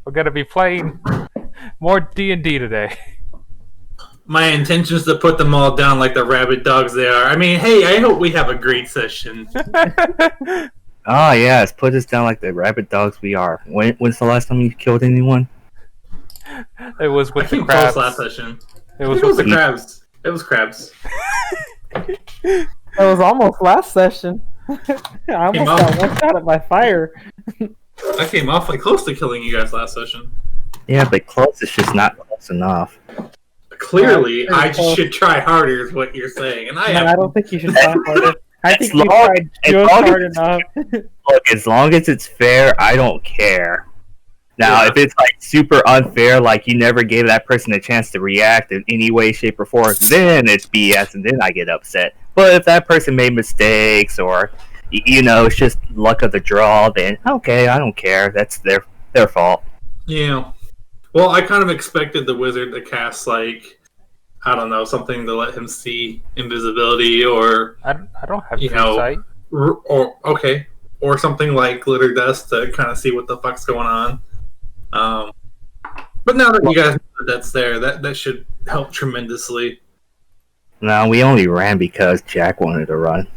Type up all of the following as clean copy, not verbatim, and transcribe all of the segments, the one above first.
We're gonna be playing more D&D today. My intention is to put them all down like the rabid dogs they are. I mean, hey, I hope we have a great session. Oh, yes, put us down like the rabid dogs we are. When's the last time you killed anyone? It was with I the crabs. last session. It was the crabs. It was crabs. It was almost last session. I almost got one shot at my fire. I came awfully close to killing you guys last session. Yeah, but close is just not close enough. Clearly, I should try harder, is what you're saying, and I don't think you should try harder. I think you long- tried as just long hard as- enough. Look, as long as it's fair, I don't care. Now, if it's like super unfair, like you never gave that person a chance to react in any way, shape, or form, then it's BS, and then I get upset. But if that person made mistakes, or it's just luck of the draw, then okay, I don't care. That's their fault. Yeah. Well, I kind of expected the wizard to cast, like, I don't know, something to let him see invisibility, or I don't have sight. Or something like glitter dust to kind of see what the fuck's going on. But now that you guys know that's there, that should help tremendously. No, we only ran because Jack wanted to run.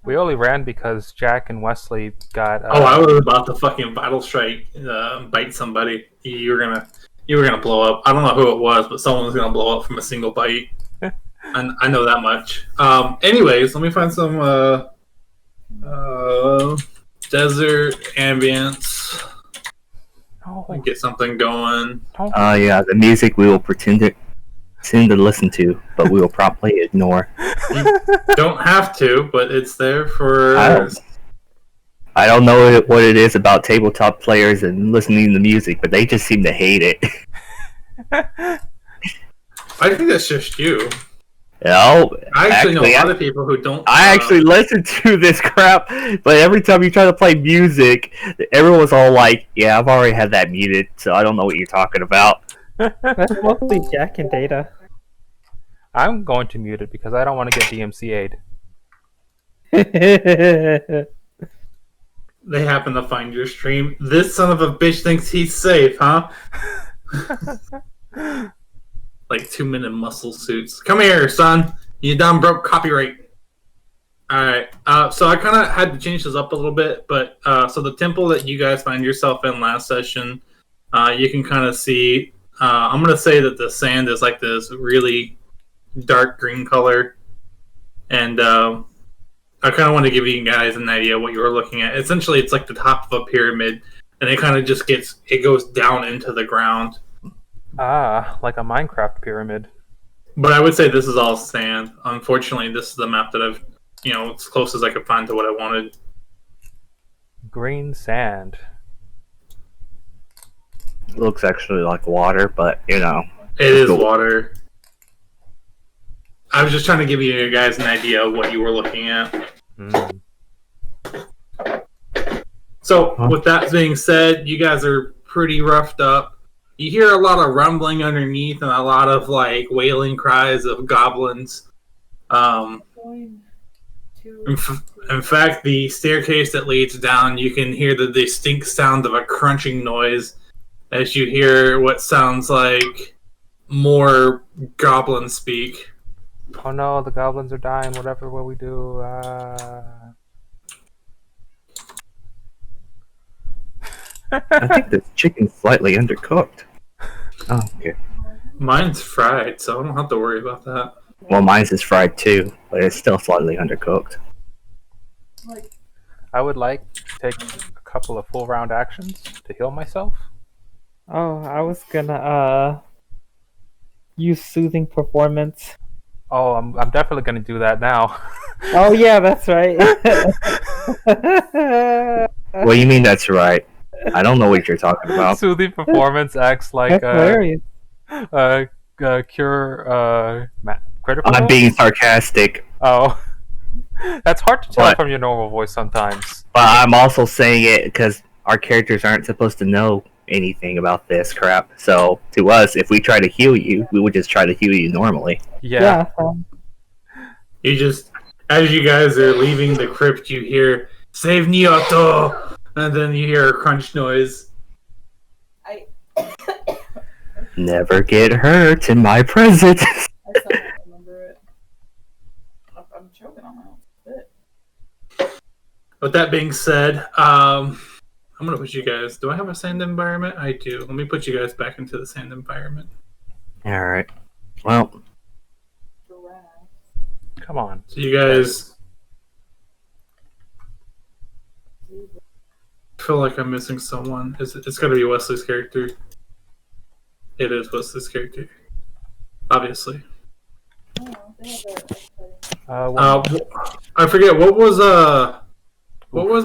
We only ran because Jack and Wesley got. I was about to fucking battle strike, bite somebody. You were gonna blow up. I don't know who it was, but someone was gonna blow up from a single bite. And I know that much. Anyways, let me find some desert ambience. Oh, Get something going. Yeah, the music we will pretend to listen to, but we will promptly ignore. You don't have to, but it's there for. I don't know what it is about tabletop players and listening to music, but they just seem to hate it. I think that's just you. No, I actually know a lot of people who don't. I actually listen to this crap, but every time you try to play music, everyone's all like, "Yeah, I've already had that muted, so I don't know what you're talking about." That's mostly Jack and Data. I'm going to mute it because I don't want to get DMCA'd. They happen to find your stream. This son of a bitch thinks he's safe, huh? Like 2-minute muscle suits. Come here, son. You done broke copyright. Alright. So I kind of had to change this up a little bit, but so the temple that you guys find yourself in last session, you can kind of see. I'm going to say that the sand is like this really dark green color. And I kind of want to give you guys an idea of what you were looking at. Essentially, it's like the top of a pyramid, and it kind of just goes down into the ground. Like a Minecraft pyramid. But I would say this is all sand. Unfortunately, this is the map that I've, as close as I could find to what I wanted. Green sand. It looks actually like water, but It is water. I was just trying to give you guys an idea of what you were looking at. Mm. So, with that being said, you guys are pretty roughed up. You hear a lot of rumbling underneath and a lot of like wailing cries of goblins. In fact, the staircase that leads down, you can hear the distinct sound of a crunching noise as you hear what sounds like more goblin speak. Oh no, the goblins are dying. Whatever will we do? I think the chicken's slightly undercooked. Oh, okay. Mine's fried, so I don't have to worry about that. Well, mine's is fried too, but it's still slightly undercooked. I would like to take a couple of full round actions to heal myself. Oh, I was gonna use soothing performance. Oh, I'm definitely gonna do that now. Oh yeah, that's right. What do you mean that's right? I don't know what you're talking about. Soothing performance acts like That's hilarious. cure critical. I'm being sarcastic, Oh, that's hard to tell What? from your normal voice sometimes. but I'm also saying it because our characters aren't supposed to know anything about this crap. So to us, if we try to heal you, we would just try to heal you normally. Yeah. You just, as you guys are leaving the crypt, you hear, "Save Nyoto!" And then you hear a crunch noise. Never get hurt in my presence. I still don't remember it. I'm choking on my own spit. With that being said, I'm gonna put you guys. Do I have a sand environment? I do. Let me put you guys back into the sand environment. All right. Well, Come on. So you guys. I feel like I'm missing someone. It's got to be Wesley's character. It is Wesley's character. Obviously. Oh, they have that. I forget what was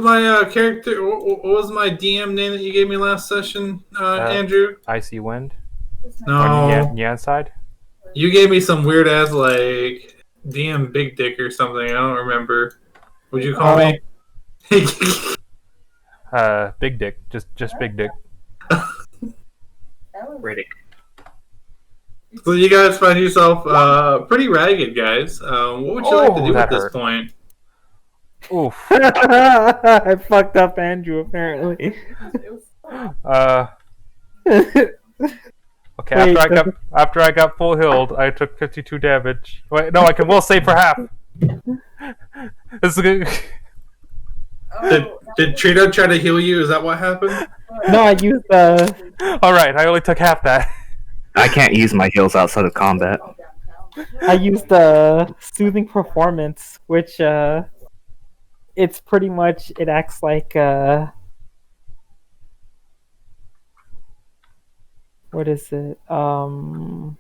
my character? What was my DM name that you gave me last session, Andrew? Icy Wind. No, On Yan side. you gave me some weird ass like DM Big Dick or something. I don't remember. Would you call me? Big Dick. Just Big Dick. Riddick. So you guys find yourself pretty ragged, guys. What would you like to do that at this hurt. point? Oof. I fucked up Andrew apparently. Okay, Wait, after I got full healed, I took 52 damage. Wait, no, I can will save for half. This is good. Did Trito try to heal you? Is that what happened? No, I used All right, I only took half that. I can't use my heals outside of combat. soothing performance, which it's pretty much it acts like what is it? Where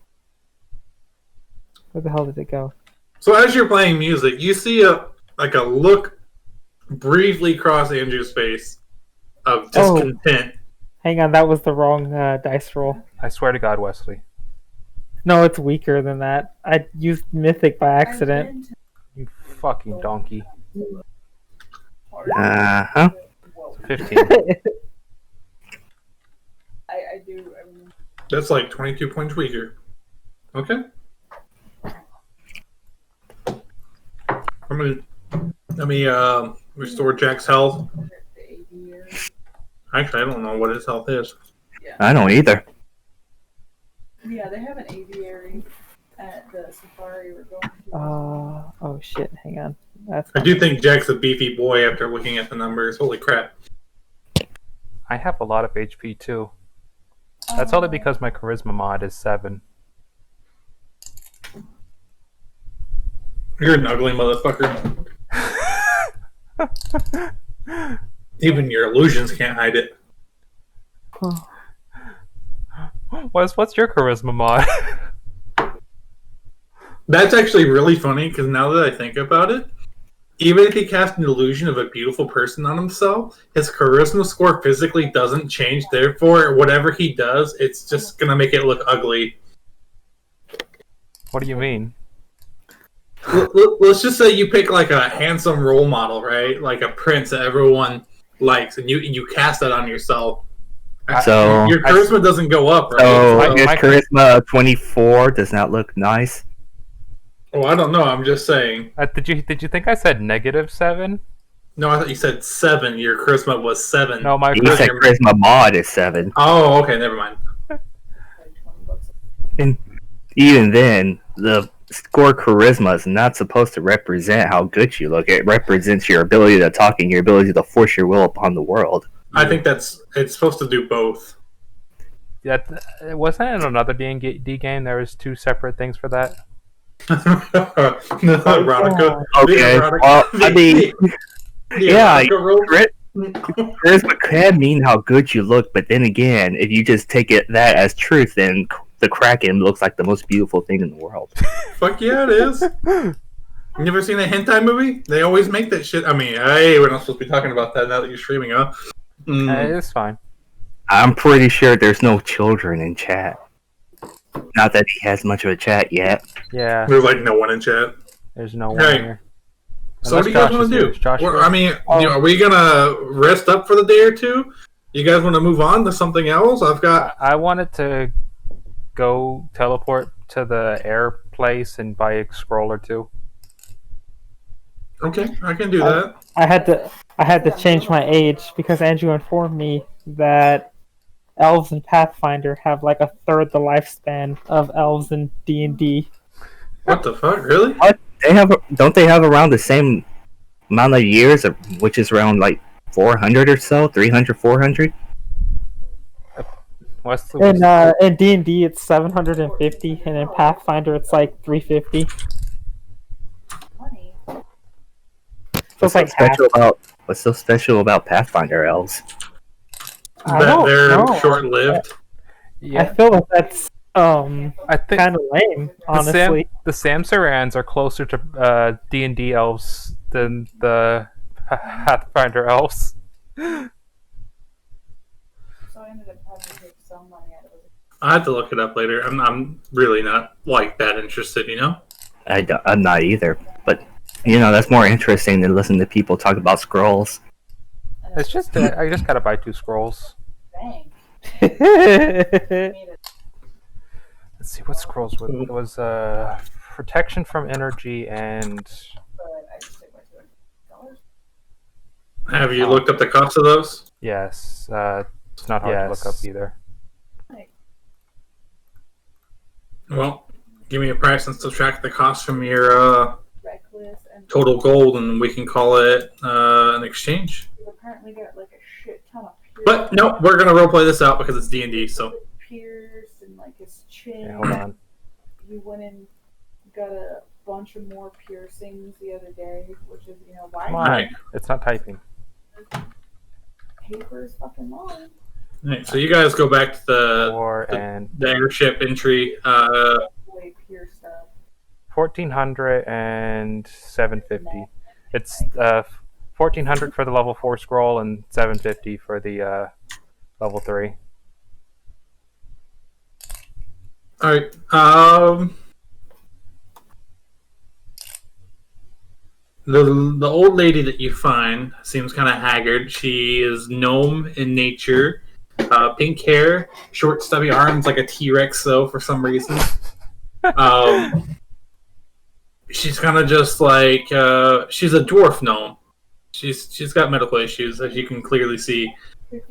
the hell did it go? So as you're playing music, you see a look briefly cross Andrew's face of discontent. Hang on, that was the wrong dice roll. I swear to God, Wesley. No, it's weaker than that. I used Mythic by accident. You fucking donkey. Uh-huh. 15. I do. I mean, That's like 22 points weaker. Okay. Let me restore Jack's health. the aviary. Actually, I don't know what his health is. I don't either. Yeah, they have an aviary at the safari we're going to. Oh shit, hang on. That's I do think Jack's a beefy boy after looking at the numbers. Holy crap. I have a lot of HP too. That's only because my charisma mod is 7. You're an ugly motherfucker. Even your illusions can't hide it. What's your charisma mod? That's actually really funny because now that I think about it, even if he casts an illusion of a beautiful person on himself, his charisma score physically doesn't change. Therefore, whatever he does, it's just gonna make it look ugly. What do you mean? Let's just say you pick like a handsome role model, right? Like a prince that everyone likes, and you cast that on yourself. So Your charisma doesn't go up, right? So his my- charisma of 24 does not look nice. Oh, I don't know. I'm just saying. Did you think I said -7? No, I thought you said 7. Your charisma was 7. No, my He said charisma mod is 7. Oh, okay. Never mind. And even then, the score charisma is not supposed to represent how good you look. It represents your ability to talk and your ability to force your will upon the world. I think it's supposed to do both. Yeah, wasn't it in another D&D game? There was 2 separate things for that. Erotica. Okay, The erotica- well, I mean, the yeah, erotica roll. charisma can mean how good you look, but then again, if you just take that as truth, then the Kraken looks like the most beautiful thing in the world. Fuck yeah, it is. You never seen a hentai movie? They always make that shit. I mean, hey, we're not supposed to be talking about that now that you're streaming, huh? It's fine. I'm pretty sure there's no children in chat. Not that he has much of a chat yet. Yeah, There's like no one in chat. there's no one Hey, here. So what do you guys want to do? Josh, I mean, are we gonna rest up for the day or two? You guys want to move on to something else? I've got. I wanted to go teleport to the air place and buy a scroll or 2. Okay, I can do that. I had to change my age because Andrew informed me that elves in Pathfinder have like a third the lifespan of elves in D&D. What the fuck? Really? What? Don't they have around the same amount of years, which is around like 400 or so, 300, 400? What's the In D&D it's 750, and in Pathfinder it's like 350. Funny. So it's like half. What's so special about Pathfinder elves? I That don't they're know. short-lived. I feel like that's I think kind of lame, honestly. the Samsarans are closer to D&D elves than the Pathfinder elves. So I ended up having to take some money out of it. I have to look it up later. I'm really not like that interested, you know. I'm not either, but that's more interesting than listening to people talk about scrolls. And It's just I just gotta buy 2 scrolls. bank. That's Made it. Let's see what scrolls was it was protection from energy and But I just take my $200. Have you looked up the cost of those? yes, it's not hard to look up either. Well, give me a price and subtract the cost from your Reckless and total gold, and we can call it an exchange. you apparently got like a shit ton of pierce. But no, we're gonna roleplay this out because it's D&D. So Pierce and like his chin. Okay, hold on. He went and got a bunch of more piercings the other day, which is, why Come All on, right. it's not typing. paper is fucking long. all right, so you guys go back to the 4 and airship entry. Way pierced up. 1400 and 750. It's 1400 for the level 4 scroll and 750 for the level 3. All right. The old lady that you find seems kind of haggard. She is gnome in nature, pink hair, short stubby arms like a T-Rex though for some reason. She's kind of just like she's a dwarf gnome. She's got medical issues as you can clearly see,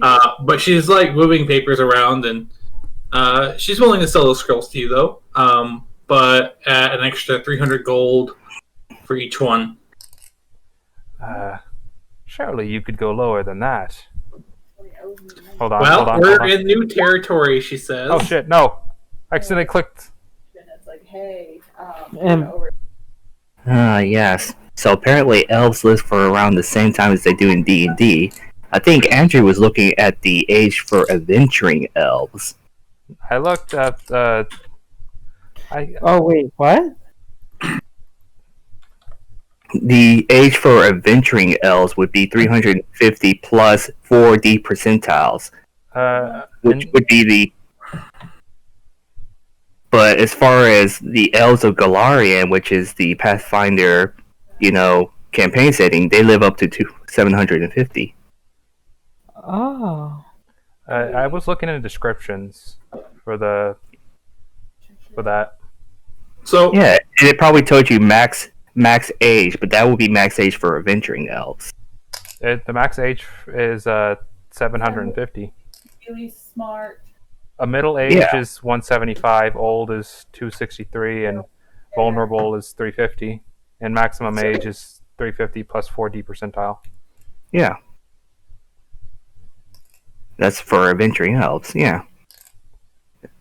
but she's like moving papers around and she's willing to sell those scrolls to you though, but at an extra 300 gold for each one. Surely you could go lower than that. Hold on, Well, hold on, we're hold on. in new territory, she says. Oh shit, no! I accidentally clicked. And it's like, hey, And- over. Yes. So apparently elves live for around the same time as they do in D&D. I think Andrew was looking at the age for adventuring elves. I looked at Oh wait, what? The age for adventuring elves would be 350 plus 4D percentiles, which would be the. But as far as the elves of Galarian, which is the Pathfinder, campaign setting, they live up to 750. Oh. I was looking in the descriptions for that. So Yeah, and it probably told you max age, but that would be max age for adventuring elves. The max age is 750. Really smart. A middle age Yeah. is 175, old is 263, and vulnerable is 350. And maximum age is 350 plus 4D percentile. Yeah. That's for adventuring elves, yeah.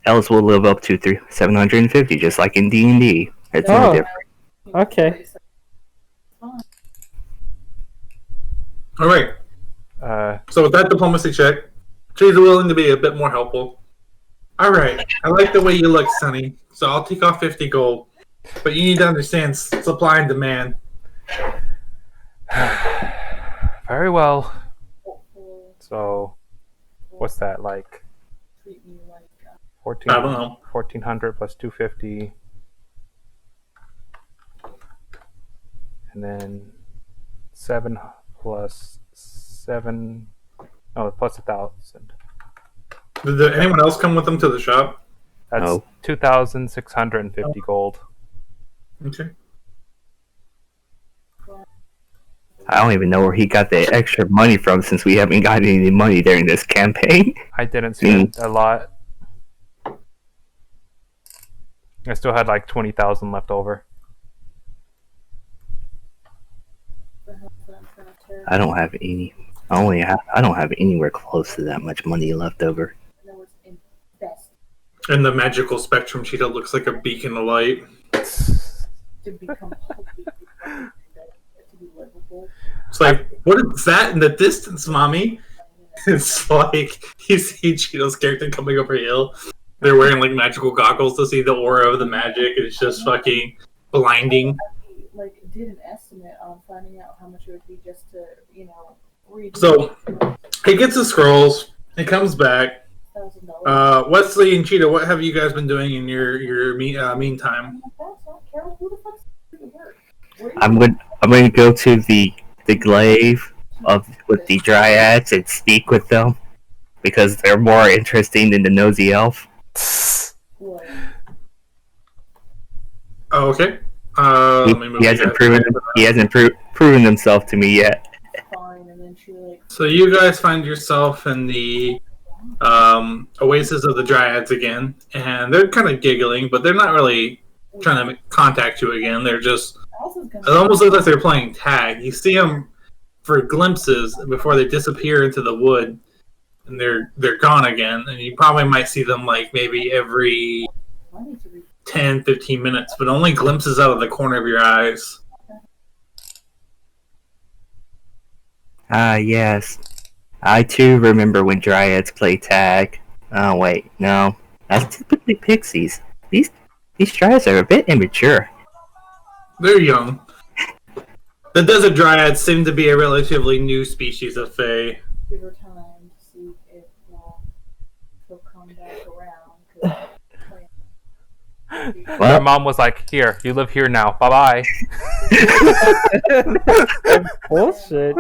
Elves will live up to 750, just like in D&D. It's no Oh. different. Okay. all right. So with that diplomacy check, she's willing to be a bit more helpful. All right. I like the way you look, Sonny. So I'll take off 50 gold. But you need to understand supply and demand. Very well. Hopeful, So, what's that like? treat me like 14, I don't know. 1400 plus 250. And then 7 plus 7. Oh, plus 1,000. Did anyone else come with them to the shop? That's No. 2,650 gold. Okay. I don't even know where he got the extra money from since we haven't gotten any money during this campaign. I didn't spend a lot. I still had like 20,000 left over. I don't have any. I don't have anywhere close to that much money left over. And the magical spectrum cheetah looks like a beacon of light. To become to be livable. It's like, what is that in the distance, mommy? It's like you see Cheeto's character coming over a hill. They're wearing like magical goggles to see the aura of the magic, and it's just fucking blinding. Like, did an estimate on finding out how much it would be just to, read. So he gets the scrolls. He comes back. $1,000. Wesley and Cheetah, what have you guys been doing in your meantime? Carol, who the fuck's doing work? I'm going to go to the glaive with the dryads and speak with them because they're more interesting than the nosy elf. What? Oh, okay. He hasn't proven himself to me yet. Fine, and then she So you guys find yourself in the oasis of the dryads again, and they're kind of giggling, but they're not really trying to contact you again. They're just it almost looks like they're playing tag. You see them for glimpses before they disappear into the wood, and they're gone again. And you probably might see them like maybe every 10, 15 minutes, but only glimpses out of the corner of your eyes. Ah, yes. I too remember when dryads play tag. Oh wait, no. That's typically pixies. These dryads are a bit immature. They're young. The desert dryads seem to be a relatively new species of fae. give her time to see if she'll come back around. My mom was like, "Here, you live here now. Bye Bullshit.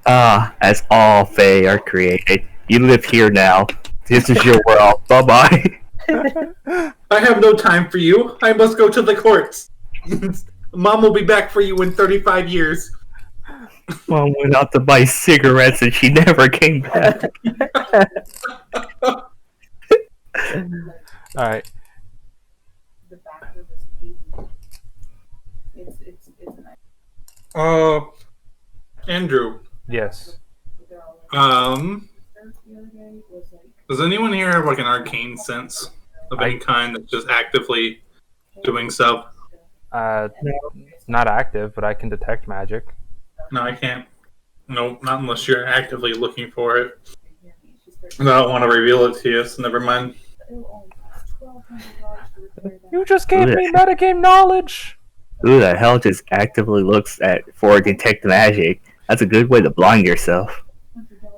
As all fae are created. You live here now. This is your world. Bye-bye. I have no time for you. I must go to the courts. Mom will be back for you in 35 years. Mom went out to buy cigarettes and she never came back. All right. The back of this baby. It's nice. Andrew. Yes. They're all like, the other day was like, Does anyone here have like an arcane sense of any kind that's just actively doing so? Not active, but I can detect magic. No, I can't. No, not unless you're actively looking for it. I don't want to reveal it to you, so never mind. it'll only cost $1,200 to repair that. You just gave me metagame knowledge. Who the hell just actively looks for detect magic? That's a good way to blind yourself.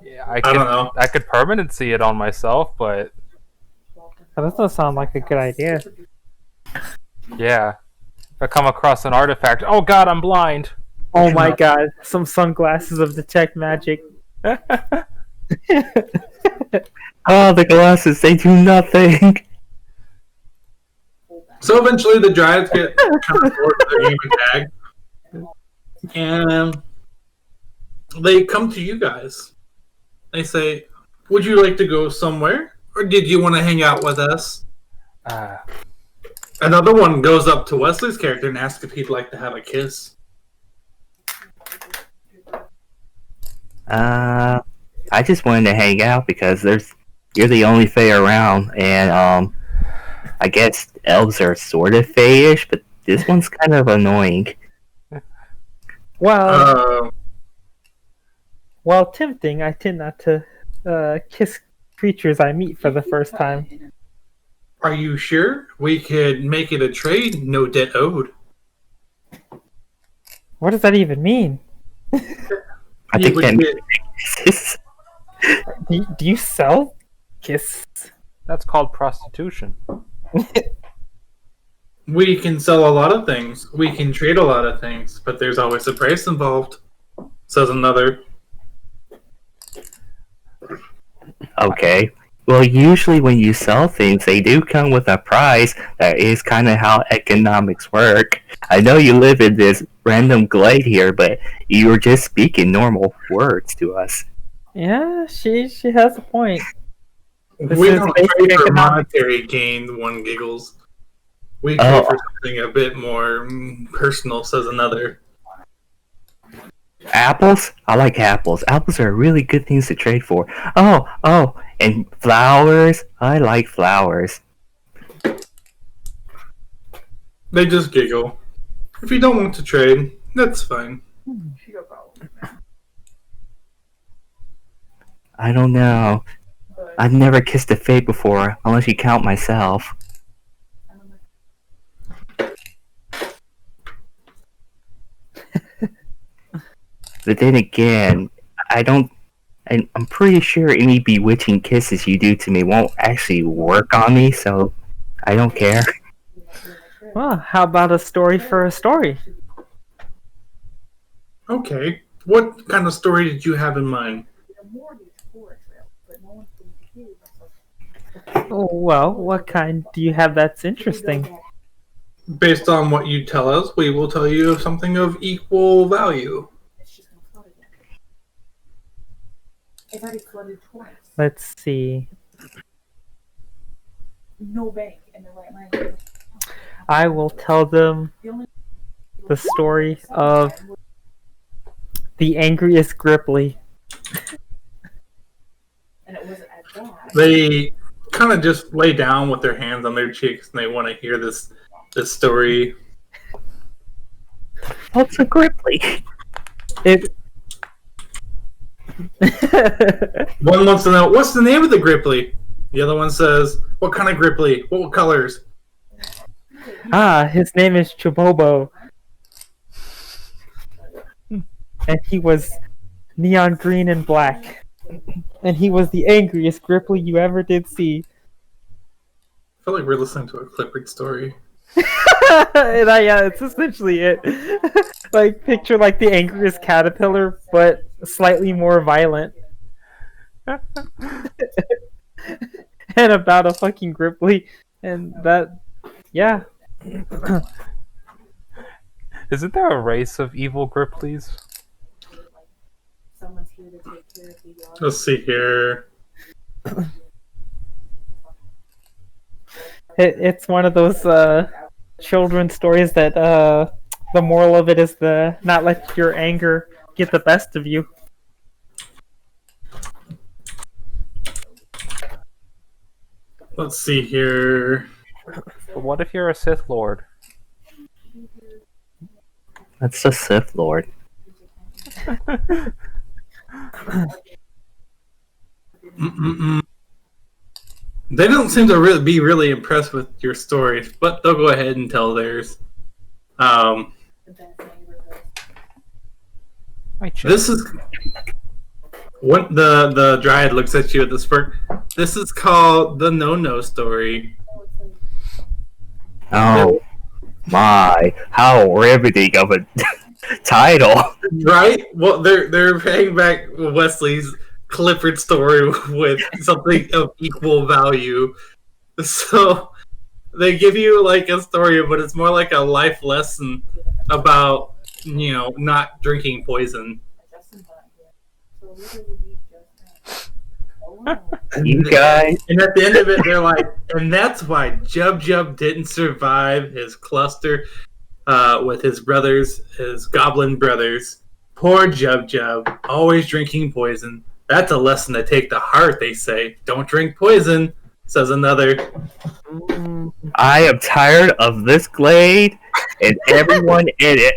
Yeah, I don't know. I could permanency it on myself, but That doesn't sound like a good idea. yeah. If I come across an artifact, oh god, I'm blind. Oh my god, some sunglasses of detect magic. Oh, the glasses, they do nothing. So eventually the dryads get kind of bored of their game of tag. And they come to you guys. They say, would you like to go somewhere? Or did you want to hang out with us? Another one goes up to Wesley's character and asks if he'd like to have a kiss. I just wanted to hang out because you're the only fae around, and I guess elves are sort of fae-ish, but this one's kind of annoying. Well, while tempting, I tend not to kiss creatures I meet for the first time. Are you sure? We could make it a trade, no debt owed. What does that even mean? I think would that get- means Do you sell kiss? That's called prostitution. We can sell a lot of things. We can trade a lot of things, but there's always a price involved, says another. Okay. Well, usually when you sell things, they do come with a price. That is kind of how economics work. I know you live in this random glade here, but you were just speaking normal words to us. Yeah, she has a point. This We is don't basic trade for economics. monetary gain, one giggles. We Oh. trade for something a bit more personal, says another. Apples? I like apples. Apples are really good things to trade for. Oh, and flowers? I like flowers. They just giggle. If you don't want to trade, that's fine. She got problems, man. I don't know. But I've never kissed a fate before, unless you count myself. I'm like, But then again, I'm pretty sure any bewitching kisses you do to me won't actually work on me, so I don't care. you're not doing a trade. Well, how about a story for a story? Okay. What kind of story did you have in mind? There are more of these forest trails, but no one's going to hear them. Oh, well, what kind do you have that's interesting? Based on what you tell us, we will tell you something of equal value. It's just going to flood again. It's already flooded twice. Let's see. No bank in the right language. I will tell them The only the story of the angriest Gripply. and it wasn't as bad. They kind of just lay down with their hands on their cheeks and they want to hear this story. What's a gripply? It. One wants to know, what's the name of the Gripply? The other one says, what kind of Gripply? What colors? His name is Chobobo. And he was neon green and black. And he was the angriest Gripply you ever did see. I feel like we're listening to a Clifford story. And yeah, it's essentially it. Like, picture like the angriest caterpillar, but slightly more violent. And about a fucking Gripply. And that, yeah. Isn't there a race of evil Gripplies? Someone's here to take care of the yard. Let's see here. It's one of those children's stories that the moral of it is the not let your anger get the best of you. Let's see here. But what if you're a Sith Lord? That's the Sith Lord. Mm-mm-mm. They don't seem to be really impressed with your stories, but they'll go ahead and tell theirs. The best neighborhood. This is when the Dryad looks at you at the spark. This is called the No story. Oh, it's like, Oh my, how riveting of a title. Right? Well, they're paying back Wesley's Clifford story with something of equal value. So they give you like a story, but it's more like a life lesson about, you know, not drinking poison. Justin's not here. So literally we just oh no. You guys, And at the end of it, they're like, and that's why Jub Jub didn't survive his cluster with his brothers, his goblin brothers. Poor Jub Jub, always drinking poison. That's a lesson to take to heart, they say. Don't drink poison, says another. I am tired of this glade and everyone in it.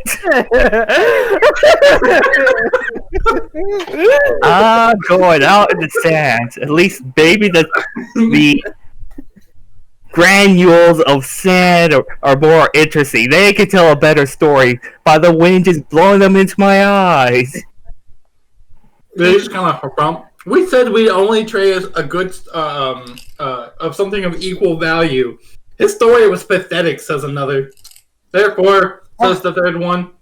I'm going out in the sands. At least maybe the granules of sand are more interesting. They can tell a better story by the wind just blowing them into my eyes. They just kind of bump. We said we only trade a good of something of equal value. His story was pathetic, says another. Therefore, says the third one,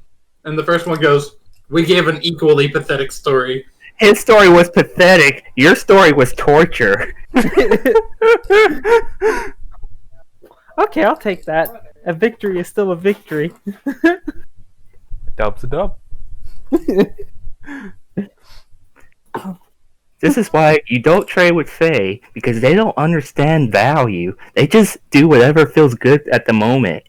and the first one goes, we gave an equally pathetic story. His story was pathetic. Your story was torture. Okay, I'll take that. A victory is still a victory. Dub's a dub. This is why you don't trade with Fae, because they don't understand value. They just do whatever feels good at the moment.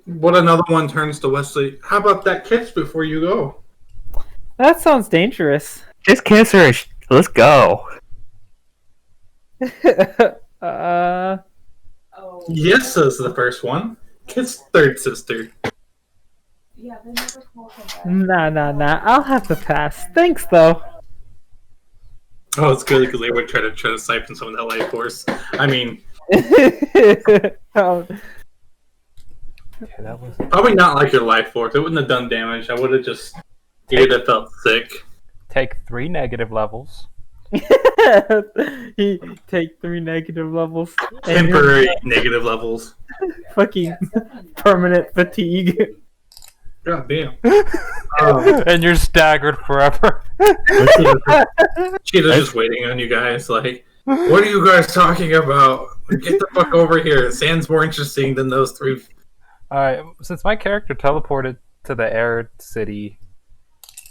What another one turns to Wesley. How about that kiss before you go? That sounds dangerous. Just kiss her. Let's go. uh, Oh. Yes, says the first one. Kiss third sister. Yeah, they never called him back. nah. I'll have to pass. Thanks, though. Oh, it's good because they would try to siphon some of that life force. I mean, Oh, Yeah, that was. probably not like your life force. It wouldn't have done damage. I would have just. You would have felt sick. Take 3 negative levels. he take 3 negative levels. And Temporary negative levels. fucking permanent fatigue. God damn. And you're staggered forever. Cheetah's just waiting on you guys. Like, what are you guys talking about? Get the fuck over here. Sand's more interesting than those three. Alright, since my character teleported to the air city,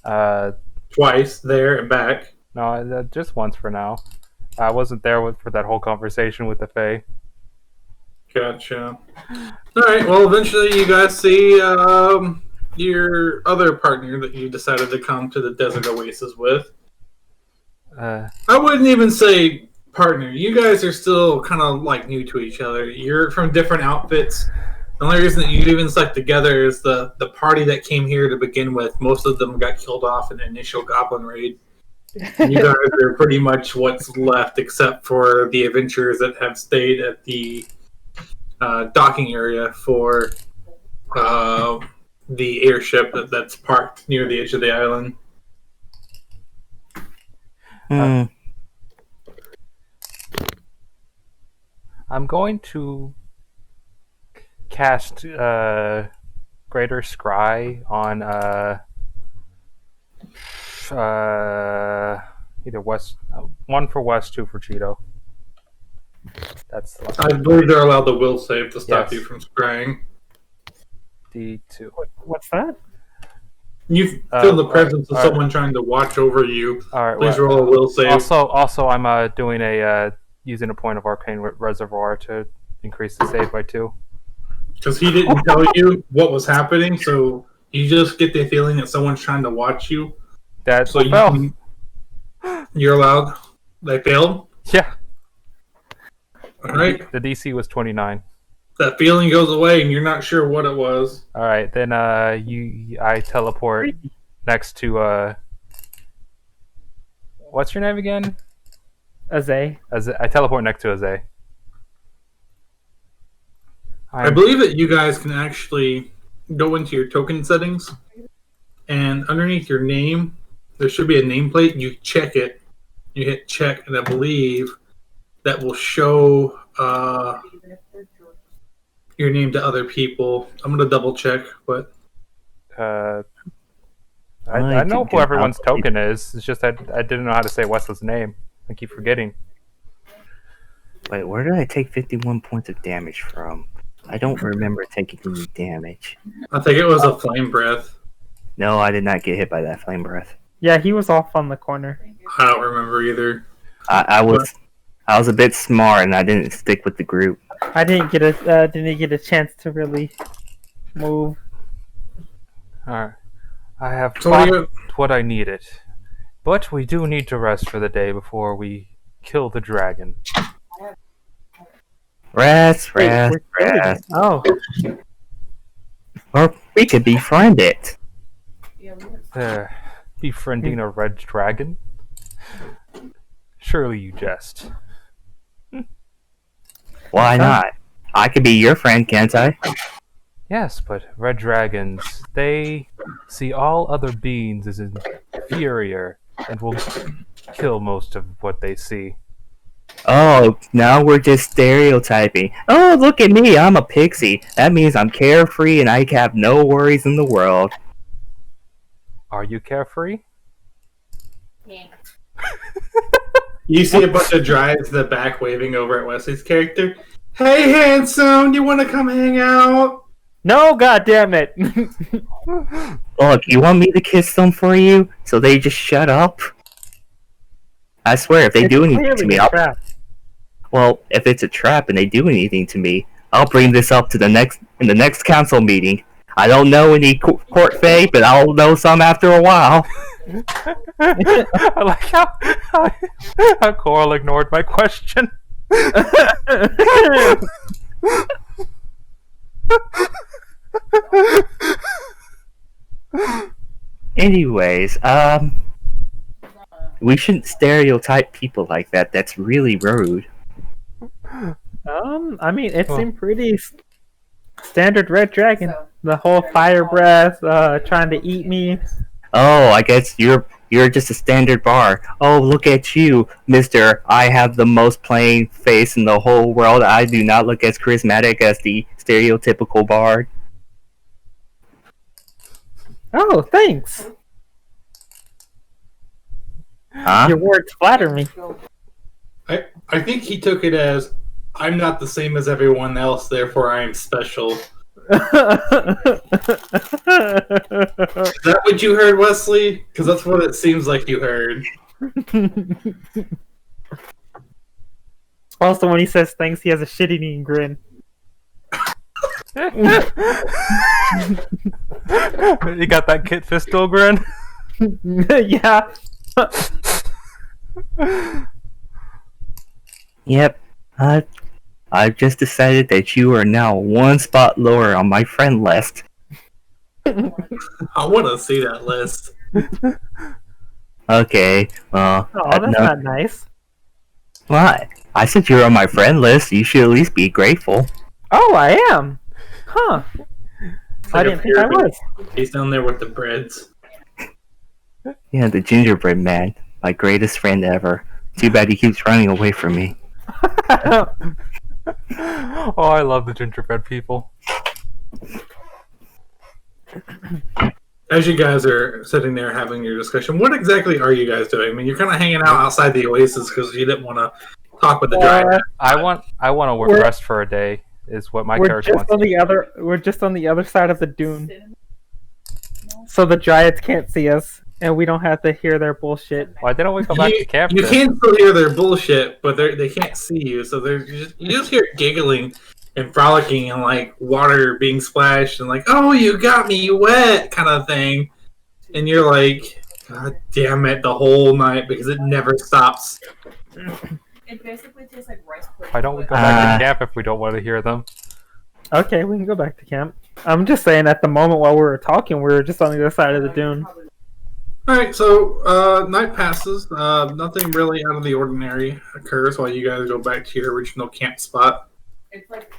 Twice there and back. no, just once for now. I wasn't there for that whole conversation with the Fae. Gotcha. Alright, well, eventually you guys see your other partner that you decided to come to the Desert Oasis with. I wouldn't even say partner. You guys are still kind of like new to each other. You're from different outfits. The only reason that you even stuck together is the party that came here to begin with. Most of them got killed off in the initial goblin raid. And you guys are pretty much what's left, except for the adventurers that have stayed at the docking area for the airship that's parked near the edge of the island. I'm going to cast Greater Scry on either West, 1 for West, 2 for Cheeto. That's I believe they're allowed the will save to stop Yes. you from spraying. D2. What's that? You feel the presence of alright. someone trying to watch over you. All right. Please roll a will save. Also, I'm doing a using a point of Arcane Reservoir to increase the save by 2. Because he didn't tell you what was happening, so you just get the feeling that someone's trying to watch you. That's So you're allowed. They failed. Yeah. All right. The DC was 29. That feeling goes away, and you're not sure what it was. All right, then I teleport next to what's your name again? Azay. I teleport next to Azay. I believe that you guys can actually go into your token settings, and underneath your name, there should be a nameplate. You check it. You hit check, and I believe that will show your name to other people. I'm gonna double check, but I know who everyone's token is. It's just I didn't know how to say Wesley's name. I keep forgetting. Wait, where did I take 51 points of damage from? I don't remember taking any damage. I think it was a flame breath. No, I did not get hit by that flame breath. Yeah, he was off on the corner. I don't remember either. I was a bit smart and I didn't stick with the group. I didn't get a chance to really move. All right, I have So bought what I needed, but we do need to rest for the day before we kill the dragon. Rest. Wait, oh, Or we could befriend it. Yeah, we have Befriending a red dragon? Surely you jest. Why not? I could be your friend, can't I? Yes, but red dragons, they see all other beings as inferior and will kill most of what they see. Oh, now we're just stereotyping. Oh, look at me, I'm a pixie. That means I'm carefree and I have no worries in the world. Are you carefree? You see a bunch of drives in the back waving over at Wesley's character. Hey, handsome, you want to come hang out? No, god damn it! Look, you want me to kiss them for you, so they just shut up? I swear, if they do anything to clearly me, a trap. well, if it's a trap and they do anything to me, I'll bring this up to the next council meeting. I don't know any court fae, but I'll know some after a while. I like how Coral ignored my question. Anyways, we shouldn't stereotype people like that. That's really rude. I mean, it Well- seemed pretty standard red dragon. The whole fire breath, trying to eat me. Oh, I guess you're just a standard bar. Oh, look at you, Mister. I have the most plain face in the whole world. I do not look as charismatic as the stereotypical bard. Oh, thanks. Huh? Your words flatter me. I think he took it as I'm not the same as everyone else, therefore I am special. Is that what you heard, Wesley? Because that's what it seems like you heard. Also, when he says thanks, he has a shit-eating grin. You got that Kit Fisto grin? Yeah. Yep. I've just decided that you are now one spot lower on my friend list. I want to see that list. Okay, well, Oh, that's not nice. What? I said you're on my friend list. You should at least be grateful. Oh, I am. Huh. It's I like a didn't think I pyramid. was. He's down there with the breads. Yeah, the gingerbread man, my greatest friend ever. Too bad he keeps running away from me. Oh, I love the gingerbread people. As you guys are sitting there having your discussion, what exactly are you guys doing? I mean, you're kind of hanging out outside the oasis because you didn't want to talk with the giant. I want to We're- rest for a day. Is what my we're character just wants. on the other. We're just on the other side of the dune, so the dryads can't see us, and we don't have to hear their bullshit. Why didn't we go back to camp? You then? can still hear their bullshit, but they can't see you, so you just hear giggling and frolicking and like water being splashed and like, oh, you got me wet kind of thing, and you're like, God damn it, the whole night because it never stops. It basically tastes like rice pudding. Why don't we go but- back to camp if we don't want to hear them? Okay, we can go back to camp. I'm just saying, at the moment while we were talking, we were just on the other side of the dune. All right, so night passes. Nothing really out of the ordinary occurs while you guys go back to your original camp spot. It's like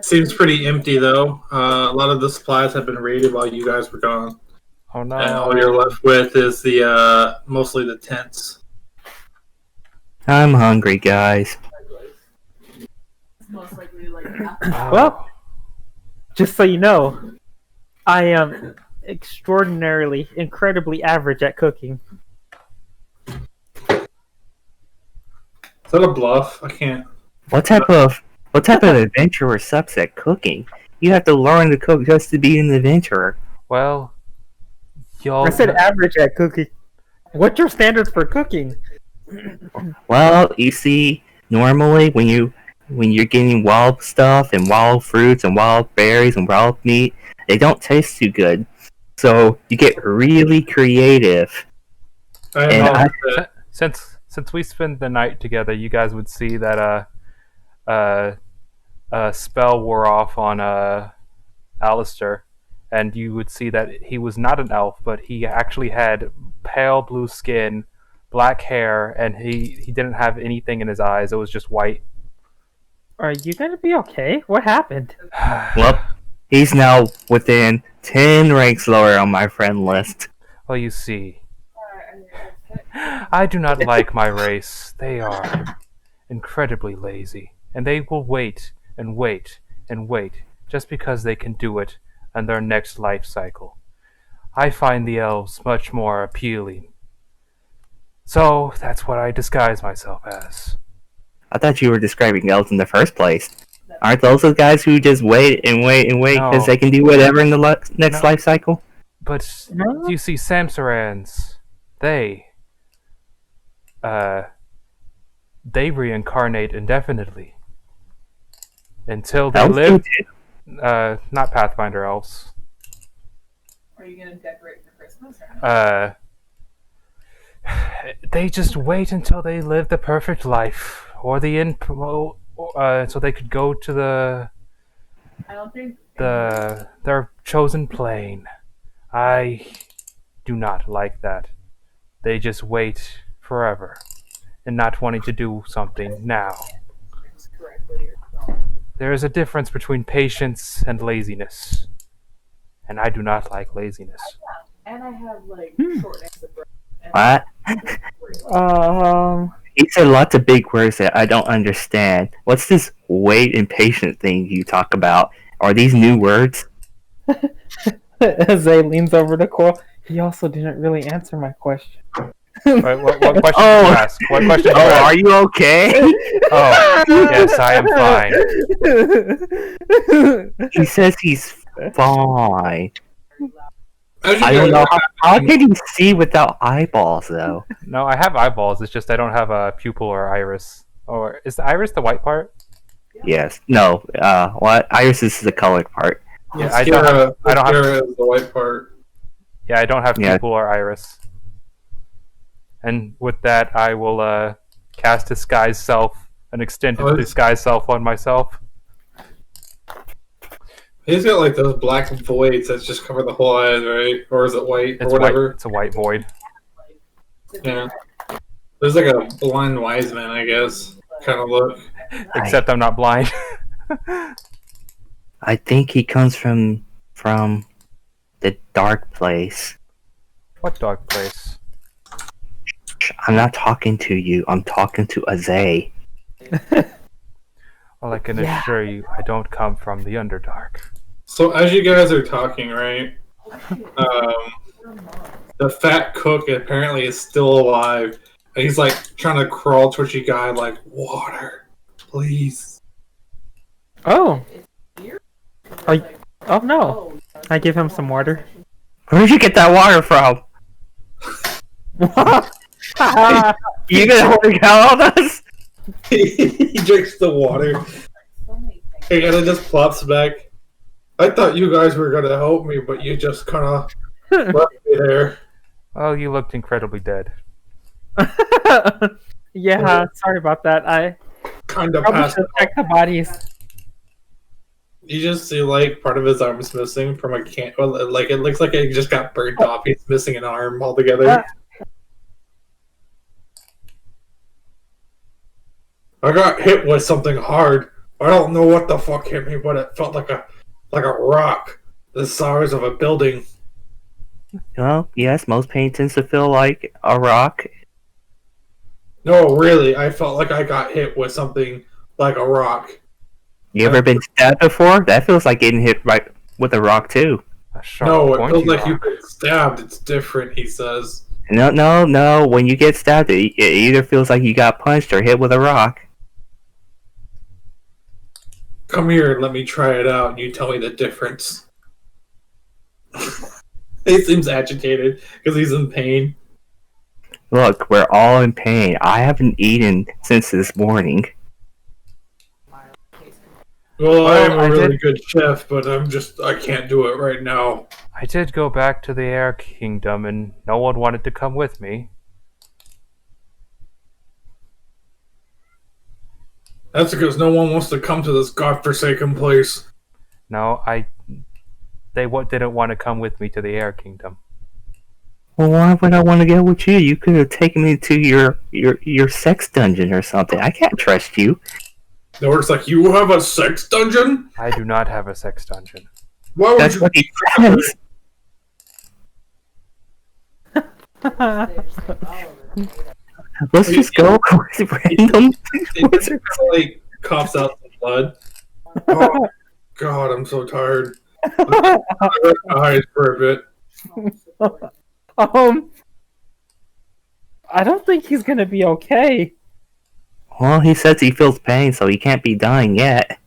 Seems pretty empty though. A lot of the supplies have been raided while you guys were gone, Oh no! and all you're left with is the mostly the tents. I'm hungry, guys. It's most likely like Oh. Well, just so you know, I am extraordinarily, incredibly average at cooking. Is that a bluff? I can't. What type of adventurer sucks at cooking? You have to learn to cook just to be an adventurer. Well, y'all. I said average at cooking. What's your standards for cooking? Well, you see, normally when you're getting wild stuff and wild fruits and wild berries and wild meat, they don't taste too good. So you get really creative. I And know I- that- Since we spend the night together, you guys would see that spell wore off on Alistair, and you would see that he was not an elf, but he actually had pale blue skin, black hair, and he didn't have anything in his eyes. It was just white. Are you gonna be okay? What happened? Well, he's now within 10 ranks lower on my friend list. Well, you see, I do not like my race. They are incredibly lazy, and they will wait and wait and wait just because they can do it in their next life cycle. I find the elves much more appealing. So that's what I disguise myself as. I thought you were describing elves in the first place. Aren't those the guys who just wait and wait and wait because No. they can do whatever in the next No. life cycle? But No? you see, Samsarans, they reincarnate indefinitely until they Elves do live. too. Not Pathfinder elves. Are you gonna decorate for Christmas or not? They just wait until they live the perfect life, or so they could go to I don't think their chosen plane. I do not like that. They just wait forever, and not wanting to do something now. it's correctly or not. There is a difference between patience and laziness, and I do not like laziness. And I have like short necks of breath. What? He said lots of big words that I don't understand. What's this wait and patient thing you talk about? Are these new words? Zay leans over to Coral. He also didn't really answer my question. What question did Oh. you ask? What question did you Oh, ask? are you okay? Oh, yes, I am fine. He says he's fine. As you I don't guys know how can he see without eyeballs though. No, I have eyeballs. It's just I don't have a pupil or iris. Or is the iris the white part? Yes. No. What? Iris is the colored part. Yeah, I don't have. Mascara is the white part. Yeah, I don't have Yeah. pupil or iris. And with that, I will cast Disguise Self and extend Oh, Disguise Self on myself. He's got like those black voids that just cover the whole eyes, right? Or is it white It's or whatever? white. It's a white void. Yeah. There's like a blind wise man, I guess, kind of look. Except I'm not blind. I think he comes from the dark place. What dark place? I'm not talking to you. I'm talking to Azay. Well, I can Yeah. assure you, I don't come from the Underdark. So as you guys are talking, right? The fat cook apparently is still alive, and he's like trying to crawl towards you guys, like water, please. Oh. Oh no. I give him some water. Where'd you get that water from? You gonna hold out on us? He drinks the water. So many things. He kind of just plops back. I thought you guys were gonna help me, but you just kind of left me there. Well, you looked incredibly dead. Yeah, sorry about that. I Kind of probably passed. should check the bodies. You just see like part of his arm is missing from a can. Well, like it looks like it just got burnt off. He's missing an arm altogether. I got hit with something hard. I don't know what the fuck hit me, but it felt like a rock the size of a building. Well, yes, most pain tends to feel like a rock. No, really, I felt like I got hit with something like a rock. You ever been stabbed before? That feels like getting hit right with a rock too. A sharp, No, it pointy feels like rock. you've been stabbed. It's different, he says. No. When you get stabbed, it either feels like you got punched or hit with a rock. Come here and let me try it out, and you tell me the difference. He seems agitated because he's in pain. Look, we're all in pain. I haven't eaten since this morning. Well, I am I a really did- good chef, but I can't do it right now. I did go back to the Air Kingdom, and no one wanted to come with me. That's because no one wants to come to this godforsaken place. No, they didn't want to come with me to the Air Kingdom. Well, why would I want to go with you? You could have taken me to your sex dungeon or something. I can't trust you. It works like you have a sex dungeon? I do not have a sex dungeon. Why would That's you? what he says. Let's just go with random It wizards. like coughs out some blood. Oh, God, I'm so tired. I rest my eyes for a bit. I don't think he's gonna be okay. Well, he says he feels pain, so he can't be dying yet.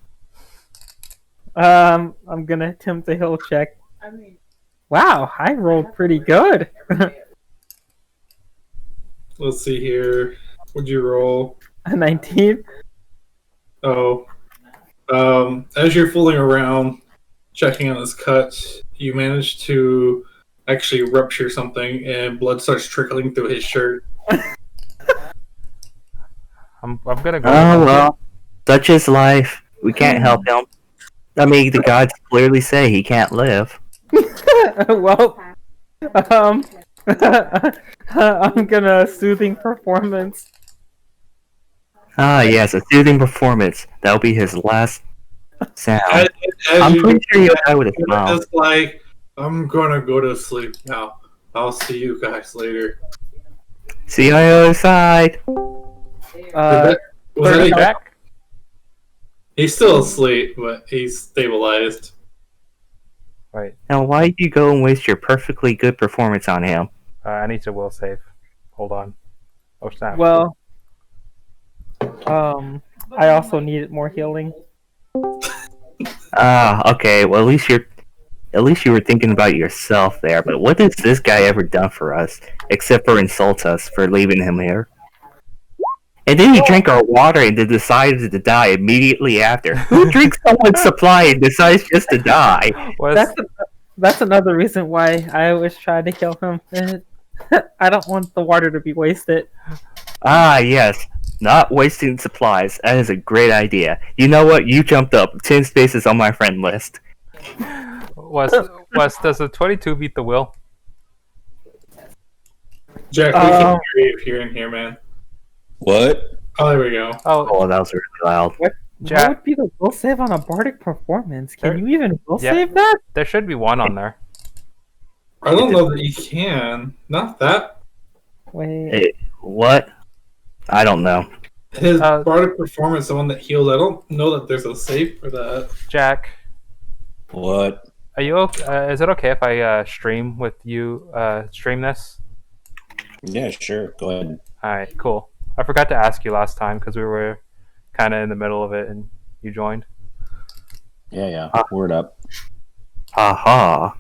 I'm gonna attempt a heal check. I mean, Wow, I rolled pretty good. Let's see here. What'd you roll? A 19. Oh. As you're fooling around, checking on his cut, you manage to actually rupture something, and blood starts trickling through his shirt. I'm gonna go. Oh well, such is life. We can't help him. I mean, the gods clearly say he can't live. Well, um, I'm gonna soothing performance. Ah, yes, a soothing performance. That'll be his last sound. As I'm you pretty do sure he'll that, die with a smile. it's like, I'm gonna go to sleep now. I'll see you guys later. See you on the other side. Was that Jack. He's still asleep, but he's stabilized. Right. Now, why did you go and waste your perfectly good performance on him? I need to will save. Hold on. Oh snap. Well, I also needed more healing. Ah, okay. Well, at least you were thinking about yourself there. But what has this guy ever done for us, except for insult us for leaving him here? And then he drank our water and then decided to die immediately after. Who drinks someone's supply and decides just to die? That's another reason why I always try to kill him. I don't want the water to be wasted. Ah, yes. Not wasting supplies. That is a great idea. You know what? You jumped up 10 spaces on my friend list. Wes, does a 22 beat the will? Jack, we can hear you if you're in here, man. What? Oh, there we go. Oh, Oh, that was really loud. What Jack, would be the will save on a bardic performance? Can There- you even will yeah. save that? there should be one on there. I don't know that you can. Not that. Wait. What? I don't know. His Uh, bardic performance, the one that heals, I don't know that there's a save for that. Jack, What? are you okay? Is it okay if I stream with you? Stream this? Yeah, sure. Go ahead. All right, cool. I forgot to ask you last time because we were kind of in the middle of it and you joined. Yeah. Word up. Haha.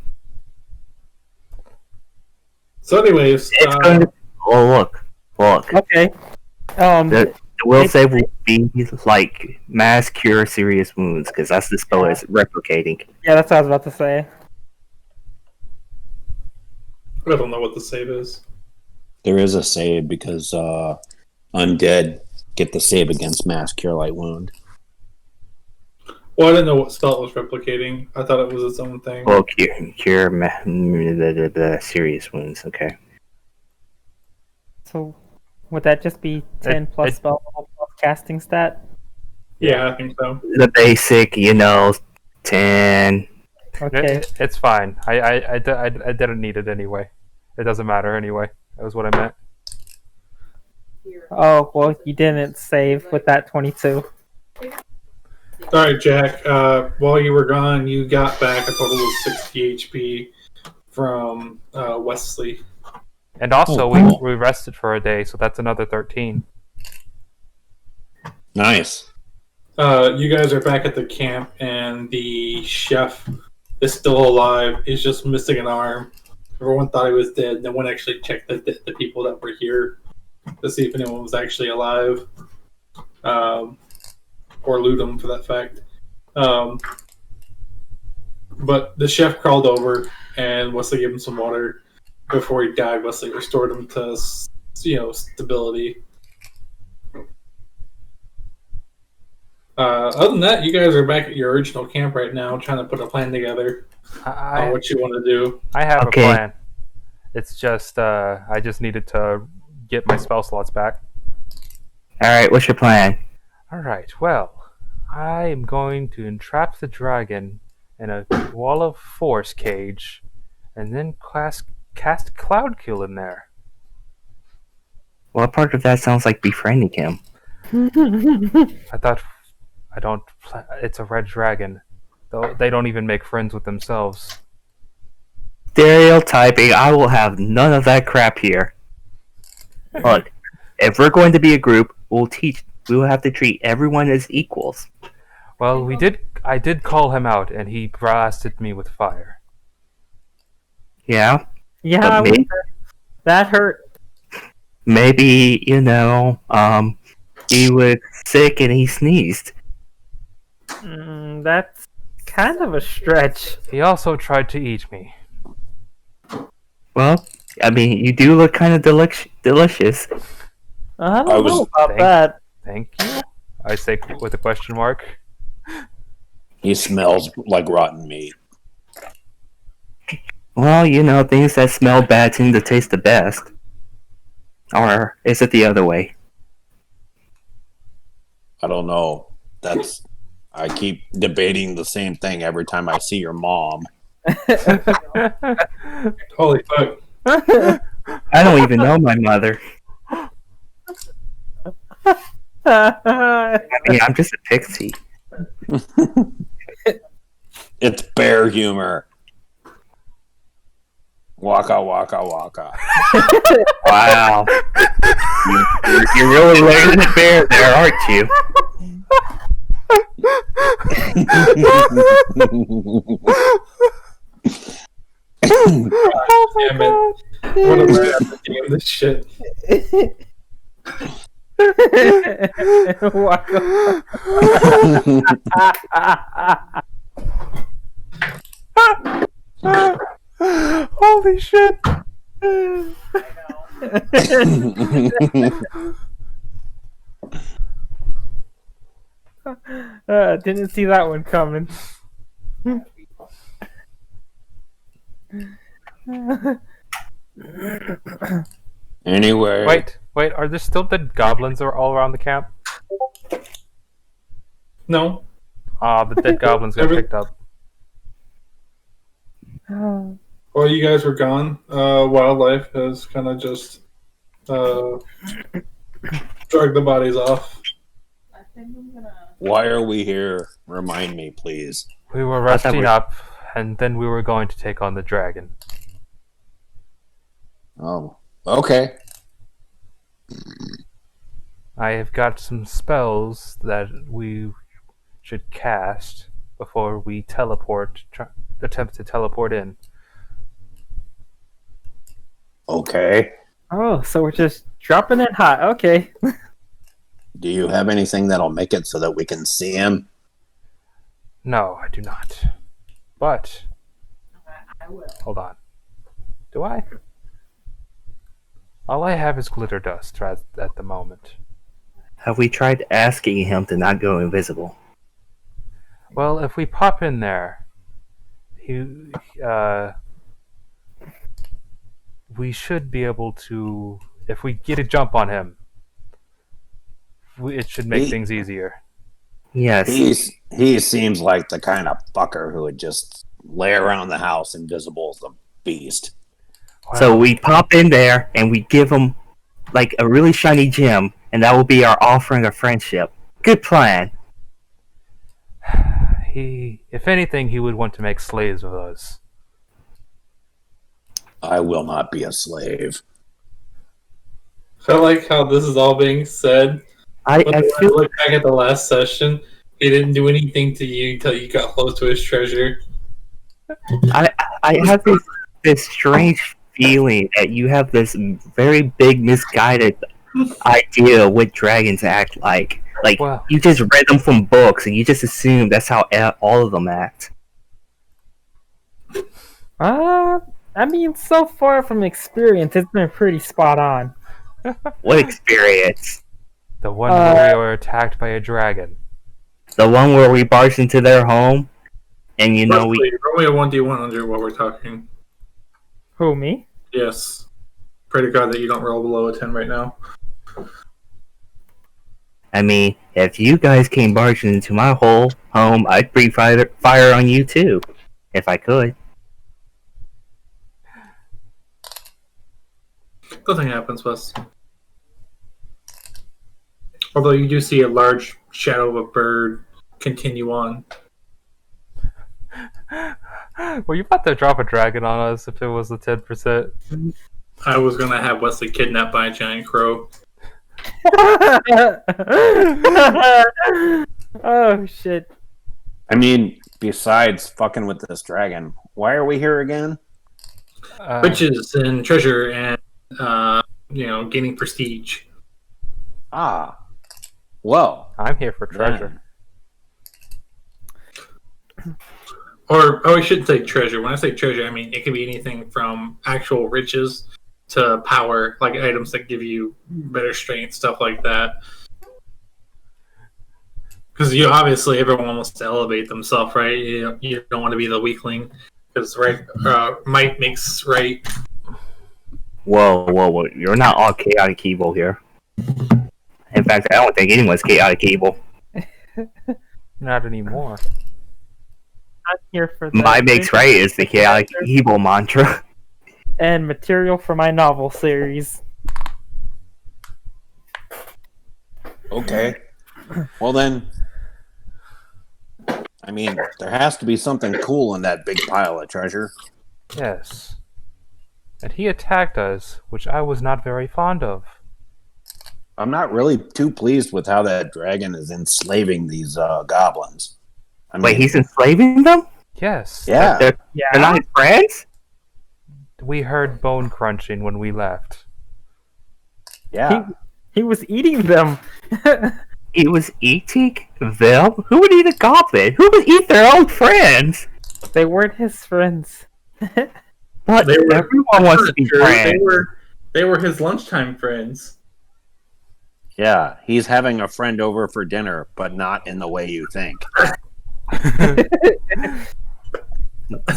So, anyways, It's going to. Oh, look. Okay. The will save will be like mass cure serious wounds because that's the spell is replicating. Yeah, that's what I was about to say. I don't know what the save is. There is a save because undead get the save against mass cure light wound. Well, I didn't know what spell it was replicating. I thought it was its own thing. Well, cure the serious wounds. Okay. So, would that just be 10 plus it- spell level plus casting stat? Yeah, I think so. The basic, 10. Okay. It's fine. I didn't need it anyway. It doesn't matter anyway. That was what I meant. Oh, well, you didn't save with that 22. All right, Jack. While you were gone, you got back a total of 60 HP from Wesley. And also, Oh, cool. we rested for a day, so that's another 13. Nice. You guys are back at the camp, and the chef is still alive. He's just missing an arm. Everyone thought he was dead. No one actually checked the people that were here to see if anyone was actually alive, or loot them for that fact. But the chef crawled over, and Wesley gave him some water before he died. Wesley restored him to, stability. Other than that, you guys are back at your original camp right now, trying to put a plan together on I what you want to do. have Okay. a plan. It's just I just needed to get my spell slots back. All right, what's your plan? All right. Well, I am going to entrap the dragon in a wall of force cage, and then cast Cloud Kill in there. What part of that sounds like befriending him? I thought I don't. It's a red dragon. They don't even make friends with themselves. Stereotyping. I will have none of that crap here. Look, if we're going to be a group, we will have to treat everyone as equals. Well, we did. I did call him out, and he blasted me with fire. Yeah, Yeah, but that hurt. maybe he was sick and he sneezed. That's kind of a stretch. He also tried to eat me. Well, I mean, you do look kind of delicious. I don't I was- know about Thank- that. Thank you. I say with a question mark. He smells like rotten meat. Well, things that smell bad seem to taste the best. Or is it the other way? I don't know. I keep debating the same thing every time I see your mom. Holy fuck. I don't even know my mother. I mean, I'm just a pixie. It's bear humor. Waka waka waka. Wow. You're really laying the bear there, aren't you? Damn it. What am I at the game of this shit? Holy shit! Didn't see that one coming. Anyway, Wait, are there still dead goblins all around the camp? No. The dead goblins got picked up. While you guys were gone, wildlife has kind of just dragged the bodies off. I think I'm gonna. why are we here? Remind me, please. We were I thought resting up, and then we were going to take on the dragon. Oh, okay. I have got some spells that we should cast before we attempt to teleport in. Okay. Oh, so we're just dropping in hot. Okay. Do you have anything that'll make it so that we can see him? No, I do not. But, I will. hold on. Do I? All I have is glitter dust at the moment. Have we tried asking him to not go invisible? Well, if we pop in there, we should be able to. If we get a jump on him, it should make He- things easier. Yes. He seems like the kind of fucker who would just lay around the house invisible as a beast. So we pop in there and we give him like a really shiny gem, and that will be our offering of friendship. Good plan. If anything, he would want to make slaves of us. I will not be a slave. I like how this is all being said. I When I feel look back at the last session, he didn't do anything to you until you got close to his treasure. I have this strange feeling that you have this very big misguided idea of what dragons act like. Like, Well- you just read them from books and you just assume that's how all of them act. I mean, so far from experience, it's been pretty spot on. What experience? The one where we were attacked by a dragon. The one where we barged into their home and we Roll me a 1d100 while we're talking. Who, me? Yes. Pray to God that you don't roll below a 10 right now. I mean, if you guys came barging into my whole home, I'd breathe fire on you too, if I could. Nothing happens, Wes. Although you do see a large shadow of a bird continue on. Were you about to drop a dragon on us if it was the 10%? I was gonna have Wesley kidnapped by a giant crow. Oh shit. I mean, besides fucking with this dragon, why are we here again? Riches and treasure and gaining prestige. Ah, well, I'm here for treasure. Or I shouldn't say treasure. When I say treasure, I mean it can be anything from actual riches to power, like items that give you better strength, stuff like that. Because you obviously everyone wants to elevate themselves, right? You don't want to be the weakling, because might makes right. Whoa! You're not all chaotic evil here. In fact, I don't think anyone's chaotic evil. Not anymore. I'm here for the My makes right is the chaotic evil mantra. and material for my novel series. okay. Well then, I mean, there has to be something cool in that big pile of treasure. Yes. And he attacked us, which I was not very fond of. I'm not really too pleased with how that dragon is enslaving these goblins. I mean, Wait, he's enslaving them? Yes. yeah. They're not his friends? We heard bone crunching when we left. Yeah. He was eating them. He was eating them? Who would eat a goblin? Who would eat their own friends? They weren't his friends. But everyone wants to be friends. They were his lunchtime friends. Yeah, he's having a friend over for dinner, but not in the way you think.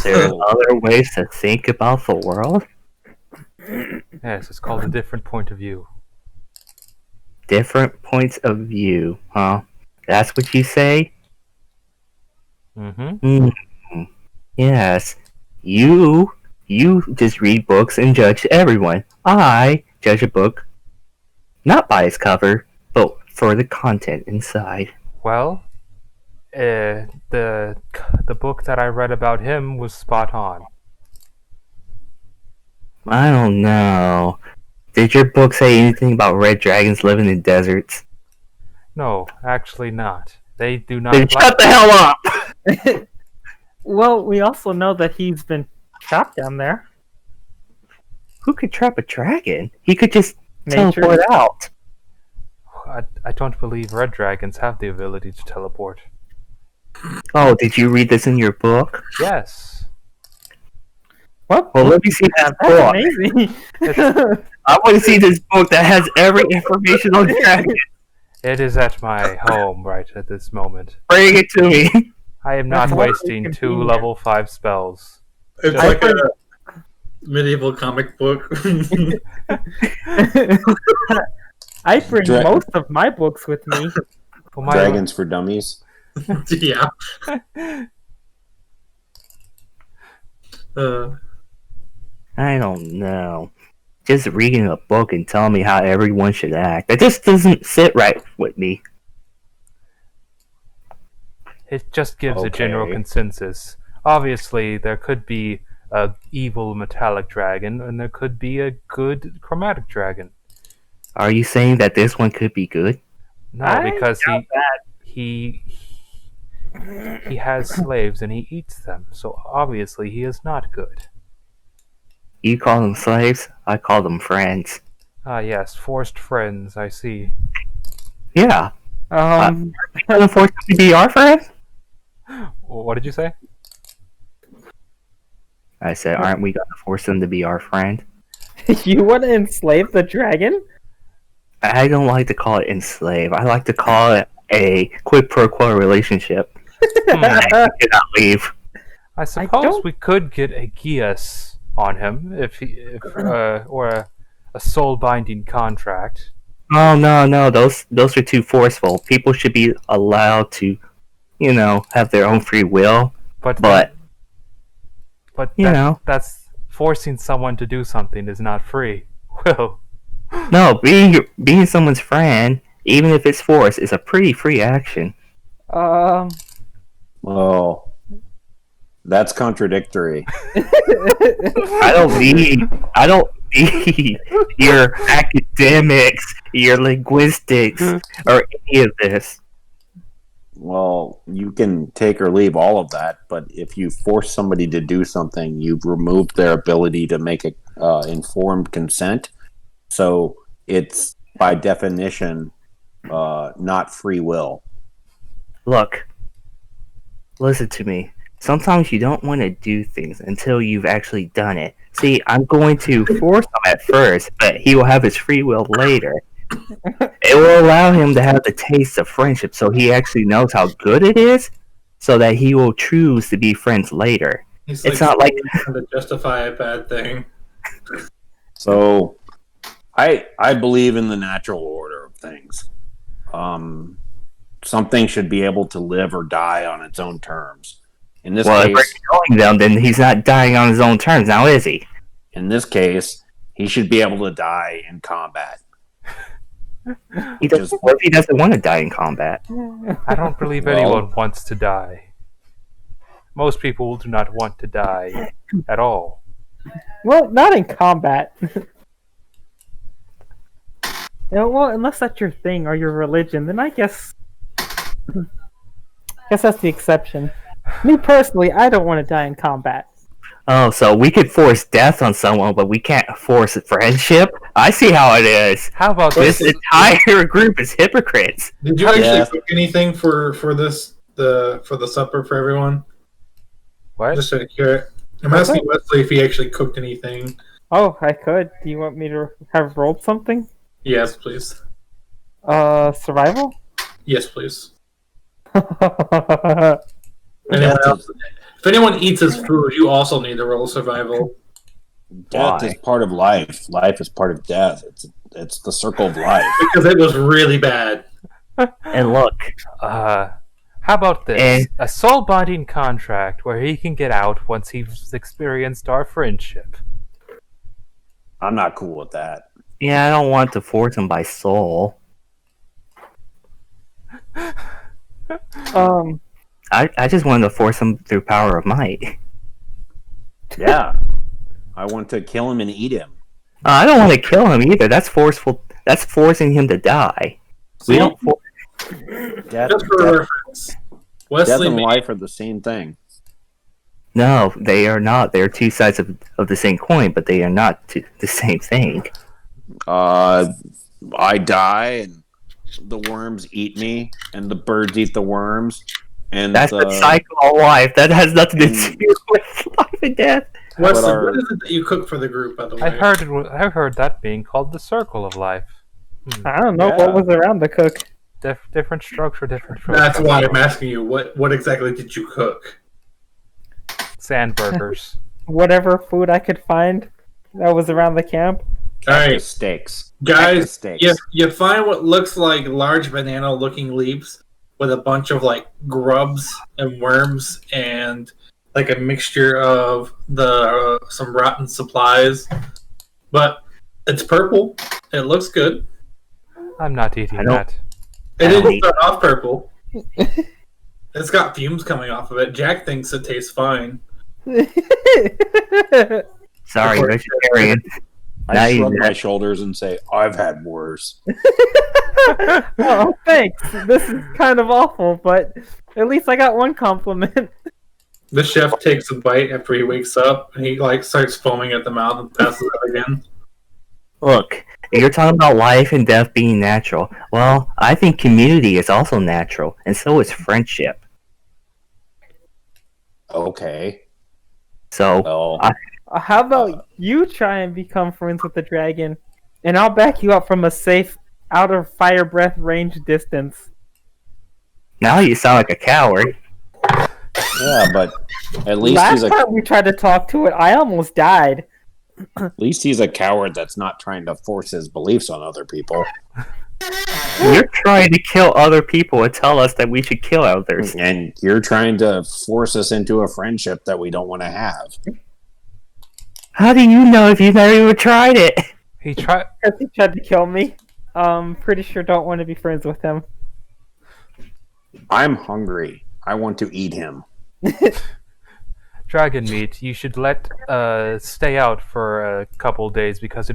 There are other ways to think about the world? Yes, it's called a different point of view. Different points of view, huh? That's what you say? Mm-hmm. Yes. You just read books and judge everyone. I judge a book not by its cover, but for the content inside. Well, the book that I read about him was spot on. I don't know. Did your book say anything about red dragons living in deserts? No, actually not. They do not. Then shut the hell up! Well, we also know that he's been trapped down there. Who could trap a dragon? He could just Nature. teleport out. I don't believe red dragons have the ability to teleport. Oh, did you read this in your book? Yes. What? Well, let me see that That's book. amazing. I want to see this book that has every information on dragons. It is at my home right at this moment. Bring it to me. I am not That's wasting hardly 2 convenient. level 5 spells. It's I like a medieval comic book. I bring Dra- most of my books with me. Well, my Dragons for dummies. Yeah. I don't know. Just reading a book and telling me how everyone should act. That just doesn't sit right with me. It just gives a general Okay. consensus. Obviously, there could be a evil metallic dragon, and there could be a good chromatic dragon. Are you saying that this one could be good? No, I because doubt he has slaves and he eats them. So obviously, he is not good. You call them slaves, I call them friends. Ah, yes, forced friends. I see. Yeah. Um, Are forced to be our friends? What did you say? I said, aren't we gonna force them to be our friend? you want to enslave the dragon? I don't like to call it enslave. I like to call it a quid pro quo relationship. I cannot leave. I suppose don't- we could get a Gias on him or a soul binding contract. Oh no, those are too forceful. People should be allowed to, have their own free will. But that's forcing someone to do something is not free. Well, no, being someone's friend, even if it's forced, is a pretty free action. Well, that's contradictory. I don't need your academics, your linguistics, or any of this. Well, you can take or leave all of that, but if you force somebody to do something, you've removed their ability to make a informed consent. So it's by definition not free will. Look, listen to me. Sometimes you don't want to do things until you've actually done it. See, I'm going to force him at first, but he will have his free will later. It will allow him to have the taste of friendship so he actually knows how good it is, so that he will choose to be friends later. He's It's not like trying to justify a bad thing. So I believe in the natural order of things. Something should be able to live or die on its own terms. In this well, if case, we're killing them, then he's not dying on his own terms, now is he? he should be able to die in combat. What if he doesn't want to die in combat? I don't believe anyone wants to die. Most people do not want to die at all. Well, not in combat. Well, unless that's your thing or your religion, then I guess that's the exception. Me personally, I don't want to die in combat. Oh, so we could force death on someone, but we can't force friendship? I see how it is. How about This entire group is hypocrites. Did you actually cook anything for the supper for everyone? What? Just to hear it. I'm asking Wesley if he actually cooked anything. Oh, I could. Do you want me to have rolled something? Yes, please. Survival? Yes, please. Anyone else? If anyone eats his food, you also need to roll survival. Death is part of life. Life is part of death. It's the circle of life. Because it was really bad. And look, how about this? A soul binding contract where he can get out once he's experienced our friendship. I'm not cool with that. yeah, I don't want to force him by soul. I just wanted to force him through power of might. Yeah. I want to kill him and eat him. I don't want to kill him either. That's forceful. That's forcing him to die. We don't. Death, Just for reference, death Wesley and made life are the same thing. No, they are not. They are two sides of the same coin, but they are not the same thing. I die and the worms eat me, and the birds eat the worms, and That's the cycle of life. That has nothing to do with life and death. Wesley, But our- what is it that you cook for the group, by the way? I heard that being called the circle of life. I don't know Yeah. what was around the cook. Different structure, different. That's why I'm asking you. What exactly did you cook? Sandburgers. Whatever food I could find that was around the camp. All right, steaks. guys, Steaks. you find what looks like large banana-looking leaves with a bunch of like grubs and worms and like a mixture of some rotten supplies, but it's purple. It looks good. I'm not eating I don't- that. It I don't didn't eat- start off purple. It's got fumes coming off of it. Jack thinks it tastes fine. Sorry, vegetarian. Now I you- shrug my shoulders and say, I've had worse. Oh, thanks. This is kind of awful, but at least I got one compliment. The chef takes a bite after he wakes up, and he like starts foaming at the mouth and passes out again. Look, you're talking about life and death being natural. Well, I think community is also natural, and so is friendship. Okay. So, Well, How about you try and become friends with the dragon, and I'll back you up from a safe, out of fire breath range distance. now you sound like a coward. yeah, but at least Last time we tried to talk to it, I almost died. he's a coward that's not trying to force his beliefs on other people. You're trying to kill other people and tell us that we should kill others. And you're trying to force us into a friendship that we don't want to have. How do you know if you've never even tried it? He tried. Because he tried to kill me. Pretty sure don't want to be friends with him. I'm hungry. I want to eat him. Dragon meat. You should let stay out for a couple days because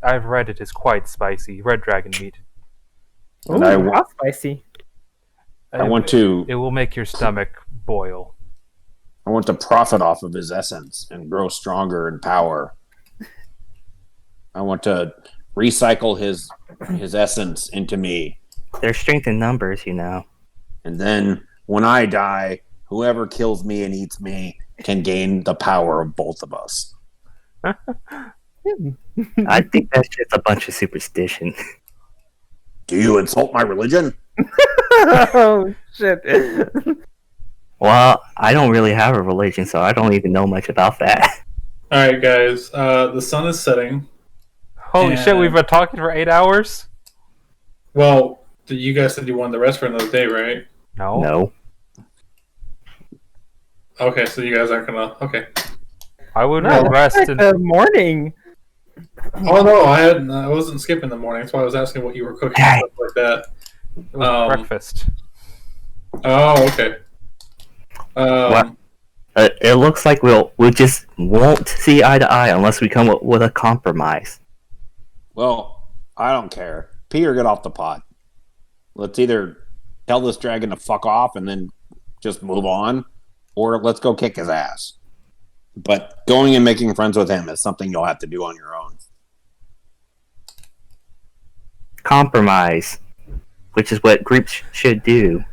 I've read it is quite spicy. Red dragon meat. Ooh, And I how spicy. I want to It will make your stomach boil. profit off of his essence and grow stronger in power. I want to recycle his essence into me. There's strength in numbers, you know. And then when I die, whoever kills me and eats me can gain the power of both of us. I think that's just a bunch of superstition. Do you insult my religion? Oh shit! Well, I don't really have a religion, so I don't even know much about that. All right, guys. The sun is setting. Holy shit, we've been talking for 8 hours? Well, you guys said you wanted the rest for another day, right? No. No. Okay, so you guys aren't gonna. Okay. I would No, rest it's in. like the morning. Oh no, I wasn't skipping the morning. That's why I was asking what you were cooking and stuff like that. It was breakfast. Oh, okay. What? It looks like we just won't see eye to eye unless we come up with a compromise. Well, I don't care. Pee or get off the pot. Let's either tell this dragon to fuck off and then just move on, or let's go kick his ass. But going and making friends with him is something you'll have to do on your own. Compromise, which is what groups should do.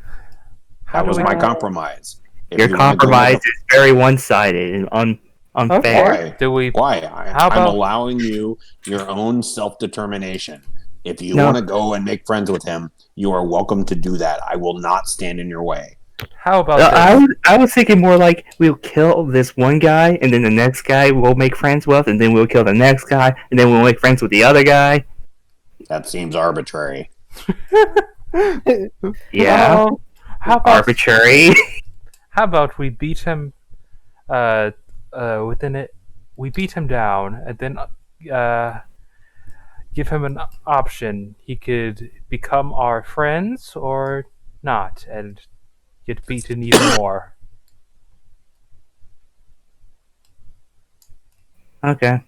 That was my compromise. If Your you wanna go compromise with is very one-sided and unfair. Why? Do we? Why? How I'm about- allowing you your own self-determination. If you No. want to go and make friends with him, you are welcome to do that. I will not stand in your way. How about this? I was thinking more like we'll kill this one guy, and then the next guy we'll make friends with, and then we'll kill the next guy, and then we'll make friends with the other guy. That seems arbitrary. Yeah, Well, How about arbitrary. How about we beat him within it? We beat him down and then give him an option. He could become our friends or not and get beaten even more. Okay.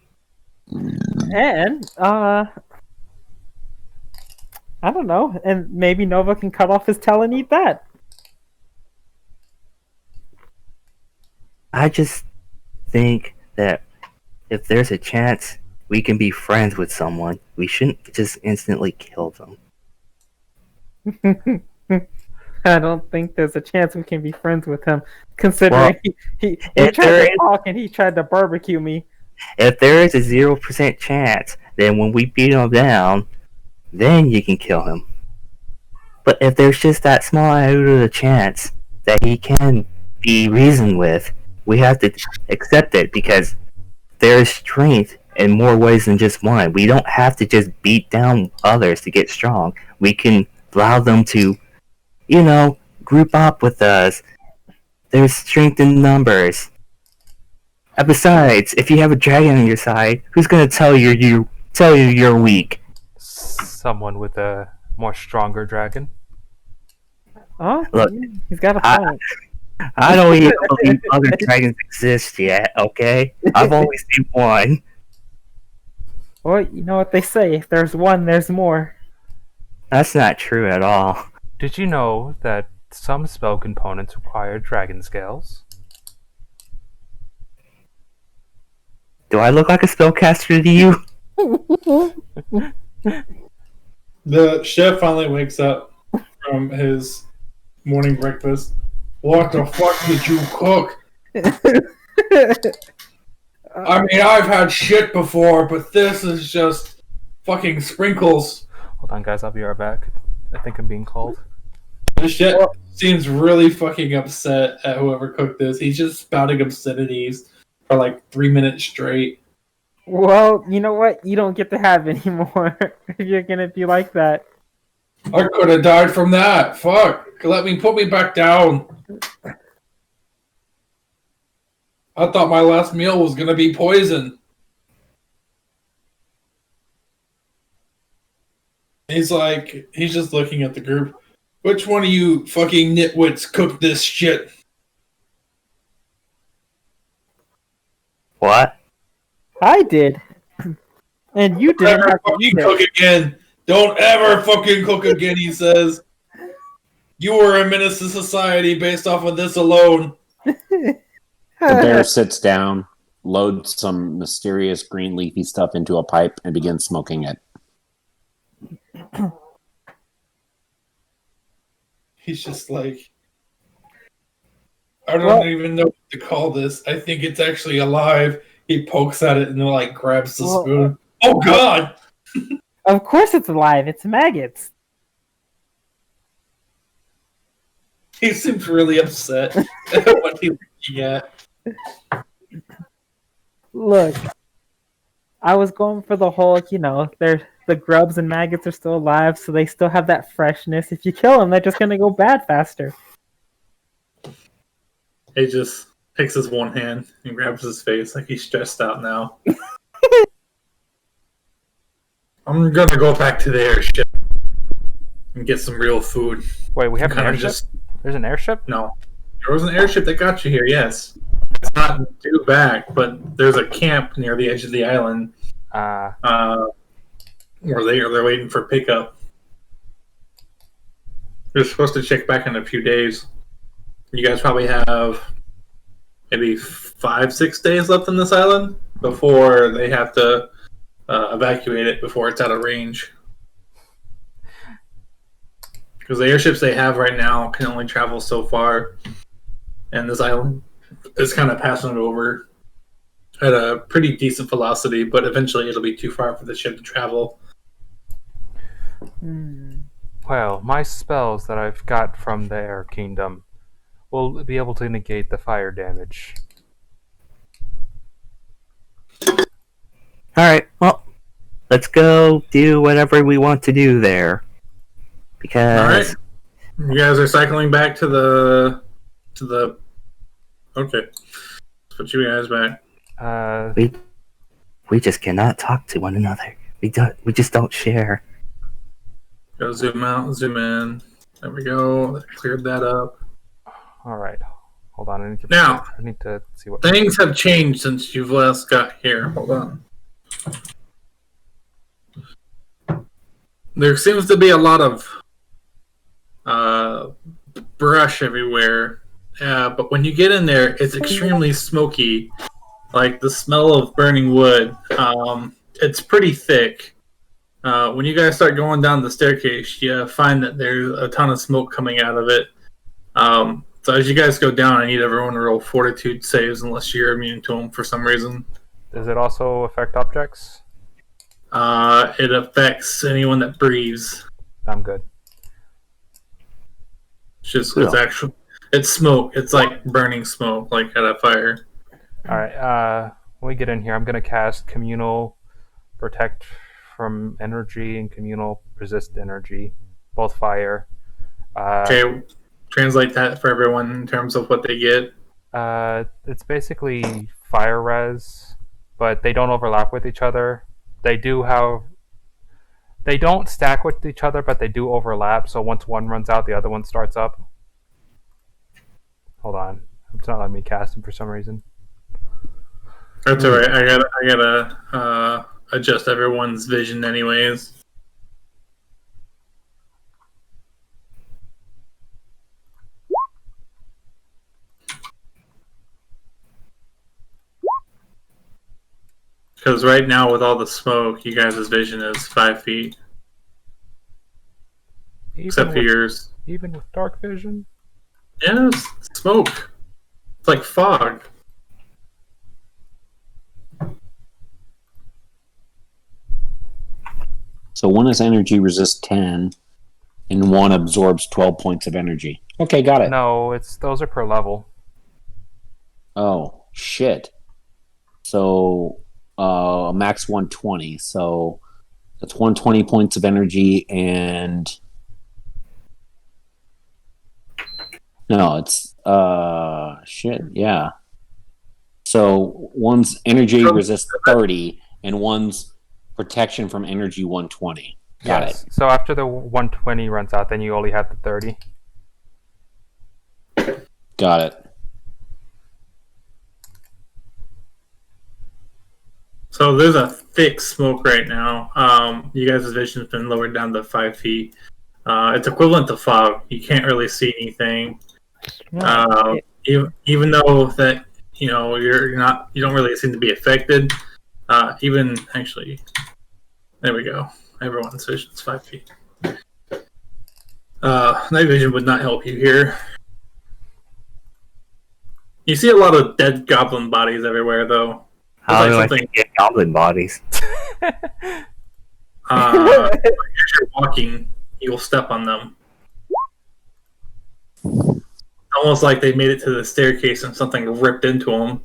and I don't know, and maybe Nova can cut off his tail and eat that. I just think that if there's a chance we can be friends with someone, we shouldn't just instantly kill them. I don't think there's a chance we can be friends with him, considering Well, he if tried there to is- talk and he tried to barbecue me. If there is a 0% chance, then when we beat him down, then you can kill him. But if there's just that small iota of chance that he can be reasoned with, we have to accept it because there is strength in more ways than just one. We don't have to just beat down others to get strong. We can allow them to, group up with us. There's strength in numbers. And besides, if you have a dragon on your side, who's gonna tell you you're weak? Someone with a more stronger dragon. Oh, Look, he's got a I- point. I don't even believe other dragons exist yet, okay? I've only seen one. Well, you know what they say: if there's one, there's more. That's not true at all. Did you know that some spell components require dragon scales? Do I look like a spellcaster to you? The chef finally wakes up from his morning breakfast. What the fuck did you cook? I mean, I've had shit before, but this is just fucking sprinkles. Hold on, guys. I'll be right back. I think I'm being called. The chef seems really fucking upset at whoever cooked this. He's just spouting obscenities for like 3 minutes straight. Well, you know what? You don't get to have any more if you're gonna be like that. I could have died from that. Fuck. Put me back down. I thought my last meal was gonna be poison. He's just looking at the group. Which one of you fucking nitwits cooked this shit? What? I did, and you Don't didn't ever have to fucking eat cook it. again. Don't ever fucking cook again, he says. You are a menace to society based off of this alone. The bear sits down, loads some mysterious green leafy stuff into a pipe, and begins smoking it. He's just like, I don't even know what to call this. I think it's actually alive. He pokes at it and like grabs the spoon. Oh God! Of course it's alive. It's maggots. He seems really upset at what he's looking at. Look, I was going for the whole, the grubs and maggots are still alive, so they still have that freshness. If you kill them, they're just gonna go bad faster. He just takes his one hand and grabs his face like he's stressed out now. I'm gonna go back to the airship and get some real food. Wait, we have an Kinda airship? There's an airship? No. There was an airship that got you here, yes. It's not due back, but there's a camp near the edge of the island where they're waiting for pickup. They're supposed to check back in a few days. You guys probably have maybe 5-6 days left on this island before they have to evacuate it before it's out of range. Because the airships they have right now can only travel so far, and this island is kind of passing it over at a pretty decent velocity, but eventually it'll be too far for the ship to travel. Well, my spells that I've got from the Air Kingdom will be able to negate the fire damage. Alright, well, let's go do whatever we want to do there. Because... Alright. You guys are cycling back to the... Okay. Let's put you guys back. We just cannot talk to one another. We just don't share. Go zoom out, zoom in. There we go. Cleared that up. Alright. Hold on, I need to see what... Things have changed since you've last got here. Hold on. There seems to be a lot of brush everywhere. But when you get in there, it's extremely smoky. Like the smell of burning wood. It's pretty thick. When you guys start going down the staircase, you find that there's a ton of smoke coming out of it. So as you guys go down, I need everyone to roll fortitude saves unless you're immune to them for some reason. Does it also affect objects? It affects anyone that breathes. I'm good. It's smoke. It's like burning smoke, like at a fire. Alright, when we get in here, I'm going to cast Communal Protect from Energy and Communal Resist Energy. Both fire. Okay, translate that for everyone in terms of what they get. It's basically fire res, but they don't overlap with each other. They don't stack with each other, but they do overlap, so once one runs out, the other one starts up. Hold on. It's not letting me cast them for some reason. That's alright. I gotta adjust everyone's vision anyways. Because right now, with all the smoke, you guys' vision is 5 feet. Except for yours. Even with dark vision? Yeah, it's smoke. It's like fog. So one is energy resist 10, and one absorbs 12 points of energy. Okay, got it. No, those are per level. Oh, shit. So max 120. So that's 120 points of energy, and no, it's shit, yeah. So one's energy resist 30, and one's protection from energy 120. Got it. So after the 120 runs out, then you only have the 30. Got it. So there's a thick smoke right now. You guys' vision's been lowered down to 5 feet. It's equivalent to fog. You can't really see anything. Even though that you're not, you don't really seem to be affected. Even actually, there we go. Everyone's vision is 5 feet. Night vision would not help you here. You see a lot of dead goblin bodies everywhere, though. How do I something- get goblin bodies? As you're walking, you'll step on them. Almost like they made it to the staircase and something ripped into them.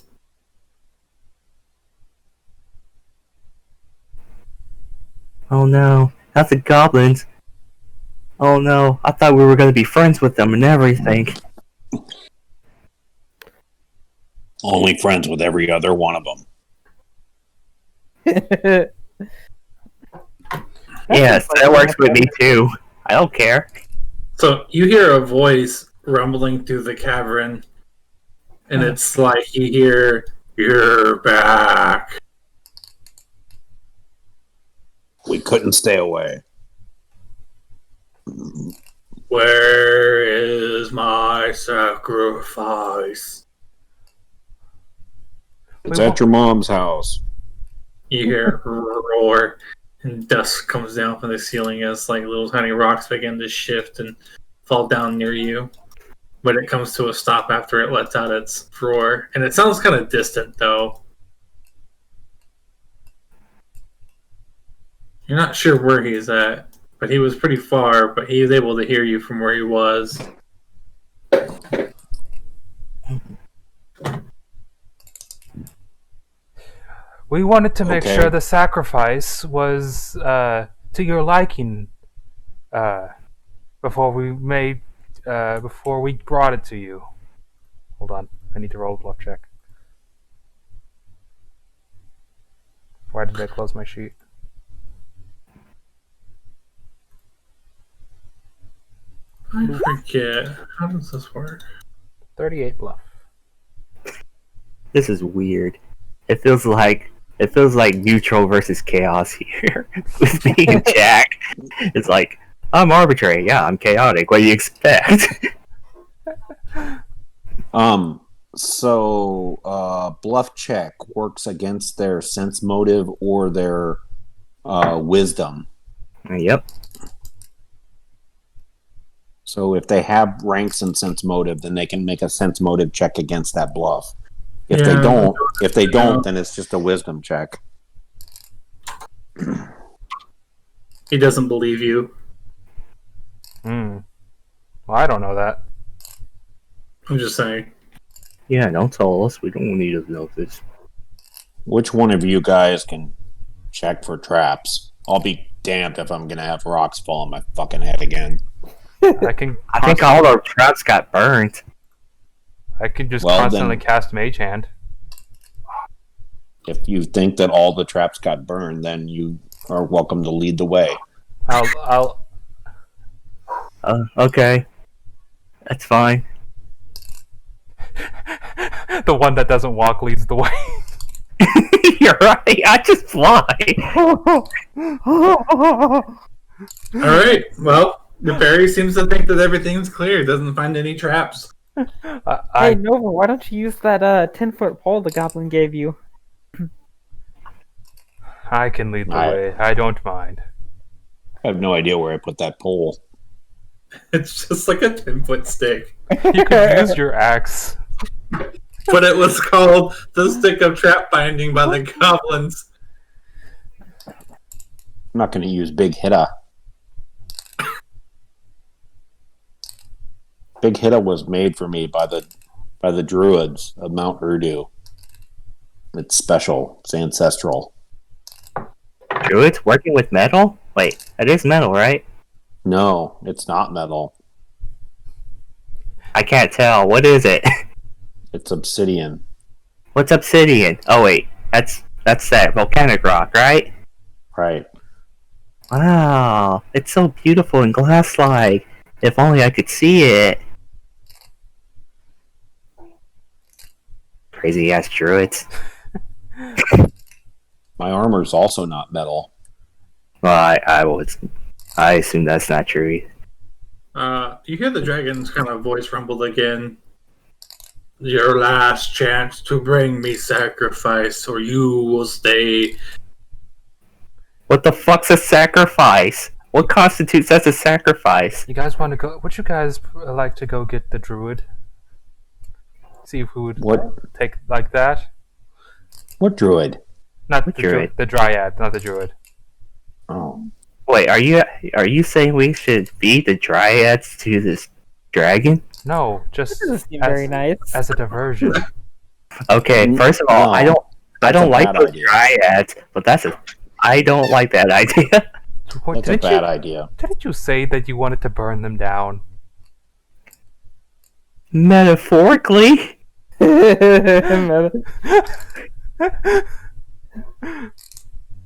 Oh no, that's the goblins. Oh no, I thought we were going to be friends with them and everything. Only friends with every other one of them. Yes, that works with me too. I don't care. So you hear a voice rumbling through the cavern, and it's like you hear, "You're back." We couldn't stay away. Where is my sacrifice? It's at your mom's house. You hear a roar, and dust comes down from the ceiling as like little tiny rocks begin to shift and fall down near you. But it comes to a stop after it lets out its roar, and it sounds kind of distant though. You're not sure where he's at, but he was pretty far, but he was able to hear you from where he was. We wanted to make Okay. sure the sacrifice was to your liking before we brought it to you. Hold on, I need to roll a bluff check. Why did I close my sheet? I forget. How does this work? 38 bluff. This is weird. It feels like neutral versus chaos here. With me and Jack. It's like, I'm arbitrary, yeah, I'm chaotic. What do you expect? So bluff check works against their sense motive or their wisdom. Yep. So if they have ranks in sense motive, then they can make a sense motive check against that bluff. If Yeah. they don't, then it's just a wisdom check. He doesn't believe you. Well, I don't know that. I'm just saying. Yeah, don't tell us. We don't need to know this. Which one of you guys can check for traps? I'll be damned if I'm gonna have rocks fall on my fucking head again. I can. I think all our traps got burnt. I can just Well, constantly then- cast Mage Hand. If you think that all the traps got burned, then you are welcome to lead the way. I'll. Okay. That's fine. The one that doesn't walk leads the way. You're right. I just fly. Alright, well, the fairy seems to think that everything's clear. Doesn't find any traps. I Hey Nova, why don't you use that 10-foot pole the goblin gave you? can lead the I- way. I don't mind. I have no idea where I put that pole. It's just like a 10-foot stick. You could use your axe. But it was called the Stick of Trap Binding by the goblins. I'm not going to use Big Hitta. Big Hitta was made for me by the druids of Mount Urdu. It's special. It's ancestral. Druids working with metal? Wait, that is metal, right? No, it's not metal. I can't tell. What is it? It's obsidian. What's obsidian? Oh wait, that's that volcanic rock, right? Right. Wow, it's so beautiful and glass-like. If only I could see it. Crazy ass druids. My armor's also not metal. Well, I assume that's not true. You hear the dragon's kind of voice rumbled again. Your last chance to bring me sacrifice, or you will stay. What the fuck's a sacrifice? What constitutes as a sacrifice? You guys want to go? Would you guys like to go get the druid? See who would What? take like that? What druid? Not What the druid? the dryad, not the druid. Oh, Wait, are you saying we should feed the dryads to this dragon? No, That just doesn't seem very nice. as a diversion. Okay, first of all, No, I that's don't a like bad those idea. dryads, but I don't like that idea. That's a Didn't bad you, idea. didn't you say that you wanted to burn them down? Metaphorically?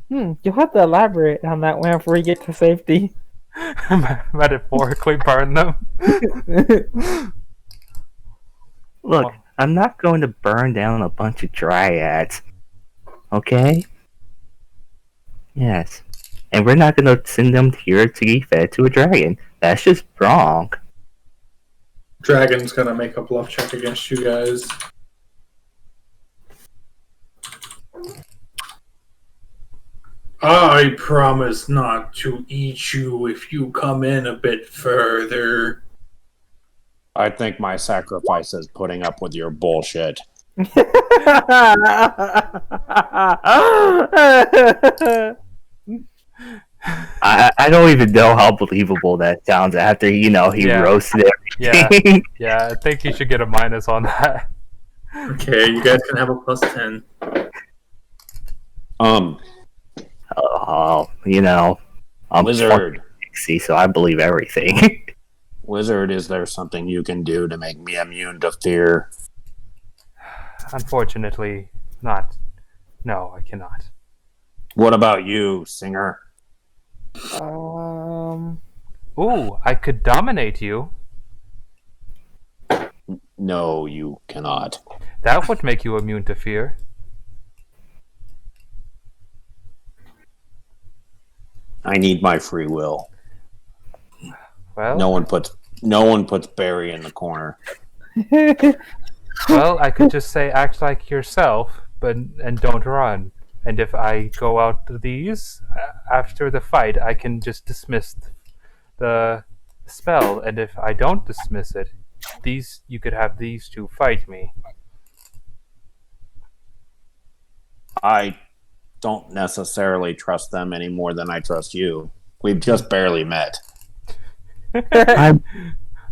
You'll have to elaborate on that one before we get to safety. Metaphorically burn them. Look, I'm not going to burn down a bunch of dryads. Okay? Yes. And we're not going to send them here to be fed to a dragon. That's just wrong. Dragon's gonna make a bluff check against you guys. I promise not to eat you if you come in a bit further. I think my sacrifice is putting up with your bullshit. I don't even know how believable that sounds after, he Yeah. roasted Yeah, everything. yeah. I think you should get a minus on that. Okay, you guys can have a plus 10. Um, I'm Wizard. See, so I believe everything. Wizard, is there something you can do to make me immune to fear? Unfortunately, not. No, I cannot. What about you, Singer? Ooh, I could dominate you. No, you cannot. That would make you immune to fear. I need my free will. Well, No one puts Barry in the corner. well, I could just say act like yourself, and don't run. And if I go out to these after the fight, I can just dismiss the spell. And if I don't dismiss it, you could have these two fight me. I don't necessarily trust them any more than I trust you. We've just barely met. I'm,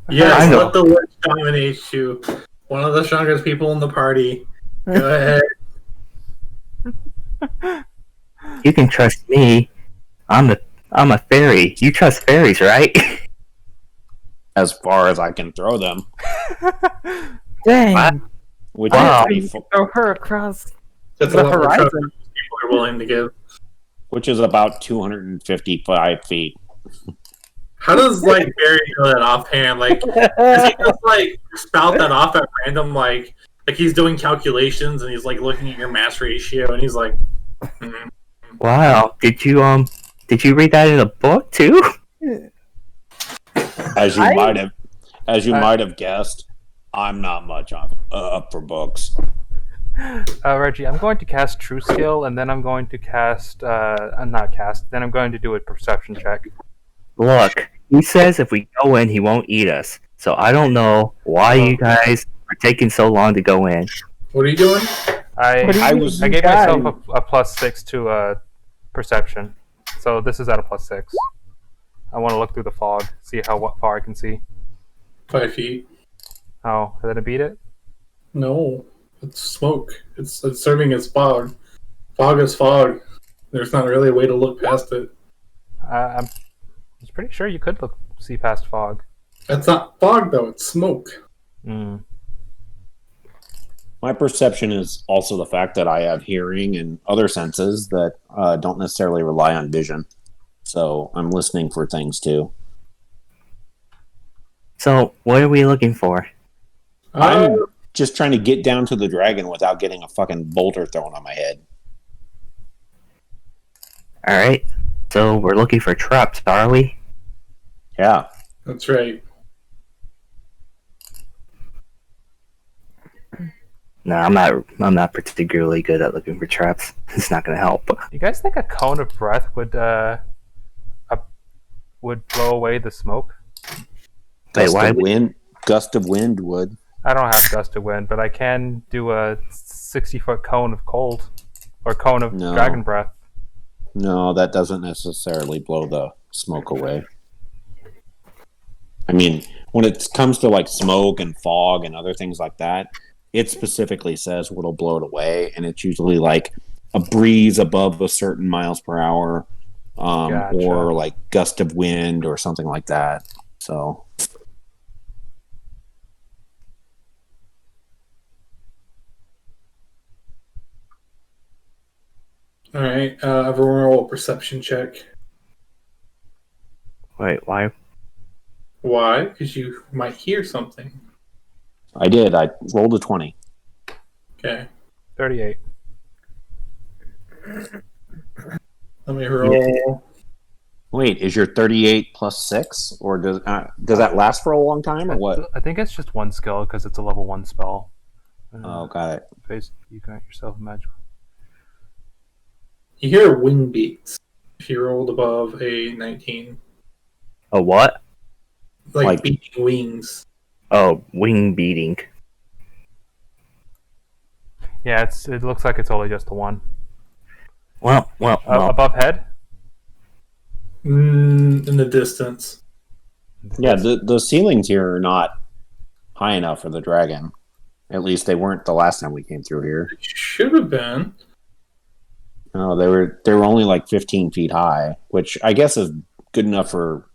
Yes, I know. let the witch dominate you. One of the strongest people in the party. Go ahead. you can trust me. I'm a fairy. You trust fairies, right? As far as I can throw them. Dang. What? Which Wow. is pretty Throw her across That's the a lot more trust horizon. people are willing to give. which is about 255 feet. How does Barry know that offhand? Does he just spout that off at random, like he's doing calculations and he's looking at your mass ratio and he's like, "Mhm." Wow. Did you read that in a book too? As you I- might have guessed, I'm not much up for books. Reggie, I'm going to cast True Skill, and then I'm going to cast not cast. Then I'm going to do a perception check. Look, he says if we go in, he won't eat us. So I don't know why you guys are taking so long to go in. What are you doing? I What do you I mean, was- I you gave guys? myself a +6 to perception, so this is at a +6. I want to look through the fog, see what far I can see. 5 feet. Oh, did I beat it? No, it's smoke. It's serving as fog. Fog is fog. There's not really a way to look past it. I'm pretty sure you could see past fog. That's not fog though. It's smoke. Mm. My perception is also the fact that I have hearing and other senses that don't necessarily rely on vision. So I'm listening for things too. So what are we looking for? I'm just trying to get down to the dragon without getting a fucking boulder thrown on my head. All right. So we're looking for traps, are we? Yeah. That's right. No, I'm not particularly good at looking for traps. It's not gonna help. You guys think a cone of breath would blow away the smoke? Wait, why? Gust of wind would. I don't have gust of wind, but I can do a 60-foot cone of cold or cone of No. dragon breath. No, that doesn't necessarily blow the smoke away. I mean, when it comes to like smoke and fog and other things like that, it specifically says what'll blow it away, and it's usually like a breeze above a certain miles per hour, Gotcha. or like gust of wind or something like that. So, All right, everyone roll a perception check. Wait, why? Why? Because you might hear something. I did. I rolled a 20. Okay, 38. let me roll. Wait, is your 38 plus 6, or does that last for a long time, or what? I think it's just one skill because it's a level 1 spell. Oh, got it. You got yourself a magical. You hear wing beats if you rolled above a 19. A what? Like beating wings. Oh, wing beating. Yeah, it looks like it's only just the one. Well. Above head? In the distance. Yeah, the ceilings here are not high enough for the dragon. At least they weren't the last time we came through here. Should have been. No, they were only like 15 feet high, which I guess is good enough for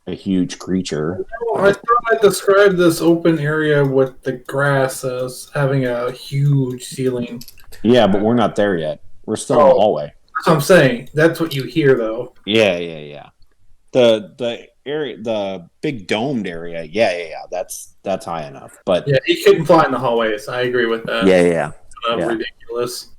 a huge creature. I thought I described this open area with the grass as having a huge ceiling. Yeah, but we're not there yet. We're still in the hallway. That's what I'm saying. That's what you hear, though. Yeah. The area, the big domed area. Yeah. That's high enough. But Yeah, he couldn't fly in the hallways. I agree with that. yeah. It's Yeah. ridiculous.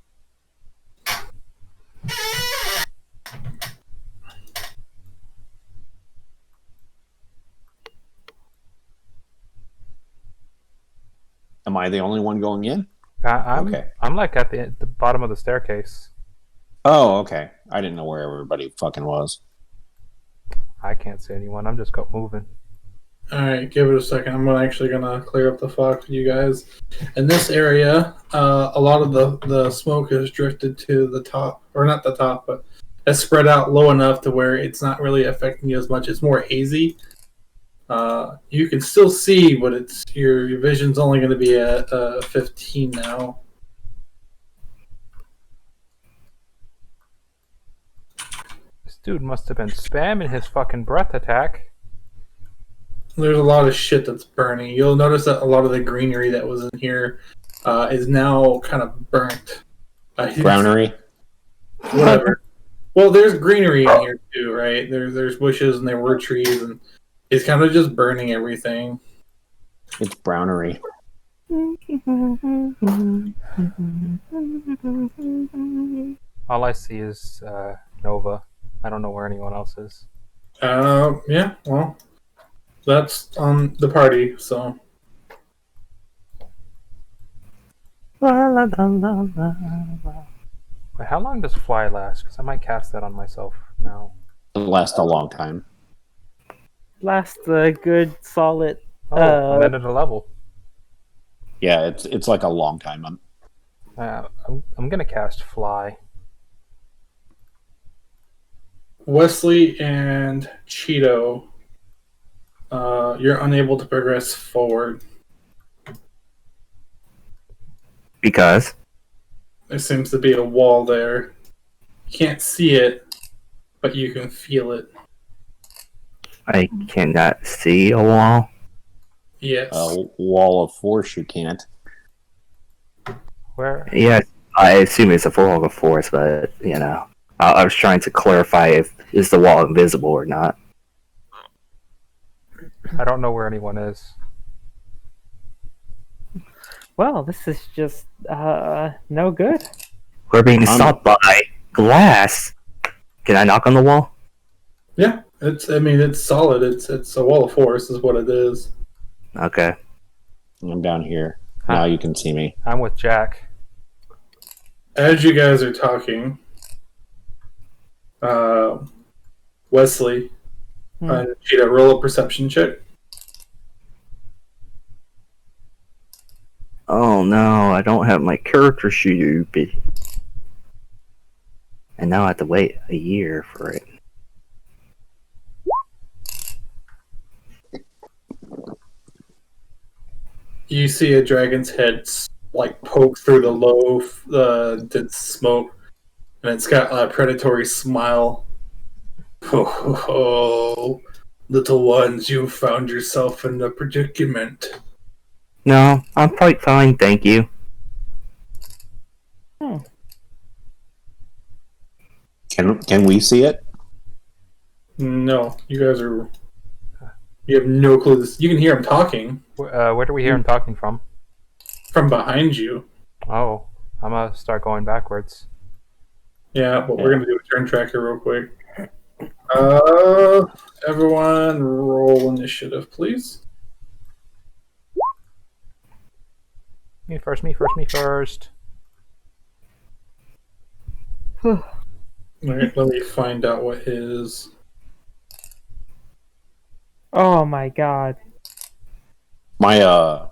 Am I the only one going in? Okay. I'm like at the bottom of the staircase. Oh, okay. I didn't know where everybody fucking was. I can't see anyone. I'm just moving. All right, give it a second. I'm actually gonna clear up the fog for you guys. In this area, a lot of the smoke has drifted to the top, or not the top, but has spread out low enough to where it's not really affecting you as much. It's more hazy. You can still see, but it's your vision's only going to be at 15 now. This dude must have been spamming his fucking breath attack. There's a lot of shit that's burning. You'll notice that a lot of the greenery that was in here is now kind of burnt. Brownery? Whatever. Well, there's greenery in here too, right? There's bushes and there were trees, and it's kind of just burning everything. It's brownery. All I see is Nova. I don't know where anyone else is. Yeah, well, that's on the party, so. Wait, how long does fly last? Because I might cast that on myself now. It lasts a long time. Last a good solid. I'm at a level. Yeah, it's like a long time. I'm gonna cast fly. Wesley and Cheeto, you're unable to progress forward. Because? There seems to be a wall there. You can't see it, but you can feel it. I cannot see a wall. Yes. A wall of force, you can't. Where? Yeah, I assume it's a wall of force, but, I was trying to clarify if is the wall invisible or not. I don't know where anyone is. Well, this is just no good. We're being stopped by glass. Can I knock on the wall? Yeah, it's solid. It's a wall of force is what it is. Okay. I'm down here. Now you can see me. I'm with Jack. As you guys are talking, Wesley, Cheetah, roll a perception check. Oh no, I don't have my character sheet. And now I have to wait a year for it. You see a dragon's head like poke through the low dense smoke, and it's got a predatory smile. Oh, little ones, you found yourself in a predicament. No, I'm quite fine, thank you. Can we see it? No, you guys are. You have no clue. You can hear him talking Where do we hear him talking from? from behind you. Oh, I'm gonna start going backwards. Yeah, but we're gonna do a turn tracker real quick. Everyone, roll initiative, please. Me first, me first, me first. All right, let me find out what his. Oh my god. My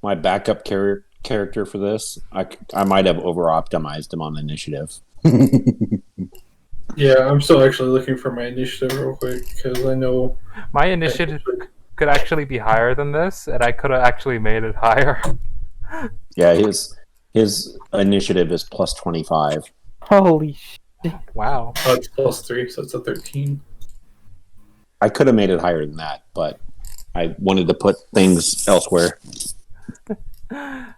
my backup character for this, I might have over optimized him on initiative. Yeah, I'm still actually looking for my initiative real quick because I know My initiative could actually be higher than this, and I could have actually made it higher. Yeah, his initiative is plus 25. Holy shit. Wow. it's +3, so it's a 13. I could have made it higher than that, but I wanted to put things elsewhere. The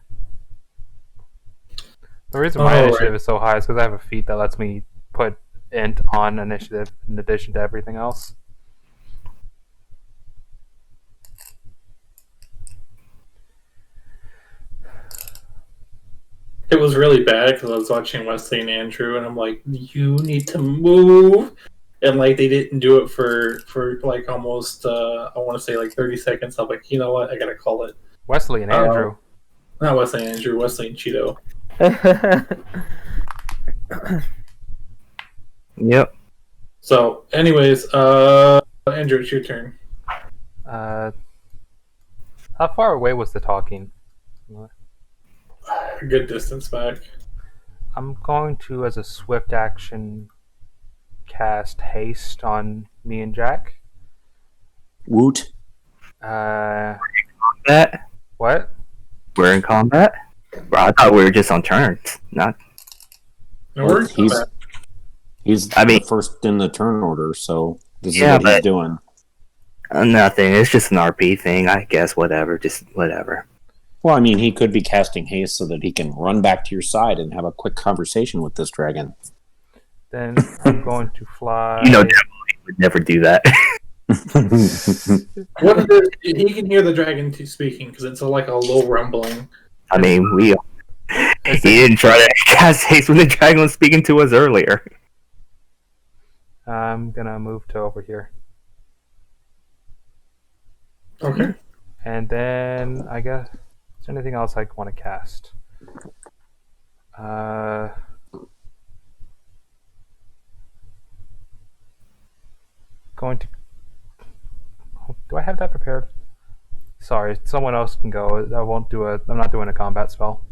reason my initiative is so high is because I have a feat that lets me put int on initiative in addition to everything else. It was really bad because I was watching Wesley and Andrew, and I'm like, "You need to move," and like they didn't do it for like almost I want to say like 30 seconds. I'm like, you know what? I gotta call it. Wesley and Andrew. Not Wesley and Andrew, Wesley and Cheeto. Yep. So, anyways, Andrew, it's your turn. How far away was the talking? A good distance back. I'm going to, as a swift action, cast haste on me and Jack. Woot. That What? we're in combat. Bro, I thought we were just on turns. Not. No, we're in combat. He's I mean- the first in the turn order, so this is Yeah, what he's but- doing. Nothing. It's just an RP thing, I guess. Whatever. Just whatever. Well, I mean, he could be casting haste so that he can run back to your side and have a quick conversation with this dragon. Then I'm going to fly. You know, definitely would never do that. What is it? He can hear the dragon speaking because it's like a low rumbling. I mean, he didn't try to cast haste when the dragon was speaking to us earlier. I'm gonna move to over here. Okay. And then I guess is there anything else I want to cast? Going to. Do I have that prepared? Sorry, someone else can go. I won't do a. I'm not doing a combat spell.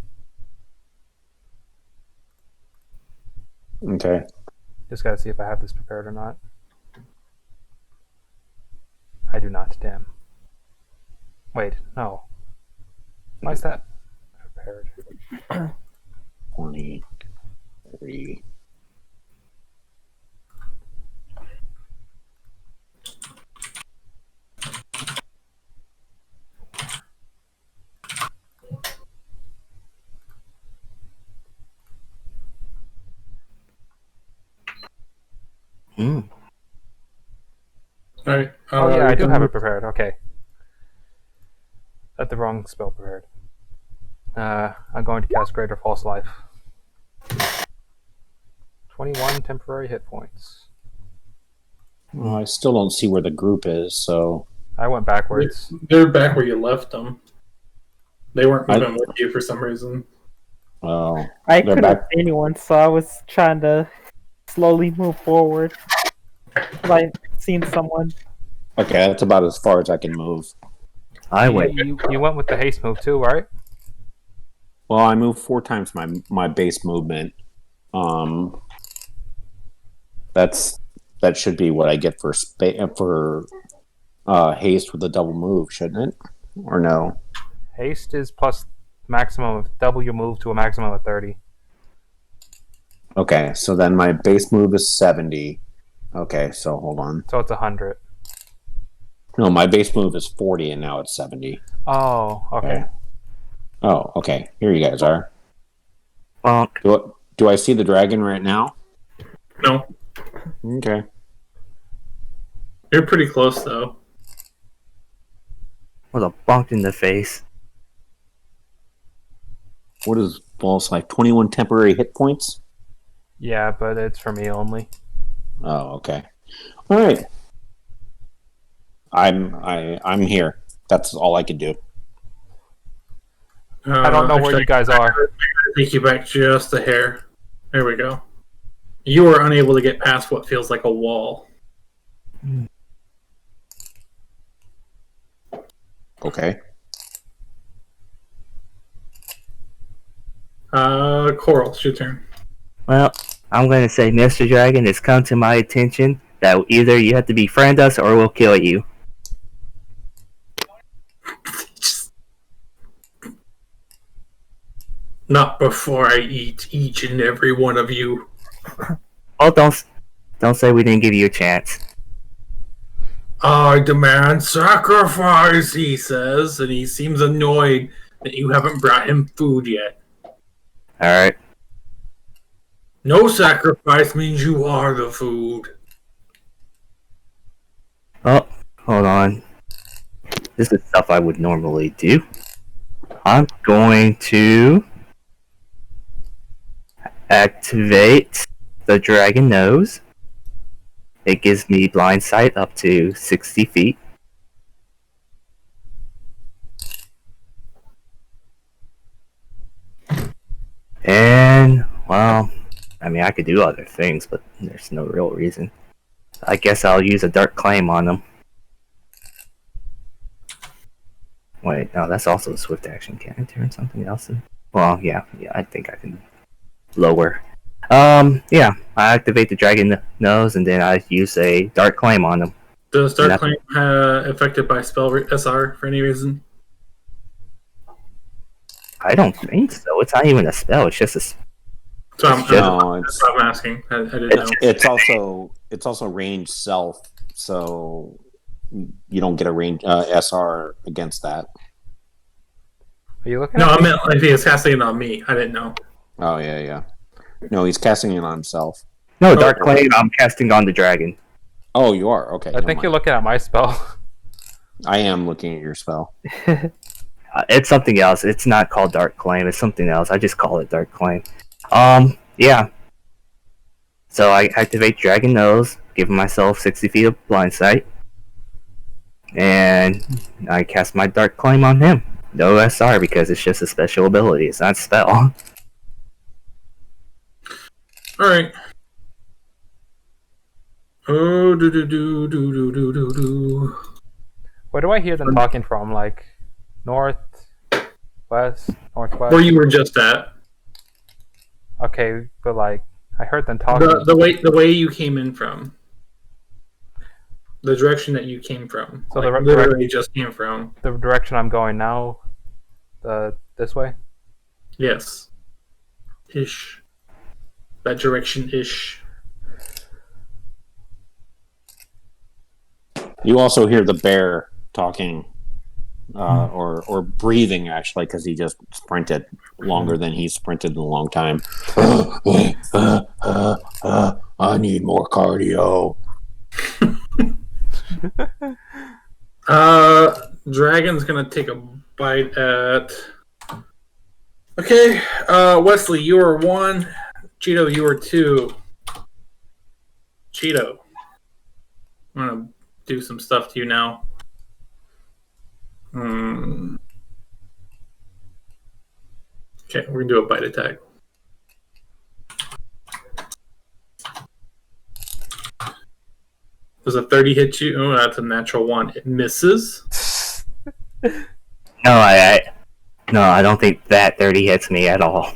Okay. Just gotta see if I have this prepared or not. I do not. Damn. Wait, no. Why is that prepared? 20, 30. Mm. All right. Oh yeah, I do have it prepared. Okay. Had the wrong spell prepared. I'm going to cast Greater False Life. 21 temporary hit points. Well, I still don't see where the group is, so I went backwards. They're back where you left them. They weren't moving with you for some reason. Oh, I they're couldn't back. see anyone, so I was trying to slowly move forward. I seen someone. Okay, that's about as far as I can move. I You, went. you went with the haste move too, right? Well, I moved 4 times my base movement. That should be what I get for haste with a double move, shouldn't it? Or no? Haste is plus maximum of double your move to a maximum of 30. Okay, so then my base move is 70. Okay, so hold on. So it's 100. No, my base move is 40 and now it's 70. Oh, okay. Oh, okay. Here you guys are. Bonk. Do I see the dragon right now? No, Okay. you're pretty close though. Was a bonk in the face. What is false like 21 temporary hit points? Yeah, but it's for me only. Oh, okay. All right. I'm here. That's all I can do. I don't know where Actually, you guys are. I take you back just a hair. There we go. You are unable to get past what feels like a wall. Okay. Coral, it's your turn. Well, I'm going to say, Mr. Dragon, it's come to my attention that either you have to befriend us or we'll kill you. Not before I eat each and every one of you. Oh, don't say we didn't give you a chance. I demand sacrifice, he says, and he seems annoyed that you haven't brought him food yet. Alright. No sacrifice means you are the food. Oh, hold on. This is stuff I would normally do. I'm going to activate the dragon nose. It gives me blind sight up to 60 feet. And, well, I mean, I could do other things, but there's no real reason. I guess I'll use a dark claim on them. Wait, no, that's also a swift action. Can I turn something else in? Well, yeah, I think I can lower. Yeah, I activate the dragon nose and then I use a dark claim on them. Does Dark Claim affected by spell SR for any reason? I don't think so. It's not even a spell. It's just a. So It's that's what I'm asking. I didn't know. It's also range self, so you don't get a range SR against that. Are you looking No, at I me? meant if he was casting it on me. I didn't know. Oh yeah. No, he's casting it on himself. No, dark claim. I'm casting on the dragon. Oh, you are okay. I never think you're mind. looking at my spell. I am looking at your spell. It's something else. It's not called dark claim. It's something else. I just call it dark claim. Yeah. So I activate dragon nose, giving myself 60 feet of blind sight, and I cast my dark claim on him. No SR because it's just a special ability. It's not a spell. All right. Oh, do. Where do I hear them talking from? Like north, west, northwest? Where you were just at. Okay, but like I heard them talking. The way you came in from. The direction that you came from. So like, the literally just came from. The direction I'm going now, this way. Yes. Ish. That direction ish. You also hear the bear talking, or breathing actually, because he just sprinted longer than he's sprinted in a long time. I need more cardio. Dragon's gonna take a bite at. Okay, Wesley, you are 1. Cheeto, you are 2. Cheeto, I'm gonna do some stuff to you now. Okay, we're gonna do a bite attack. Does a 30 hit you? Oh, that's a natural 1. It misses. No, I don't think that 30 hits me at all.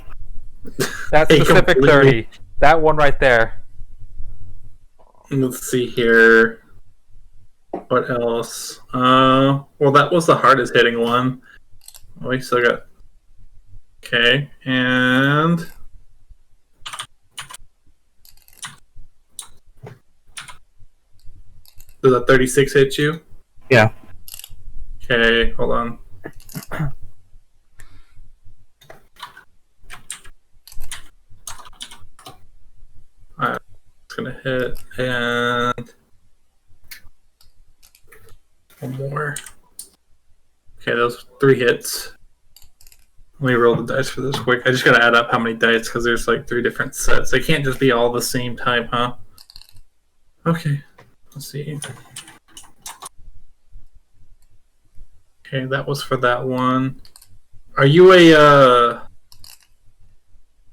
That Hey, specific completely. 30. That one right there. Let's see here. What else? Well, that was the hardest hitting one. We still got. Okay, and does a 36 hit you? Yeah. Okay, hold on. Alright, it's gonna hit, and one more. Okay, those 3 hits. Let me roll the dice for this quick. I just gotta add up how many dice because there's like 3 different sets. They can't just be all the same type, huh? Okay, let's see. Okay, that was for that one. Are you a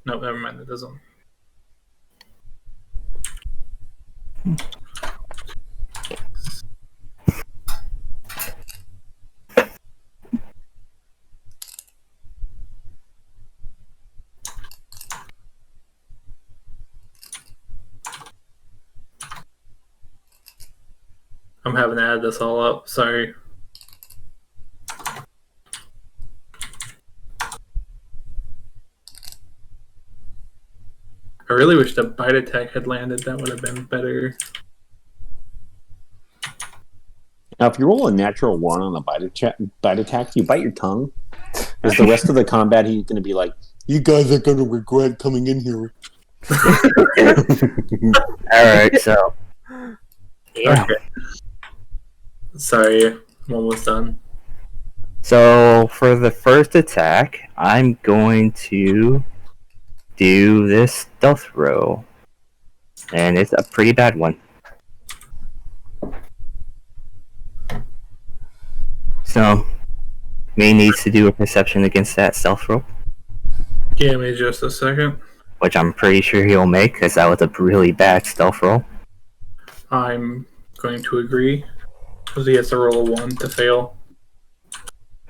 no, never mind, it doesn't. I'm having to add this all up. Sorry. I really wish the bite attack had landed. That would have been better. Now, if you roll a natural 1 on a bite attack, you bite your tongue. Is the rest of the combat he's going to be like, "You guys are going to regret coming in here"? Alright, so. Yeah. Okay. Sorry, I'm almost done. So, for the first attack, I'm going to do this stealth roll. And it's a pretty bad one. So, me needs to do a perception against that stealth roll, Give me just a second. which I'm pretty sure he'll make because that was a really bad stealth roll. I'm going to agree because he has to roll a 1 to fail.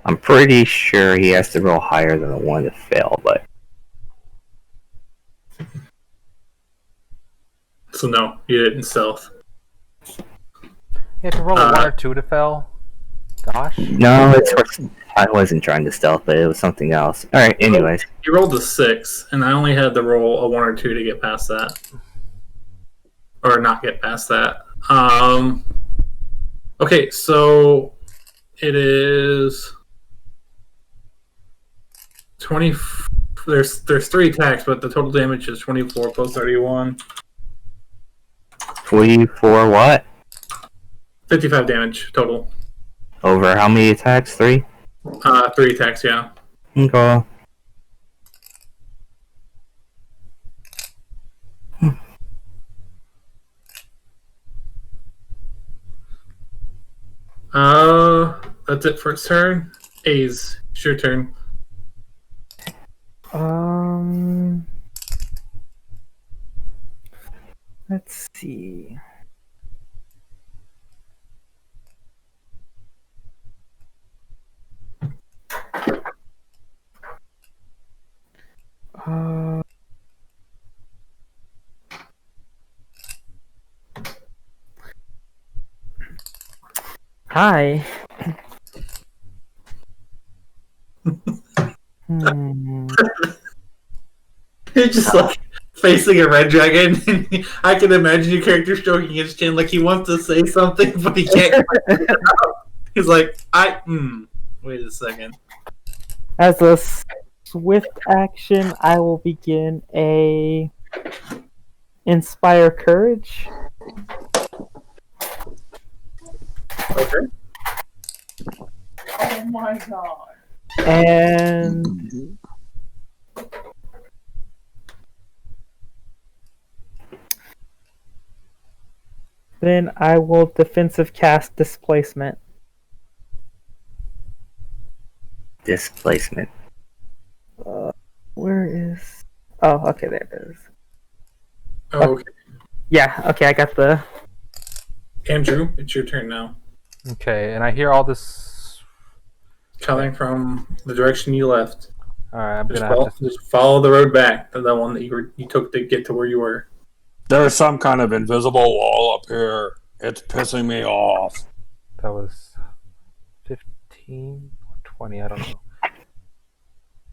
I'm pretty sure he has to roll higher than a 1 to fail, but So no, you didn't stealth. You have to roll a 1 or 2 to fail. Gosh. no, I wasn't trying to stealth, but it was something else. Alright, anyways. You rolled a 6, and I only had to roll a 1 or 2 to get past that, or not get past that. Okay, so it is 20. There's 3 attacks, but the total damage is 24 plus 31. 24 what? 55 damage total. Over how many attacks? 3? 3 attacks, yeah. Okay. That's it for its turn. A's, it's your turn. Let's see. Hi. You're just like facing a red dragon, and I can imagine your character stroking his chin like he wants to say something, but he can't. He's like, wait a second. As a swift action, I will begin a inspire courage. Okay. Oh my god. And then I will defensive cast displacement. Displacement. Where is? Oh, okay, there it is. Oh, okay. Yeah, okay, I got the. Andrew, it's your turn now. Okay, and I hear all this. Coming from the direction you left. Alright, I'm gonna have to. Just follow the road back to the one that you took to get to where you were. There's some kind of invisible wall up here. It's pissing me off. That was 15 or 20, I don't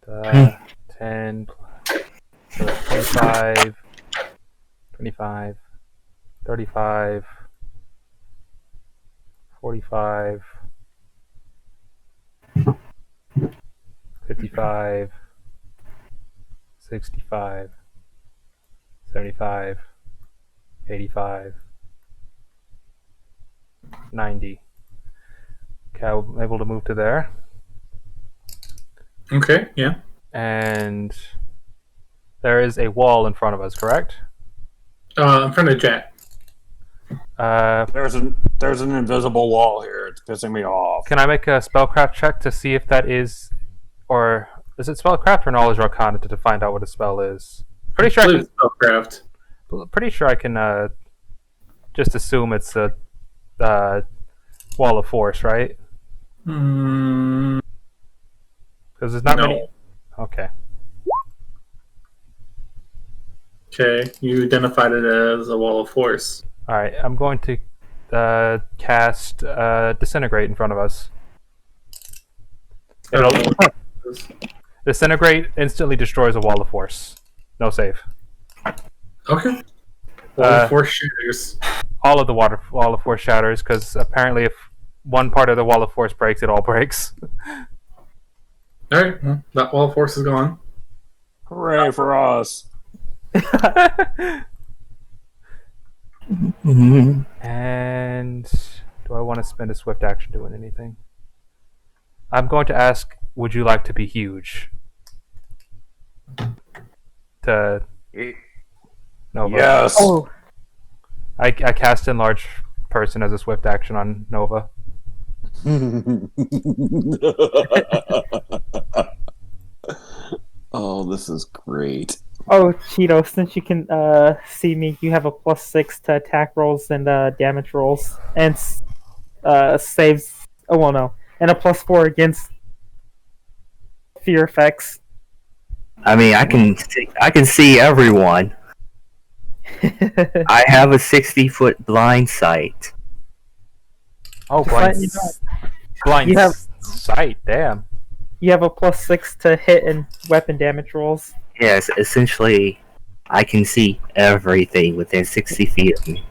know. 10, so that's 25, 25, 35, 45, 55, 65, 75, 85, 90. Okay, I'm able to move to there. Okay, yeah. And there is a wall in front of us, correct? In front of Jack. There's an invisible wall here. It's pissing me off. Can I make a spellcraft check to see if that is, or is it spellcraft or knowledge arcana to find out what a spell is? Pretty sure I Spellcraft. pretty sure I can just assume it's a wall of force, right? Mm, Because there's not no. many. Okay. Okay, you identified it as a wall of force. All right. I'm going to cast disintegrate in front of us. It'll disintegrate instantly destroys a wall of force. No save. Okay. Wall of force shooters. All of the wall of force shatters because apparently if one part of the wall of force breaks, it all breaks. Alright, well, that wall of force is gone. Hooray for us. And do I want to spend a swift action doing anything? I'm going to ask, would you like to be huge? To Nova. Yes. Oh, I cast enlarge person as a swift action on Nova. Oh, this is great. oh, Cheeto! Since you can see me, you have a +6 to attack rolls and damage rolls, and saves. Oh well, no, and a +4 against fear effects. I mean, I can see everyone. I have a 60-foot blind sight. Oh, Just blind, letting you know. blind You have- sight. Damn. You have a +6 to hit and weapon damage rolls. Yes, essentially, I can see everything within 60 feet of me.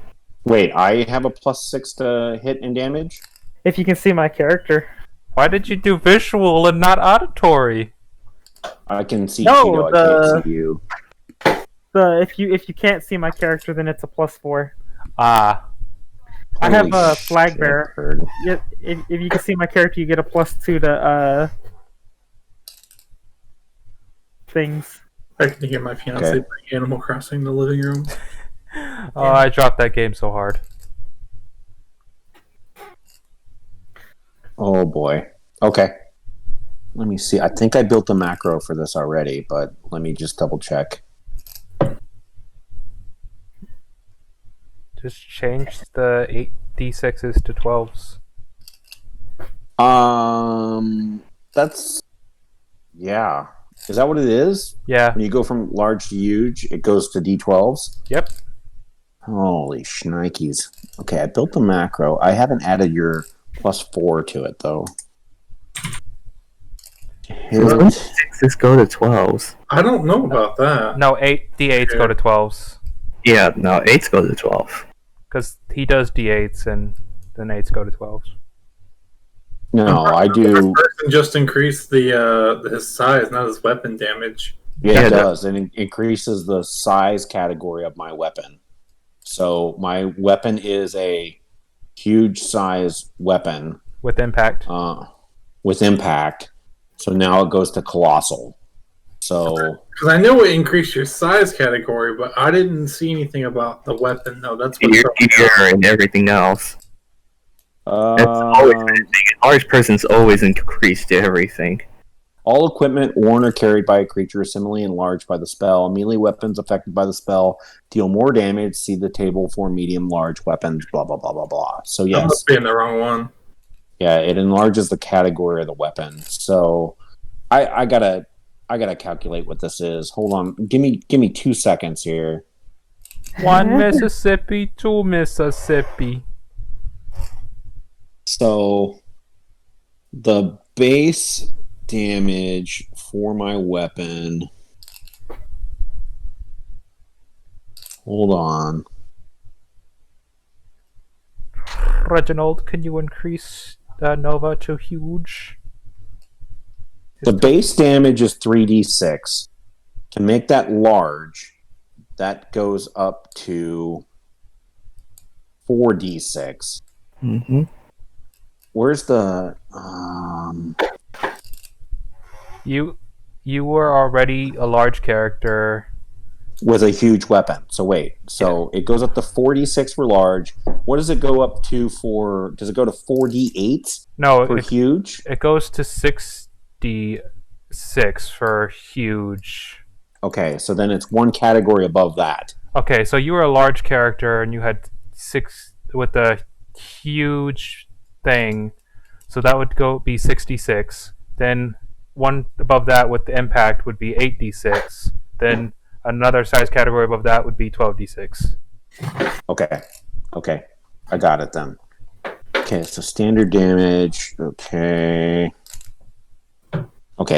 Wait, I have a +6 to hit and damage? If you can see my character. Why did you do visual and not auditory? I can see No, Cheeto, I can't see you. If you can't see my character, then it's a +4. Ah. I have Holy a flag shit. bearer. If you can see my character, you get a +2 to things. I can hear my fiance Okay. playing Animal Crossing in the living room. Oh, I dropped that game so hard. Oh boy. Okay. Let me see. I think I built a macro for this already, but let me just double check. Just change the 8d6s to 12s. That's yeah. Is that what it is? Yeah. When you go from large to huge, it goes to D12s. Yep. Holy shnikes. Okay, I built the macro. I haven't added your +4 to it though. Hit. Sixes go to 12s. I don't know about that. No, 8d8s go to 12s. Yeah, no, 8s go to 12. Because he does d8s and then 8s go to 12s. No, I The do. first person just increased his size, not his weapon damage. Yeah, Yeah, it that- does. And it increases the size category of my weapon. So my weapon is a huge size weapon With impact. with impact. So now it goes to colossal. So Because I know it increased your size category, but I didn't see anything about the weapon. No, that's what. Your gear and everything else. That's always been a thing. A large person's always increased to everything. All equipment worn or carried by a creature is similarly enlarged by the spell. Melee weapons affected by the spell deal more damage. See the table for medium, large weapons, blah, blah, blah, blah, blah. So, I yes. must be in the wrong one. Yeah, it enlarges the category of the weapon. So, I gotta calculate what this is. Hold on. Give me 2 seconds here. 1 Mississippi, 2 Mississippi. So, the base damage for my weapon. Hold on. Reginald, can you increase Nova to huge? The base damage is 3d6. To make that large, that goes up to 4d6. Mm-hmm. Where's the You were already a large character. with a huge weapon? So wait, it goes up to 4d6 for large. What does it go up to for? Does it go to 4d8 No, for huge? it goes to 6d6 for huge. Okay, so then it's one category above that. Okay, so you were a large character and you had 6 with the huge thing, so that would be 66. Then one above that with the impact would be 8d6. Then another size category above that would be 12d6. Okay, I got it then. Okay, so standard damage. Okay,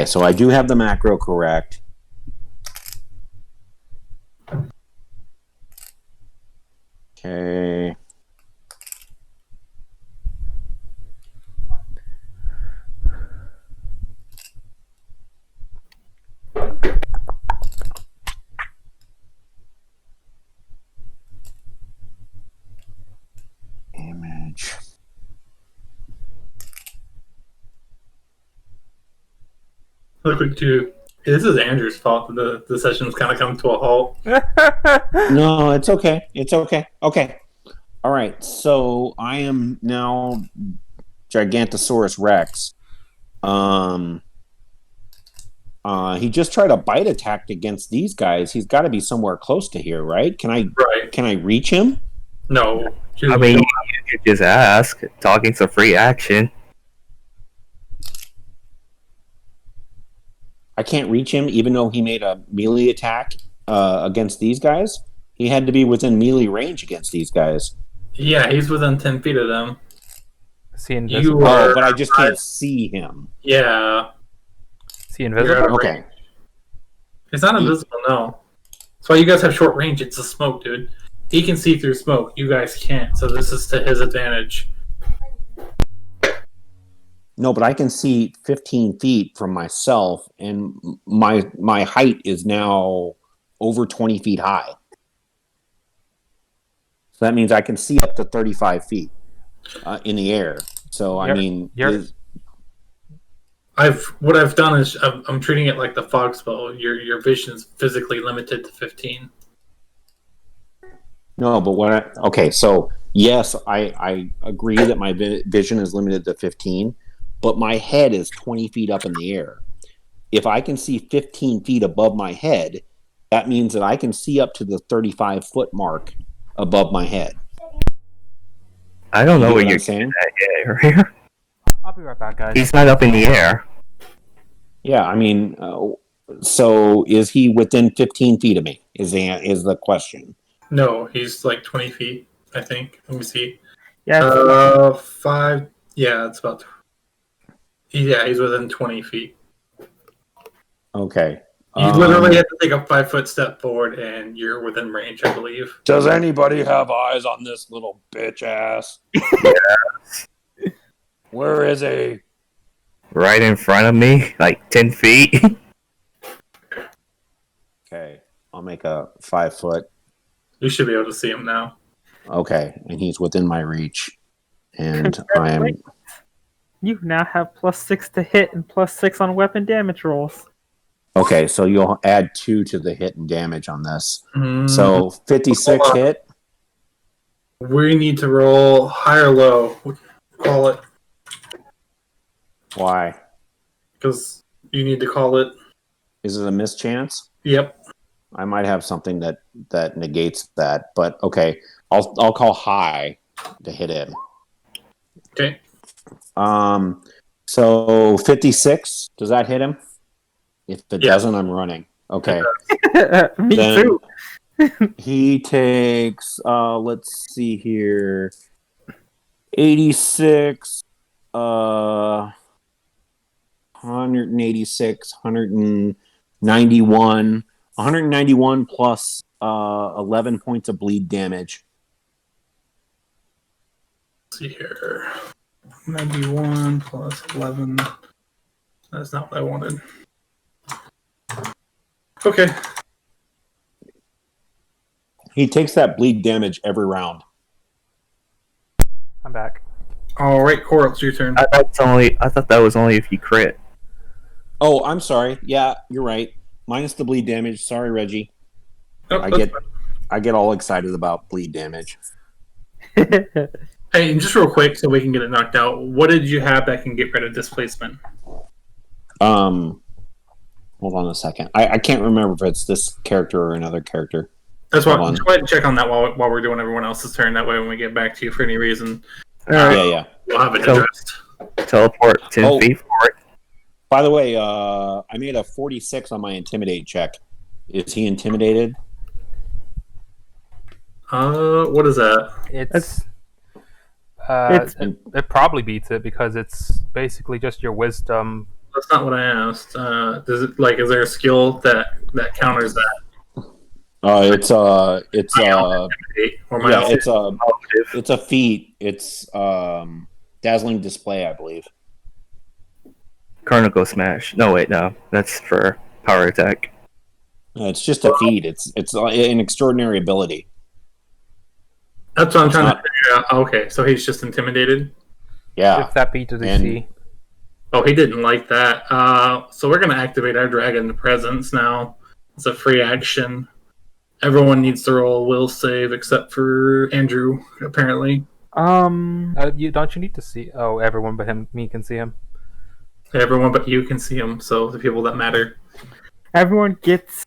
so I do have the macro correct. Okay. Damage. Look at you. This is Andrew's fault that the session's kind of come to a halt. No, it's okay. It's okay. Okay. All right. So I am now Gigantosaurus Rex. He just tried a bite attack against these guys. He's got to be somewhere close to here, right? Can I reach him? No. I mean, you could just ask. Talking's a free action. I can't reach him, even though he made a melee attack against these guys. He had to be within melee range against these guys. Yeah, he's within 10 feet of them. Is he invisible? You are- Oh, but I just can't see him. Yeah. Is he invisible? Okay. He's not invisible, no. That's why you guys have short range. It's the smoke, dude. He can see through smoke. You guys can't, so this is to his advantage. No, but I can see 15 feet from myself, and my height is now over 20 feet high. So that means I can see up to 35 feet in the air. So I mean, what I've done is I'm treating it like the fog spell. Your vision is physically limited to 15. no, but okay, so yes, I agree that my vision is limited to 15, but my head is 20 feet up in the air. If I can see 15 feet above my head, that means that I can see up to the 35-foot mark above my head. I don't know You what know you're saying. saying. I'll be right back, guys. He's not up in the air. Yeah, I mean, so is he within 15 feet of me? Is the question? No, he's like 20 feet, I think. Let me see. Yeah. 5. Yeah, it's about. Yeah, he's within 20 feet. Okay. You literally have to take a 5-foot step forward, and you're within range, I believe. Does anybody have eyes on this little bitch ass? Where is he? Right in front of me, like 10 feet. Okay, I'll make a 5-foot. You should be able to see him now. Okay, and he's within my reach, and I am. You now have +6 to hit and +6 on weapon damage rolls. Okay, so you'll add 2 to the hit and damage on this. Mm, So 56 hit. we need to roll high or low. Call it Why? because You need to call it. Is it a mischance? Yep. I might have something that negates that, but okay. I'll call high to hit him. Okay. So 56. Does that hit him? If it Yeah. doesn't, I'm running. Okay. Me Then- too. He takes let's see here. 86 186 191 plus 11 points of bleed damage. Let's see here. 91 plus 11. That's not what I wanted. Okay. He takes that bleed damage every round. I'm back. All right, Coral, it's your turn. I thought that was only if you crit. Oh, I'm sorry. Yeah, you're right. Minus the bleed damage. Sorry, Reggie. Oh, I get all excited about bleed damage. Hey, and just real quick, so we can get it knocked out. What did you have that can get rid of displacement? Hold on a second. I can't remember if it's this character or another character. That's why. Hold on. Just go ahead and check on that while we're doing everyone else's turn. That way, when we get back to you for any reason, Yeah. we'll have it So- addressed. Teleport 10 Oh. feet forward. By the way, I made a 46 on my intimidate check. Is he intimidated? What is that? It's It's- it probably beats it because it's basically just your wisdom. That's not what I asked. Does it is there a skill that counters that? It's Or my yeah, it's a feat. It's dazzling display, I believe. Carnicle Smash. No, wait, no. That's for power attack. It's just a feat. It's an extraordinary ability. That's what I'm It's trying not- to figure out. Okay, so he's just intimidated. Yeah. If that beats his And- AC, Oh, he didn't like that. So we're gonna activate our dragon presence now. It's a free action. Everyone needs to roll a will save except for Andrew, apparently. you need to see. Oh, everyone but me can see him. Everyone but you can see him, so the people that matter. Everyone gets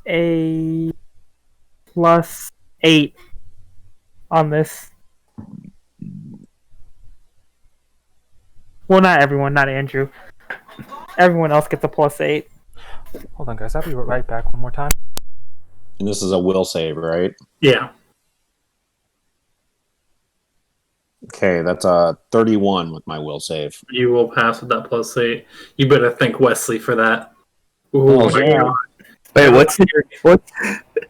a +8 on this. Well, not everyone, not Andrew. Everyone else gets a +8. Hold on, guys. I'll be right back one more time. And this is a will save, right? Yeah. Okay, that's a 31 with my will save. You will pass with that +8. You better thank Wesley for that. Ooh, Oh, yeah. Wait, what's what?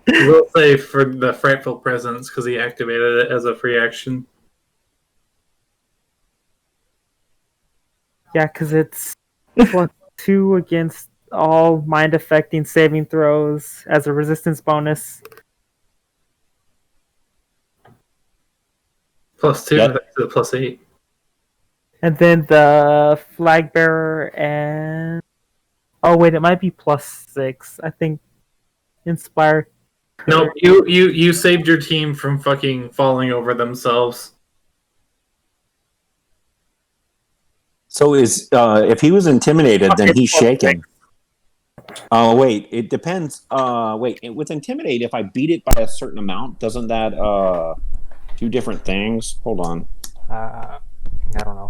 Will save for the frightful presence because he activated it as a free action. Yeah, because it's +2 against all mind affecting saving throws as a resistance bonus. +2 Yep. to the +8. And then the flag bearer and oh wait, it might be +6. I think inspire. No, you saved your team from fucking falling over themselves. So is if he was intimidated, then he's shaking. Oh wait, it depends. With intimidate, if I beat it by a certain amount, doesn't that do different things? Hold on, I don't know.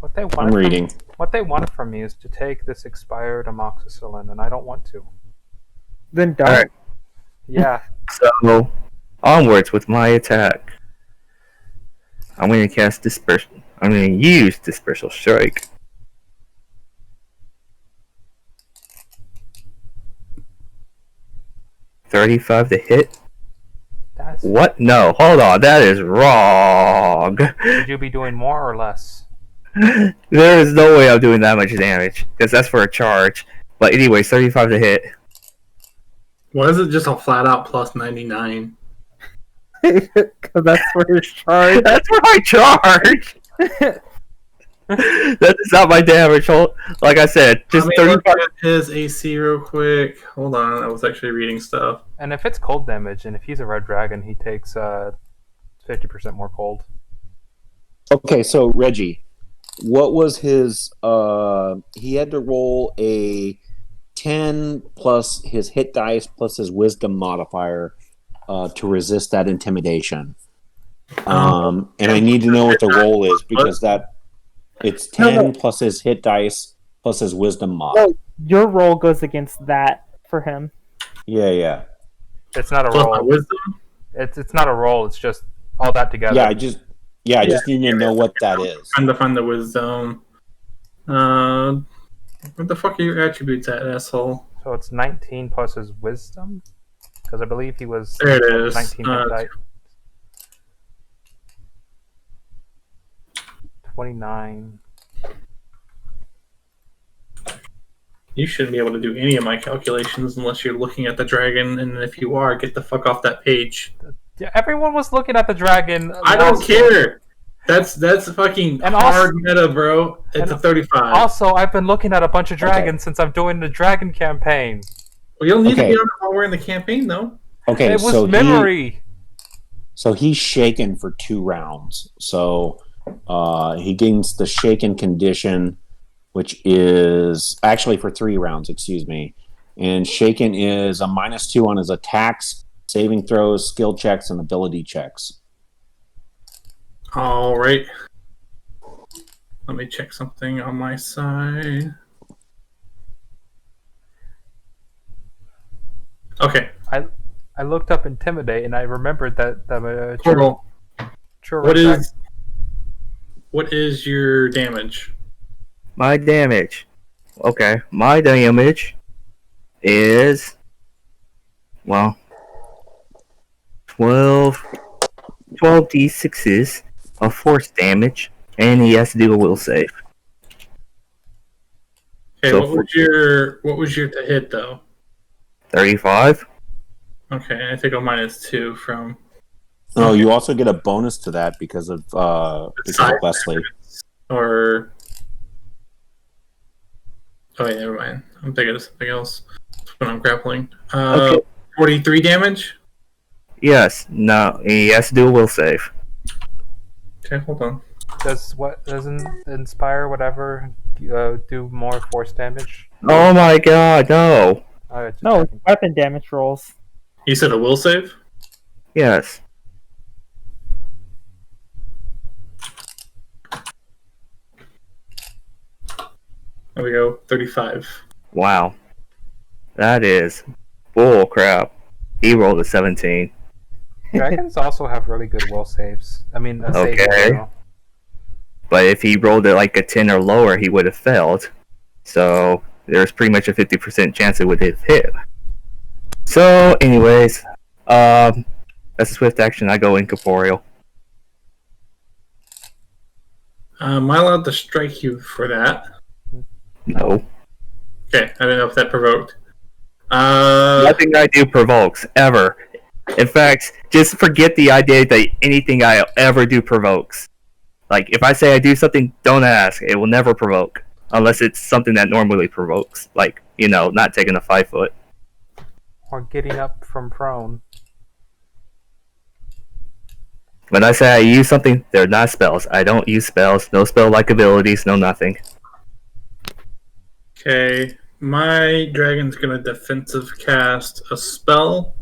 What they I'm wanted reading. What they wanted from me is to take this expired amoxicillin, and I don't want to. Then don't. Alright. Yeah. So, onwards with my attack. I'm going to cast Dispersion. I'm going to use Dispersal Strike. $35 to hit? That's, What? No, hold on. That is wrong. should you be doing more or less? There is no way I'm doing that much damage. Because that's for a charge. But anyways, 35 to hit. Why is it just a flat out +99? Because that's for his charge. That's for my charge! That is not my damage. Like I said, just Let me look 35. at his AC real quick. Hold on, I was actually reading stuff. And if it's cold damage, and if he's a red dragon, he takes 50% more cold. Okay, so Reggie, what was his? He had to roll a 10 plus his hit dice plus his wisdom modifier to resist that intimidation. And I need to know what the roll is because it's 10 plus his hit dice plus his wisdom mod. No, your roll goes against that for him. Yeah. It's not a Plus my roll. wisdom. It's not a roll. It's just all that together. Yeah, I just need to know what that is. Trying to find the wisdom. What the fuck are your attributes at, asshole? So it's 19 plus his wisdom? Because I believe he was There it is. 19 hit die. 29. You shouldn't be able to do any of my calculations unless you're looking at the dragon, and if you are, get the fuck off that page. Yeah, everyone was looking at the dragon. I don't care. That's fucking And hard meta, bro. It's a 35. Also, I've been looking at a bunch of dragons since I'm doing the dragon campaign. Well, you'll need to be on it while we're in the campaign, though. Okay, It was so memory. So he's shaken for 2 rounds. So he gains the shaken condition, which is actually for 3 rounds, excuse me. And shaken is a -2 on his attacks, saving throws, skill checks, and ability checks. All right. Let me check something on my side. Okay. I looked up intimidate and I remembered that the Coral. true What is your damage? My damage. Okay, my damage is 12 d6s of force damage, and he has to do a will save. Okay, So what was your to hit though? 35. Okay, I think I'm -2 from. Oh, you also get a bonus to that because of Wesley. Or. Oh, wait, never mind. I'm thinking of something else when I'm grappling. Okay. 43 damage? Yes, no, he has to do a will save. Okay, hold on. Doesn't inspire whatever do more force damage? Oh my god, no. No, weapon damage rolls. You said a will save? Yes. There we go, 35. Wow. That is bull crap. He rolled a 17. Dragons also have really good will saves. I mean, a save in Okay. general. But if he rolled it like a 10 or lower, he would have failed. So there's pretty much a 50% chance it would have hit. So, anyways, that's a swift action. I go incorporeal. Am I allowed to strike you for that? No. Okay, I don't know if that provoked. Nothing I do provokes, ever. In fact, just forget the idea that anything I ever do provokes. Like, if I say I do something, don't ask. It will never provoke. Unless it's something that normally provokes. Like, not taking a 5 foot. Or getting up from prone. When I say I use something, they're not spells. I don't use spells. No spell-like abilities, no nothing. Okay, my dragon's gonna defensive cast a spell.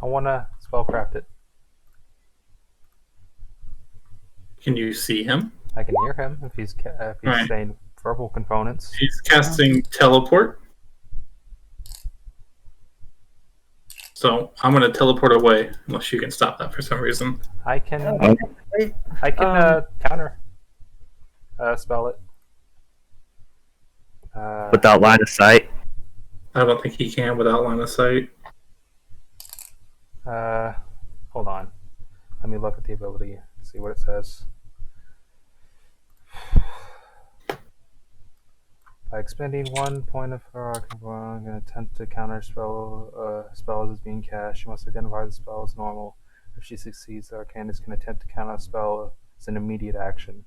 I want to spellcraft it. Can you see him? I can hear him if he's Right. saying verbal components. He's casting teleport. So I'm gonna teleport away unless you can stop that for some reason. I can Wait, counter spell it. Without line of sight. I don't think he can without line of sight. Hold on. Let me look at the ability. See what it says. By expending 1 point of her arcane and attempt to counter spells as being cast, she must identify the spell as normal. If she succeeds, the arcanist can attempt to counter a spell as an immediate action.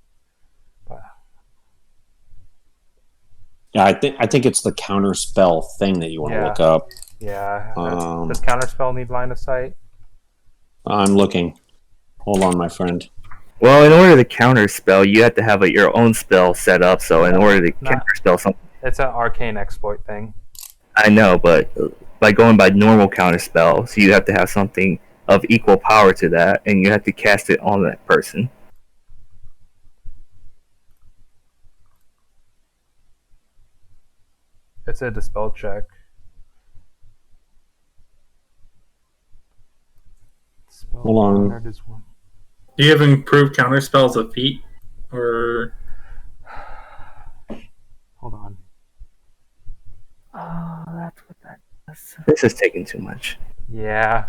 Yeah, I think it's the counter spell thing that you want to look up. Yeah. Does counter spell need line of sight? I'm looking. Hold on, my friend. Well, in order to counter spell, you have to have your own spell set up. So in order to Not- counter spell something, It's an arcane exploit thing. I know, but by going by normal counter spells, you have to have something of equal power to that, and you have to cast it on that person. It's a dispel check. Spell Hold on. countered is one. Do you have improved counter spells of feet? Or Hold on. Oh, that's what that is. This is taking too much. Yeah.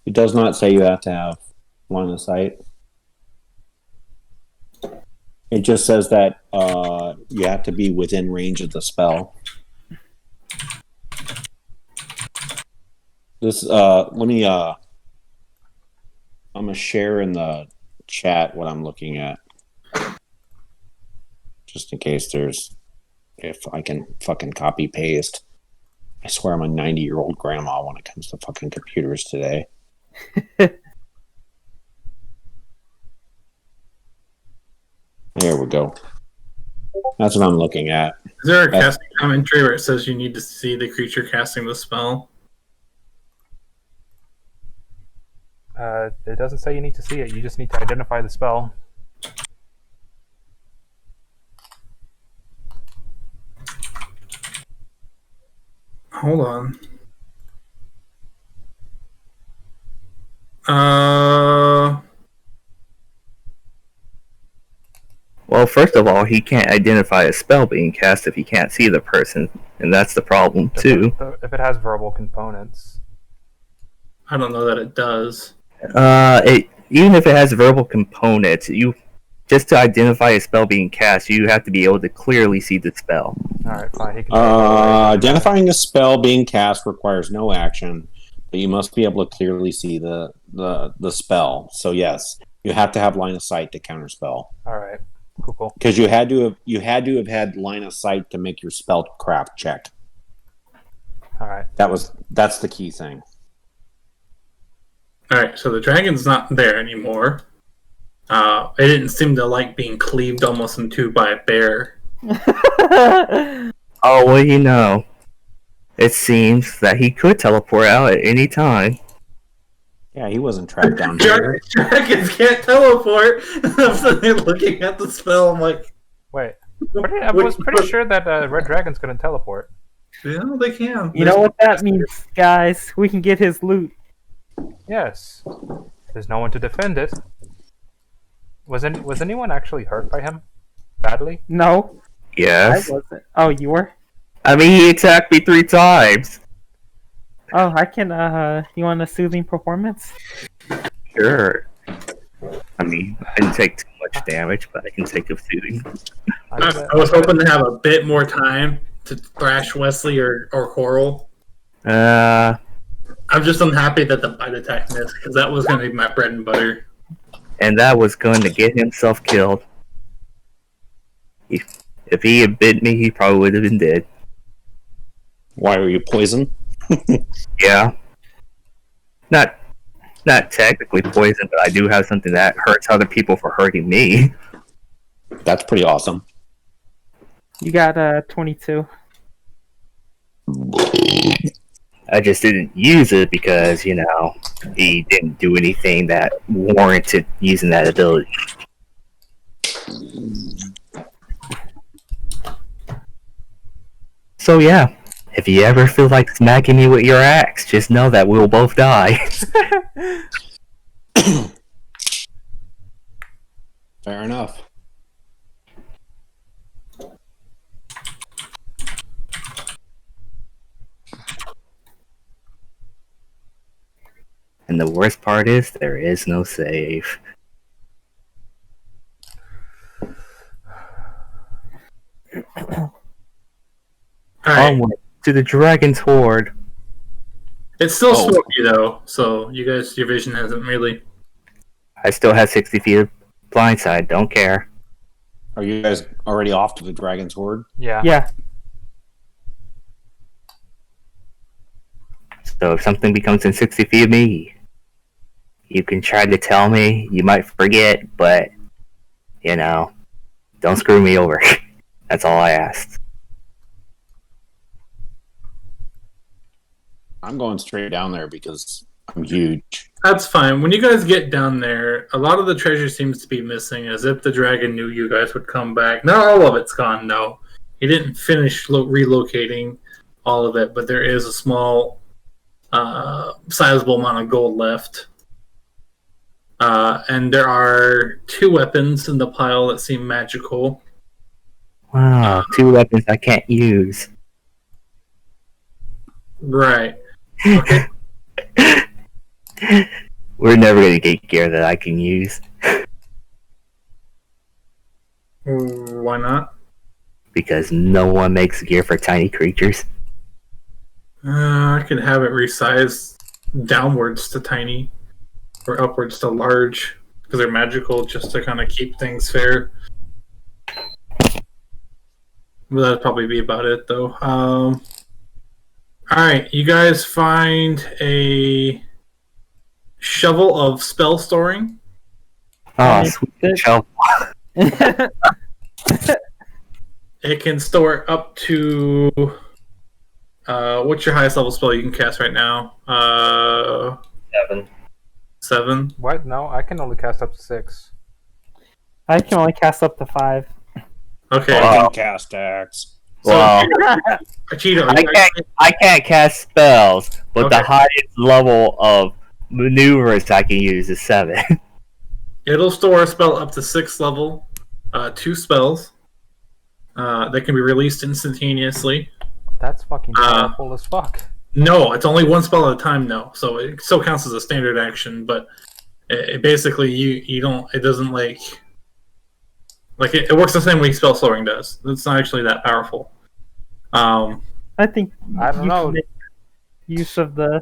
It does not say you have to have line of sight. It just says that you have to be within range of the spell. This let me I'm gonna share in the chat what I'm looking at. Just in case if I can fucking copy paste. I swear I'm a 90-year-old grandma when it comes to fucking computers today. There we go. That's what I'm looking at. is there a casting commentary where it says you need to see the creature casting the spell? It doesn't say you need to see it. You just need to identify the spell. Hold on. Well, first of all, he can't identify a spell being cast if he can't see the person, and that's the problem too. If it has verbal components. I don't know that it does. Even if it has verbal components, you just to identify a spell being cast, you have to be able to clearly see the spell. Alright, fine. He can Identifying a spell being cast requires no action, but you must be able to clearly see the spell. So yes, you have to have line of sight to counterspell. Alright. Cool. Because you had to have had line of sight to make your spellcraft check. Alright. That's the key thing. Alright, so the dragon's not there anymore. It didn't seem to like being cleaved almost in two by a bear. Oh, well, you know, it seems that he could teleport out at any time. Yeah, he wasn't trapped down here. Dragons can't teleport! I'm sitting there looking at the spell, I'm like, Wait. I was pretty sure that Red Dragon's gonna teleport. yeah, they can. You know what that means, guys? We can get his loot. Yes. There's no one to defend it. Was anyone actually hurt by him? Badly? No, Yes. I wasn't. Oh, you were? I mean, he attacked me 3 times. Oh, I can, you want a soothing performance? Sure. I mean, I didn't take too much damage, but I can take a soothing. I was hoping to have a bit more time to thrash Wesley or Coral. Uh, I'm just unhappy that the bite attack missed, because that was going to be my bread and butter. and that was going to get himself killed. If he had bit me, he probably would have been dead. Why are you poisoned? Yeah. Not technically poison, but I do have something that hurts other people for hurting me. That's pretty awesome. You got, 22. I just didn't use it because, you know, he didn't do anything that warranted using that ability. So yeah, if you ever feel like smacking me with your axe, just know that we'll both die. Fair enough. And the worst part is, there is no save. Alright, Onward to the Dragon's Horde. it's still Oh. smoky though, so you guys, your vision hasn't really... I still have 60 feet of blindside, don't care. Are you guys already off to the Dragon's Horde? Yeah. Yeah. So if something becomes in 60 feet of me, you can try to tell me. You might forget, but don't screw me over. That's all I asked. I'm going straight down there because I'm huge. That's fine. When you guys get down there, a lot of the treasure seems to be missing, as if the dragon knew you guys would come back. Not all of it's gone, no. He didn't finish relocating all of it, but there is a small, sizable amount of gold left. And there are 2 weapons in the pile that seem magical. Wow, 2 weapons I can't use. Right. Okay. We're never gonna get gear that I can use. Why not? Because no one makes gear for tiny creatures. I could have it resized downwards to tiny or upwards to large because they're magical, just to kind of keep things fair. But that'd probably be about it, though. All right, you guys find a shovel of spell storing. Oh, sweet shovel. It can store up to what's your highest level spell you can cast right now? 7. 7. What? No, I can only cast up to 6. I can only cast up to 5. Okay. I can cast axe. So, Wow. Cheeto, I can't cast spells, but Okay. the highest level of maneuvers I can use is 7. it'll store a spell up to 6th level, 2 spells that can be released instantaneously. That's fucking powerful as fuck. No, it's only 1 spell at a time, though, so it still counts as a standard action. But it basically you don't. It doesn't like it works the same way spell slowing does. It's not actually that powerful. I think I don't you know. can make use of the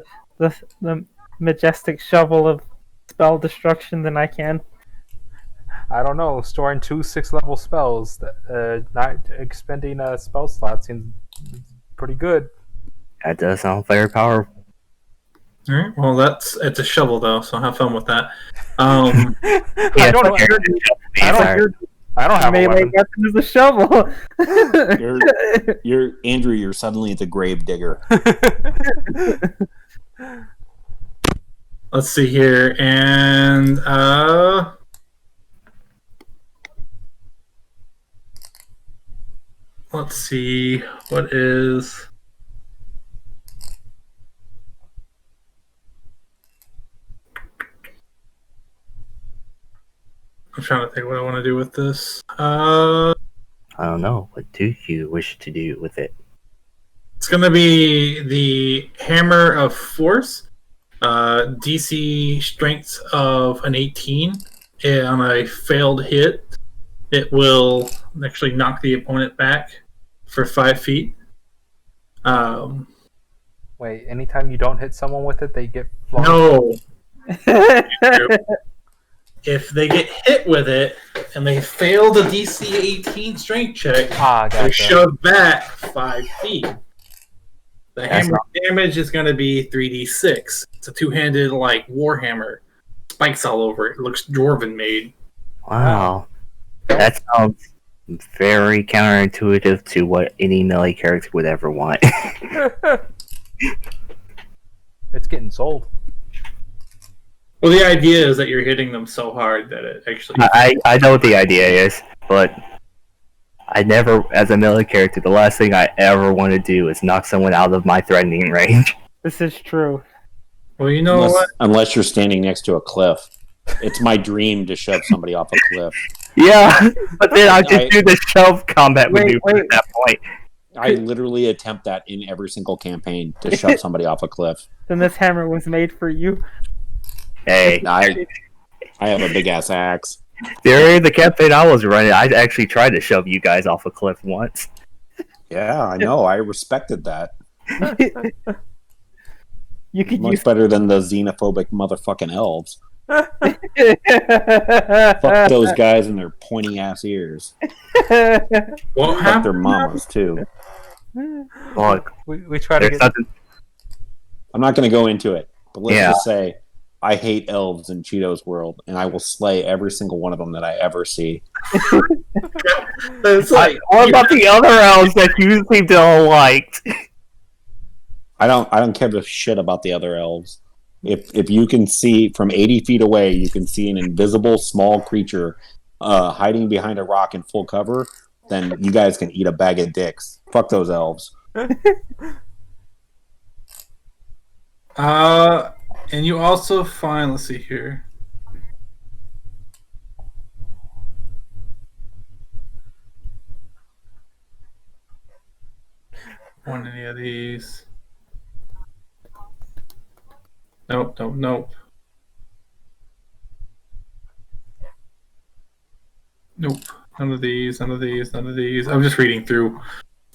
majestic shovel of spell destruction than I can. I don't know. Storing 2 6th-level spells, not expending a spell slot seems pretty good. That does sound very powerful. All right. Well, it's a shovel though, so have fun with that. I don't know. I don't have a Melee weapon. weapon is a shovel. You're Andrew. You're suddenly the grave digger. Let's see here, and let's see what is. I'm trying to think what I want to do with this. I don't know. What do you wish to do with it? It's going to be the Hammer of Force. DC strength of an 18. And on a failed hit, it will actually knock the opponent back for 5 feet. Wait, anytime you don't hit someone with it, they get flung? No. If they get hit with it and they fail the DC 18 strength check, Ah, they're gotcha. shoved back 5 feet. The That's hammer damage is going to be 3d6. It's a 2-handed, like, warhammer. Spikes all over it. It looks dwarven made. Wow. That sounds very counterintuitive to what any melee character would ever want. It's getting sold. Well, the idea is that you're hitting them so hard that it actually... I know what the idea is, but I never, as a melee character, the last thing I ever want to do is knock someone out of my threatening range. This is true. Well, you know what? Unless you're standing next to a cliff. It's my dream to shove somebody off a cliff. Yeah, but then I'll just do the shove combat maneuver wait. at that point. I literally attempt that in every single campaign to shove somebody off a cliff. Then this hammer was made for you. Hey, I have a big ass axe. during the campaign I was running, I actually tried to shove you guys off a cliff once. Yeah, I know. I respected that. You could Much use. better than the xenophobic motherfucking elves. Fuck Fuck those guys and their pointy ass ears. What Fuck happened? their mamas too. Look, We try to there's get. I'm not going to go into it, but let's Yeah. just say I hate elves in Cheeto's world, and I will slay every single one of them that I ever see. It's like, What about the other elves that you seem to have liked? I don't give a shit about the other elves. If you can see from 80 feet away, you can see an invisible small creature hiding behind a rock in full cover, then you guys can eat a bag of dicks. Fuck those elves. And you also find, let's see here. Want any of these? Nope. Nope. None of these. I'm just reading through.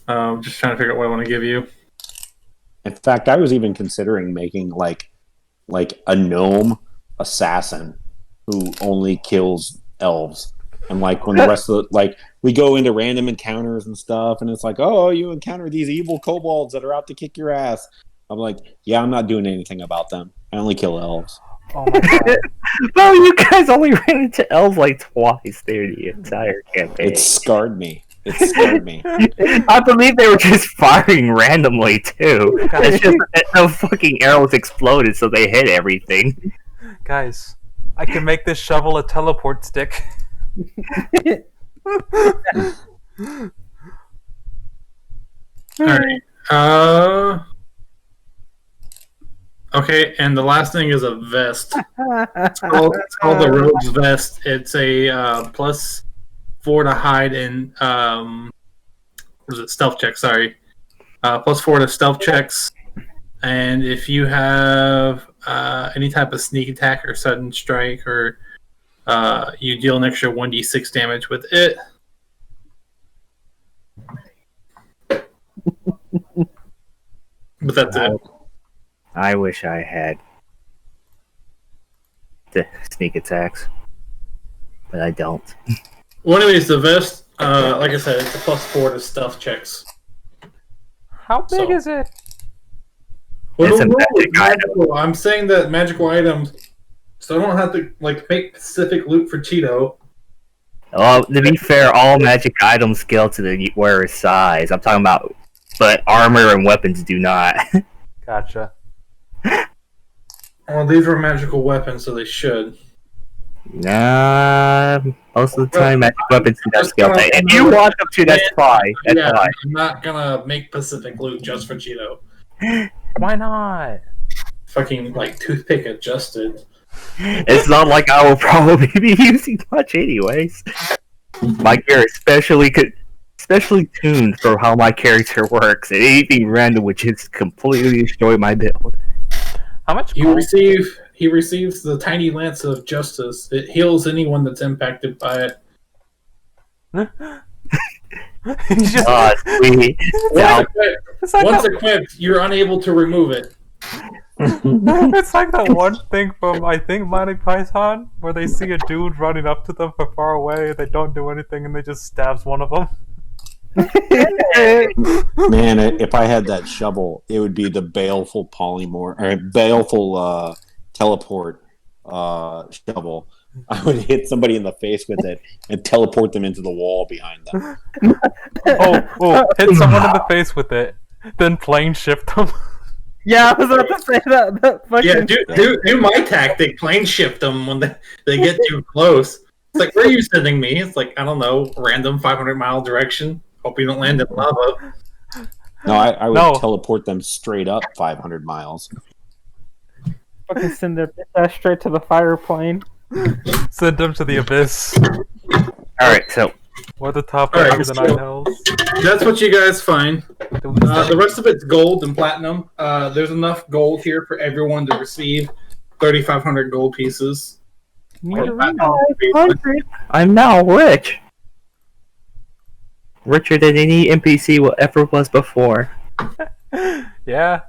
Just trying to figure out what I want to give you. In fact, I was even considering making like a gnome assassin who only kills elves. And like when the rest of we go into random encounters and stuff, and it's like, oh, you encounter these evil kobolds that are out to kick your ass. I'm like, yeah, I'm not doing anything about them. I only kill elves. Oh my god. No, you guys only ran into elves like twice through the entire campaign. It scarred me. I believe they were just firing randomly too. It's just that no fucking arrows exploded, so they hit everything. Guys, I can make this shovel a teleport stick. Alright. Okay, and the last thing is a vest. It's called the Rogue's Vest. It's a +4 to hide and what is it? Stealth check. Sorry, +4 to stealth checks. And if you have any type of sneak attack or sudden strike, or you deal an extra 1d6 damage with it. But that's it. I wish I had the sneak attacks, but I don't. Well, anyways, the vest, like I said, it's a +4 to stealth checks. How big is it? Well, It's a no, magic magical. I'm saying that magical items, so I don't have to make specific loot for Cheeto. Well, to be fair, all magic items scale to the wearer's size. I'm talking about, but armor and weapons do not. Gotcha. Well, these were magical weapons, so they should. Nah, most of the time magic weapons do not Just scale. gonna- If you want them to, that's fine. That's Yeah, fine. I'm not gonna make Pacific loot just for Cheeto. Why not? Fucking toothpick adjusted. It's not like I will probably be using much anyways. My gear is specially tuned for how my character works, and anything random would just completely destroy my build. How much He gold? receives the tiny lance of justice. It heals anyone that's impacted by it. He's just, Sweet. Now, it's like Once that, equipped, you're unable to remove it. it's like that one thing from, I think, Monty Python, where they see a dude running up to them from far away, they don't do anything, and they just stabs one of them. Man, if I had that shovel, it would be the baleful teleport shovel. I would hit somebody in the face with it and teleport them into the wall behind them. Hit someone in the face with it, then plane shift them. Yeah, I was about to say that fucking... Yeah, do my tactic. Plane shift them when they get too close. It's like, where are you sending me? It's like, I don't know, random 500-mile direction. Hope you don't land in lava. No, I would No. teleport them straight up 500 miles. fucking send their bitch ass straight to the fire plane. Send them to the abyss, alright, so or the top All right, edge of the so- nine hells. That's what you guys find. Do The rest of it's gold and platinum. There's enough gold here for everyone to receive 3,500 gold pieces. Or platinum pieces. I'm now rich. Richer than any NPC will ever was before. Yeah.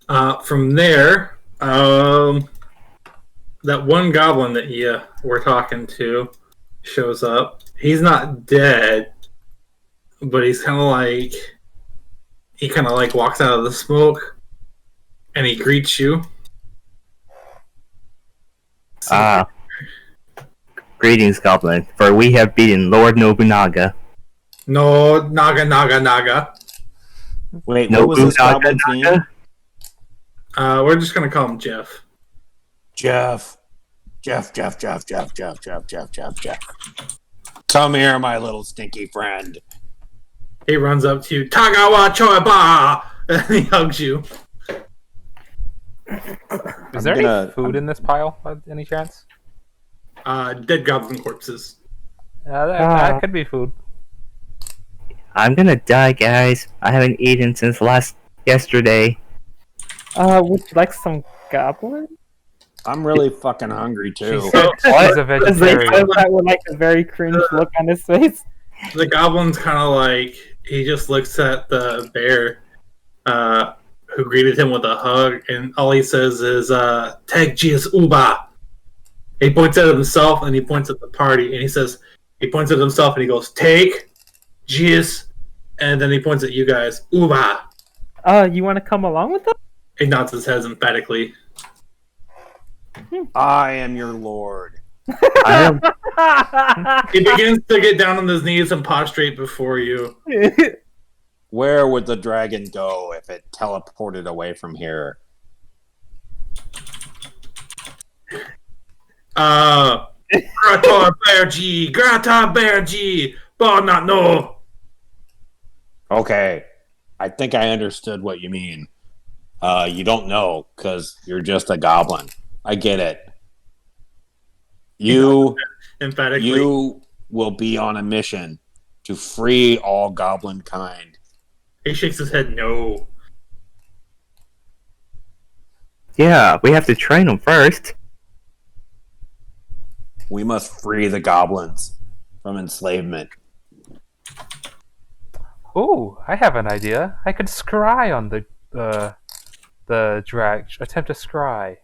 From there, that one goblin that you were talking to shows up. He's not dead, but he's kind of he kind of like walks out of the smoke, and he greets you. Greetings, Goblin, for we have beaten Lord Nobunaga. No, Naga. Wait, what was this goblin's name? We're just gonna call him Jeff. Jeff. Come here, my little stinky friend. He runs up to you, Tagawa Choiba, and he hugs you. Is there any food in this pile, by any chance? Dead goblin corpses. That could be food. I'm gonna die, guys. I haven't eaten since yesterday. Would you like some goblin? I'm really fucking hungry too. She's a vegetarian. With like a very cringe look on his face. The goblin's kind of like, he just looks at the bear, who greeted him with a hug, and all he says is, Tag Jias Uba. He points at himself and he points at the party, and he points at himself and he goes, Take Jias, and then he points at you guys, Uba. You want to come along with us? He nods his head emphatically. I am your lord. I am. He begins to get down on his knees and prostrate before you. Where would the dragon go if it teleported away from here? Grata Bergi, but not no. Okay, I think I understood what you mean. You don't know because you're just a goblin. I get it. Emphatically. You will be on a mission to free all goblin kind. He shakes his head no. Yeah, we have to train them first. We must free the goblins from enslavement. Ooh, I have an idea. I could scry on the drag. Attempt to scry.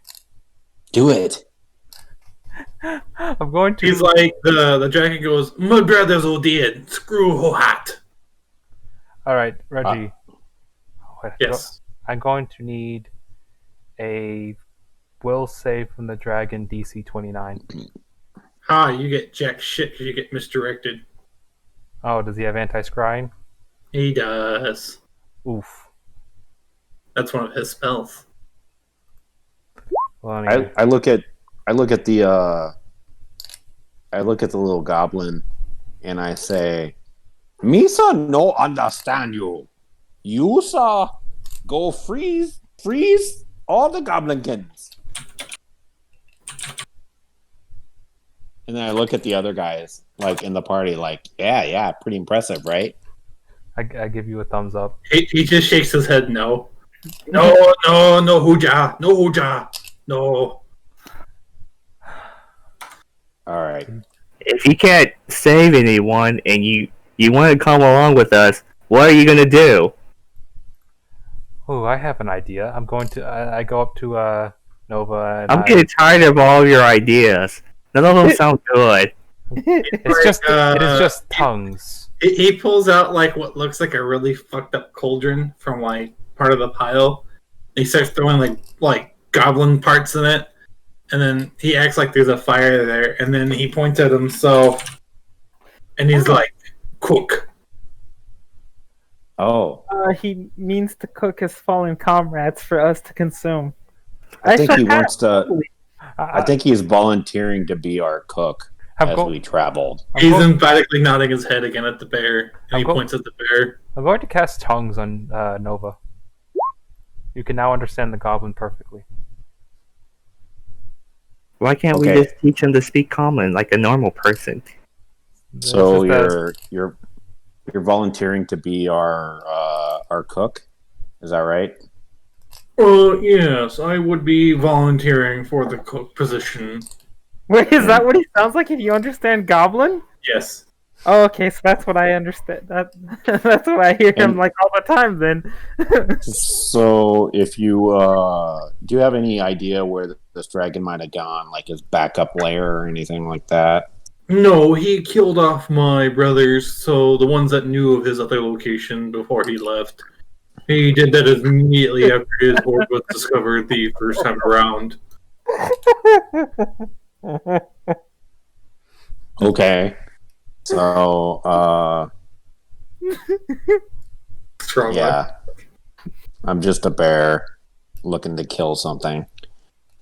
Do it. I'm going to. He's like, the dragon goes, my brothers all dead. Screw ho hat. All right, Reggie. Yes. I'm going to need a will save from the dragon DC 29. You get jack shit because you get misdirected. Oh, does he have anti-scrying? He does. Oof. That's one of his spells. Well, anyway. I look at the little goblin and I say, Misa no understand you. You saw go freeze all the goblinkins. And then I look at the other guys, like in the party, like, yeah, pretty impressive, right? I give you a thumbs up. He just shakes his head no. No, hooja. No, hooja. No. All right. If you can't save anyone and you want to come along with us, what are you gonna do? Oh, I have an idea. I'm going to. I go up to Nova. And I'm getting tired of all of your ideas. None of them sound good. It is just tongues. He pulls out like what looks like a really fucked up cauldron from like part of the pile. He starts throwing like goblin parts in it, and then he acts like there's a fire there, and then he points at himself, and he's like, "Cook." Oh. He means to cook his fallen comrades for us to consume. I think he wants to. I think he's volunteering to be our cook as we traveled. He's emphatically nodding his head again at the bear, and he points at the bear. I'm going to cast tongues on Nova. You can now understand the goblin perfectly. Why can't we just teach him to speak common like a normal person? So you're volunteering to be our cook, is that right? Yes, I would be volunteering for the cook position. Wait, is that what he sounds like if you understand Goblin? Yes. Oh, okay, so that's what I understand. That's what I hear him like all the time then. So if you do you have any idea where this dragon might have gone, like his backup lair or anything like that? No, he killed off my brothers, so the ones that knew of his other location before he left. He did that immediately after his hoard was discovered the first time around. Okay. So, Strong one. yeah. I'm just a bear looking to kill something.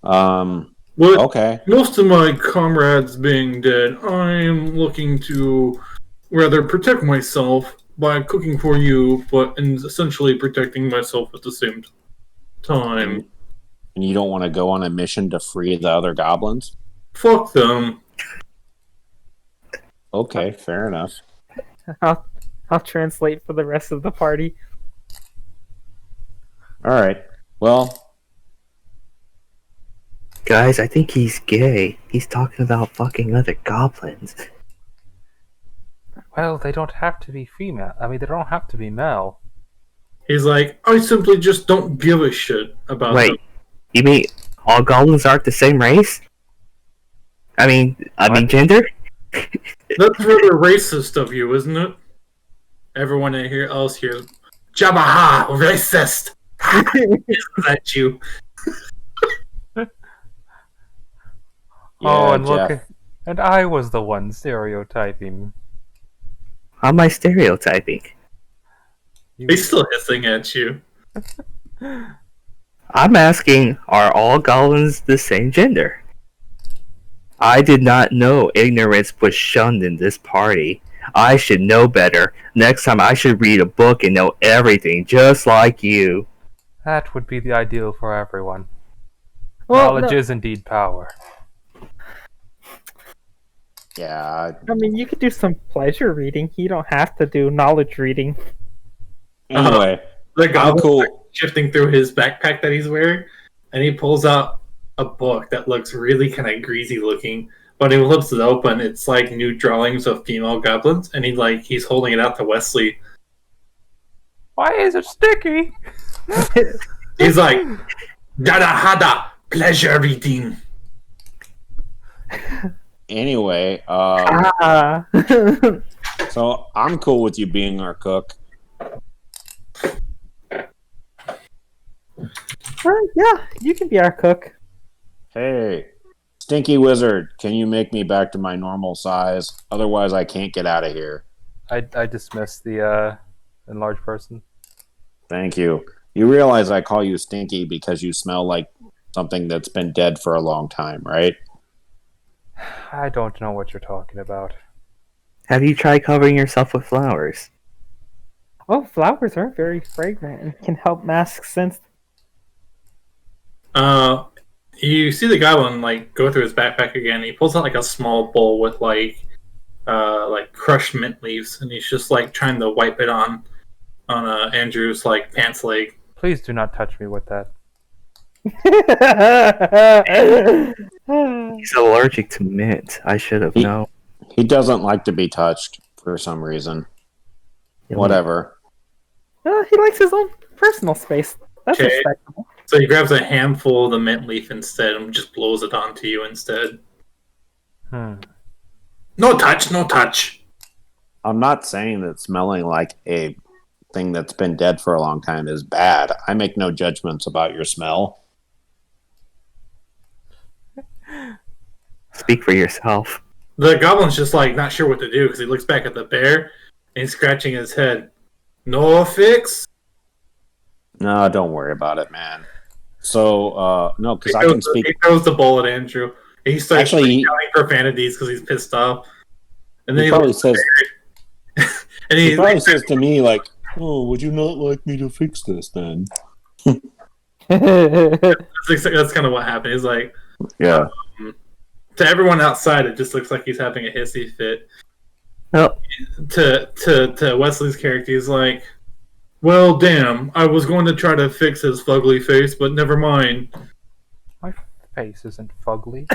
With Okay. most of my comrades being dead, I'm looking to rather protect myself by cooking for you, but and essentially protecting myself at the same time. And you don't want to go on a mission to free the other goblins? Fuck them. Okay, fair enough. I'll translate for the rest of the party. All right. Well, Guys, I think he's gay. He's talking about fucking other goblins. Well, they don't have to be female. I mean, they don't have to be male. He's like, I simply just don't give a shit about Wait, them. you mean all goblins aren't the same race? I mean gender? That's rather racist of you, isn't it? Everyone in here else here, Jabaha, racist. At you. Oh, yeah, and look, Jeff. and I was the one stereotyping. How am I stereotyping? He's still hissing at you. I'm asking, are all goblins the same gender? I did not know ignorance was shunned in this party. I should know better. Next time I should read a book and know everything, just like you. That would be the ideal for everyone. Well, Knowledge no, is indeed power. Yeah. I mean, you could do some pleasure reading. You don't have to do knowledge reading. Anyway, The I'm goblin cool. shifting through his backpack that he's wearing, and he pulls out a book that looks really kind of greasy looking. When he flips it open, it's like new drawings of female goblins, and he's holding it out to Wesley. Why is it sticky? He's like, Dada Hada, pleasure reading. Anyway, Ah. so I'm cool with you being our cook. Yeah, you can be our cook. Hey, Stinky Wizard, can you make me back to my normal size? Otherwise, I can't get out of here. I dismiss the enlarged person. Thank you. You realize I call you Stinky because you smell like something that's been dead for a long time, right? I don't know what you're talking about. Have you tried covering yourself with flowers? Oh, flowers are very fragrant and can help mask scents. You see the goblin like go through his backpack again. He pulls out like a small bowl with like crushed mint leaves, and he's just like trying to wipe it on Andrew's like pants leg. Please do not touch me with that. He's allergic to mint. I should have known. He doesn't like to be touched for some reason. Whatever. He likes his own personal space. That's Okay. respectable. So he grabs a handful of the mint leaf instead and just blows it onto you instead. Hmm. No touch, no touch. I'm not saying that smelling like a thing that's been dead for a long time is bad. I make no judgments about your smell. Speak for yourself. The goblin's just like not sure what to do because he looks back at the bear and he's scratching his head. No fix. No, don't worry about it, man. So, no, because He I can throws- speak. He throws the bowl at Andrew. And he starts Actually, he- shouting profanities because he's pissed off. And then He he, probably looks says. and He he probably says to me like, "Oh, would you not like me to fix this then?" that's kind of what happened. He's like, Yeah. to everyone outside, it just looks like he's having a hissy fit. Oh. To Wesley's character, he's like, well, damn, I was going to try to fix his fugly face, but never mind. My face isn't fugly.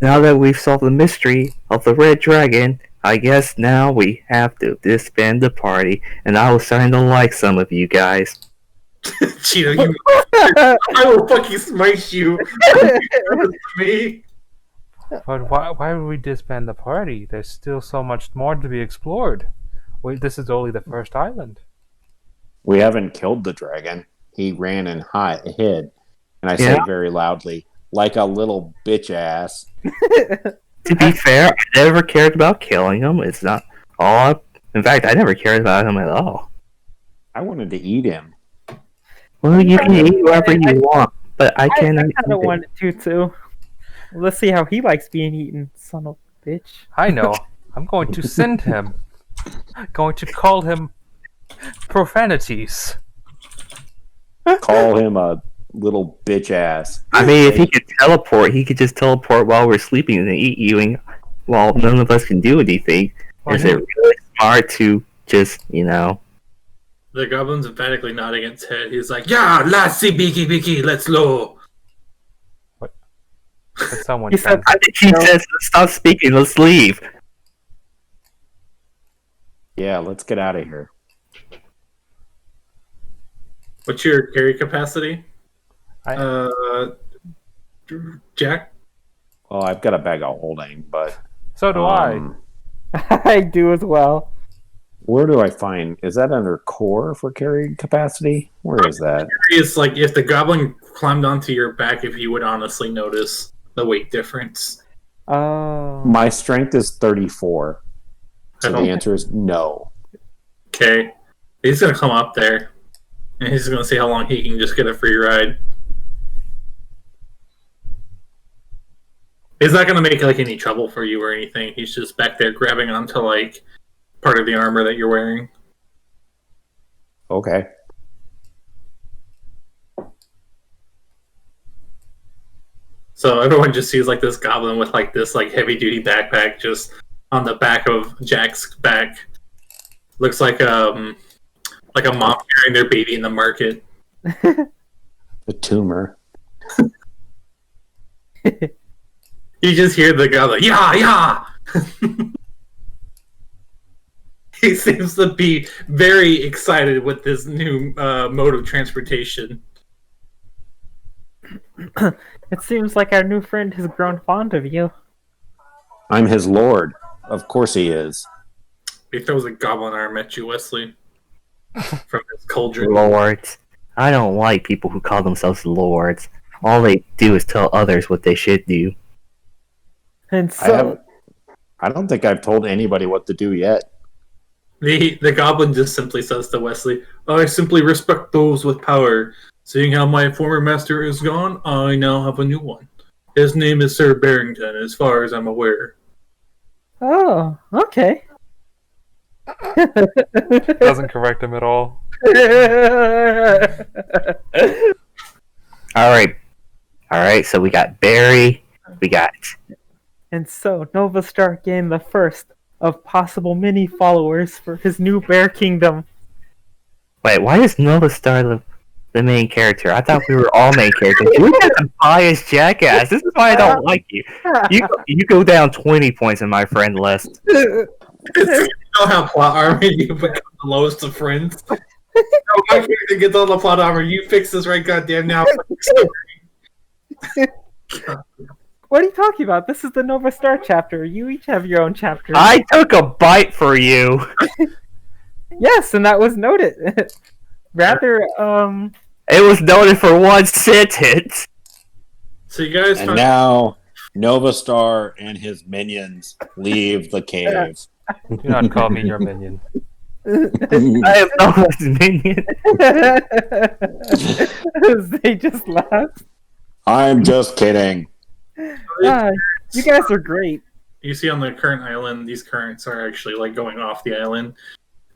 Now that we've solved the mystery of the red dragon, I guess now we have to disband the party, and I was starting to like some of you guys. Cheeto, you, I will fucking smite you. Me. But why would we disband the party? There's still so much more to be explored. Wait, this is only the first island. We haven't killed the dragon. He ran and hid. And I say very loudly, like a little bitch ass. To be fair, I never cared about killing him. It's not all up. In fact, I never cared about him at all. I wanted to eat him. Well, you can eat whoever you want, but I cannot. I kind of wanted to too. Let's see how he likes being eaten, son of a bitch. I know. I'm going to send him. Going to call him profanities. Call him a little bitch ass. I mean, if he could teleport, he could just teleport while we're sleeping and eat you, and while none of us can do anything. Well, Is it really smart to just, The goblin's emphatically nodding its head. He's like, "Yeah, let's see, Biki, let's go." Did someone He said, I think he says, "Stop speaking, let's leave." Yeah, let's get out of here. What's your carry capacity? Jack? Well, I've got a bag of holding, but So do I. I do as well. Where do I find? Is that under core for carrying capacity? Where is that? It's like if the goblin climbed onto your back, if you would honestly notice the weight difference. Oh. My strength is 34. So I the don't- answer is no. Okay. He's gonna come up there, and he's gonna see how long he can just get a free ride. He's not gonna make like any trouble for you or anything. He's just back there grabbing onto like part of the armor that you're wearing. Okay. So everyone just sees like this goblin with like this like heavy duty backpack just on the back of Jack's back. Looks like a mom carrying their baby in the market. The tumor. You just hear the goblin, yeah. He seems to be very excited with this new mode of transportation. It seems like our new friend has grown fond of you. I'm his lord. Of course he is. He throws a goblin arm at you, Wesley, from his cauldron. Lords. I don't like people who call themselves lords. All they do is tell others what they should do. And so, I don't think I've told anybody what to do yet. The goblin just simply says to Wesley, "I simply respect those with power. Seeing how my former master is gone, I now have a new one. His name is Sir Barrington, as far as I'm aware." oh, okay. Doesn't correct him at all. Alright, so we got Barry, we got... And so, Nova Star gained the first of possible many followers for his new bear kingdom. Wait, why is Nova Star the main character? I thought we were all main characters. You're a biased jackass. This is why I don't like you. You go down 20 points in my friend list. You don't have plot armor, you become the lowest of friends. No, my character gets all the plot armor. You fix this right goddamn now. What are you talking about? This is the Nova Star chapter. You each have your own chapter. I took a bite for you. Yes, and that was noted. Rather, It was noted for one sentence. So you guys And found now Nova Star and his minions leave the cave. Do not call me your minion. I am Nova's minion. they just laughed. I'm just kidding. Ah, you guys are great. you see on the current island, these currents are actually like going off the island.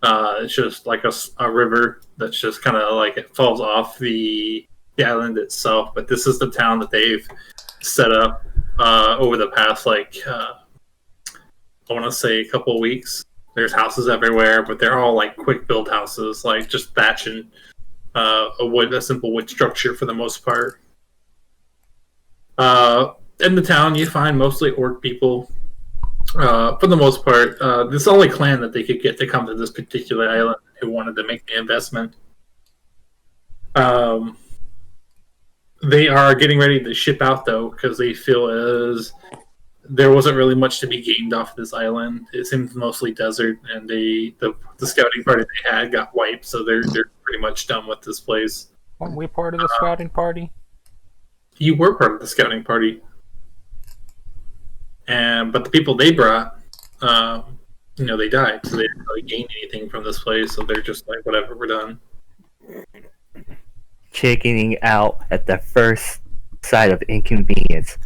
It's just like a river that's just kind of like it falls off the island itself. But this is the town that they've set up over the past I want to say a couple of weeks. There's houses everywhere, but they're all like quick build houses, like just thatch and a simple wood structure for the most part. In the town, you find mostly orc people. For the most part, this is the only clan that they could get to come to this particular island who wanted to make the investment. They are getting ready to ship out though, because they feel as there wasn't really much to be gained off this island. It seems mostly desert, and the scouting party they had got wiped, so they're pretty much done with this place. Weren't we part of the scouting party? You were part of the scouting party, but the people they brought, they died, so they didn't really gain anything from this place. So they're just like, whatever, we're done. Chickening out at the first sight of inconvenience.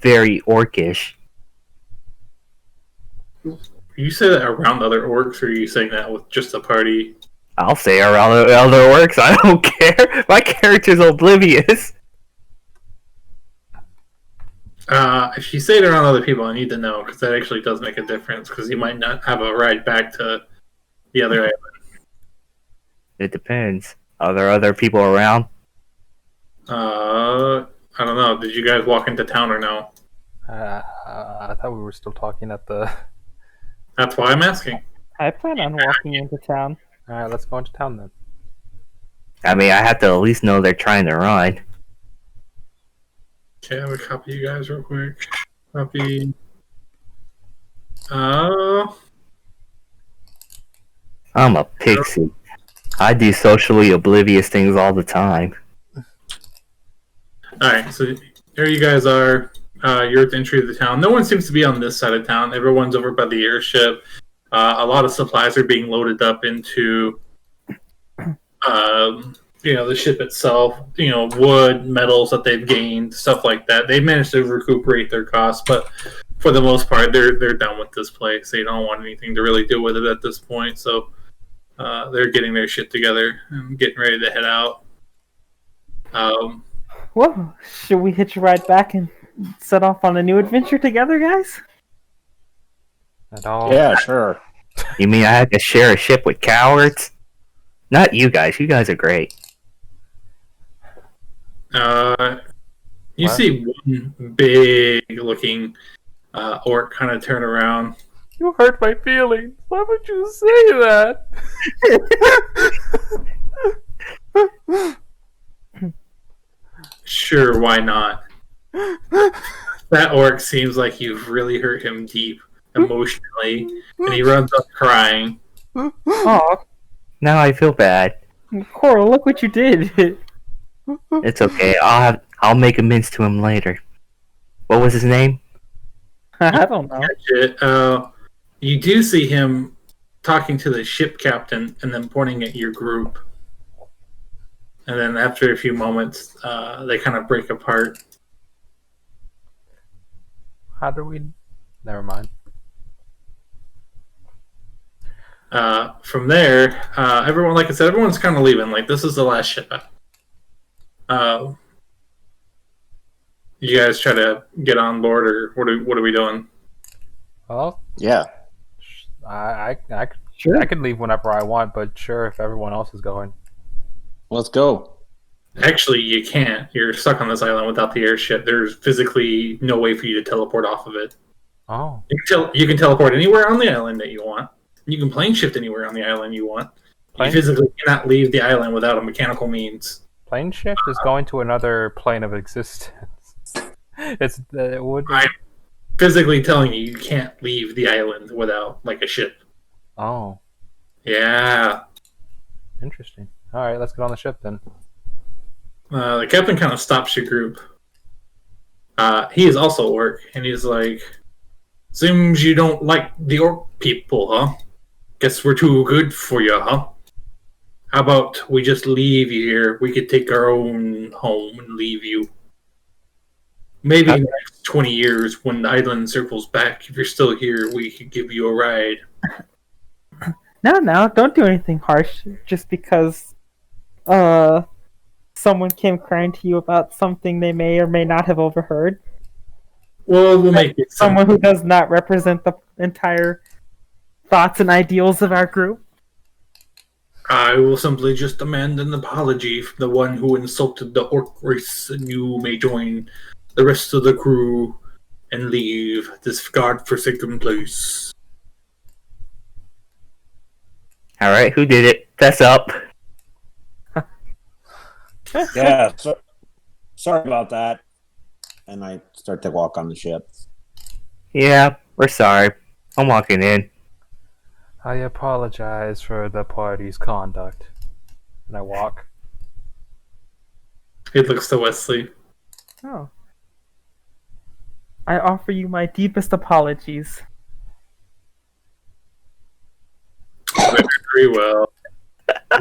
Very orcish. You say that around other orcs, or are you saying that with just the party? I'll say around the other orcs. I don't care. My character's oblivious. If you say it around other people, I need to know, because that actually does make a difference, because you might not have a ride back to the other island. It depends. Are there other people around? I don't know. Did you guys walk into town or no? I thought we were still talking at the. That's why I'm asking. I plan on walking into town. All right, let's go into town then. I mean, I have to at least know they're trying to run. Okay, I'm gonna copy you guys real quick. Copy. I'm a pixie. I do socially oblivious things all the time. Alright, so here you guys are. You're at the entry of the town. No one seems to be on this side of town. Everyone's over by the airship. A lot of supplies are being loaded up into the ship itself. Wood, metals that they've gained, stuff like that. They managed to recuperate their costs, but for the most part, they're done with this place. They don't want anything to really do with it at this point. So they're getting their shit together and getting ready to head out. Well, should we hitch a ride back and set off on a new adventure together, guys? At all? Yeah, sure. You mean I had to share a ship with cowards? Not you guys. You guys are great. You What? see one big-looking orc kind of turn around. You hurt my feelings. Why would you say that? Sure, why not? That orc seems like you've really hurt him deep emotionally, and he runs up crying. Oh, Now I feel bad. Coral, look what you did. It's okay. I'll make amends to him later. What was his name? I don't know. You do see him talking to the ship captain and then pointing at your group. And then after a few moments, they kind of break apart. How do we? Never mind. From there, everyone, like I said, everyone's kind of leaving. Like, this is the last ship out. You guys try to get on board, or what are we doing? Well, Yeah. I Sure. I could leave whenever I want, but sure, if everyone else is going. Let's go. Actually, you can't. You're stuck on this island without the airship. There's physically no way for you to teleport off of it. Oh, You can teleport anywhere on the island that you want. You can plane shift anywhere on the island you want. Plane- You physically cannot leave the island without a mechanical means. plane shift is going to another plane of existence. It would. I'm physically telling you, you can't leave the island without, like, a ship. Oh, Yeah. interesting. All right, let's get on the ship then. The captain kind of stops your group. He is also orc, and he's like, "Seems you don't like the orc people, huh? Guess we're too good for you, huh? How about we just leave you here? We could take our own home and leave you. Maybe in the next 20 years, when the island circles back, if you're still here, we could give you a ride." No, don't do anything harsh. Just because someone came crying to you about something they may or may not have overheard. Well, we'll make it Someone who does not represent the entire thoughts and ideals of our group. I will simply just demand an apology from the one who insulted the orc race, and you may join the rest of the crew and leave this godforsaken place. Alright, who did it? Fess up. Yeah. Sorry about that. And I start to walk on the ship. Yeah, we're sorry. I'm walking in. I apologize for the party's conduct. And I walk. He looks to Wesley. Oh. I offer you my deepest apologies. Very well.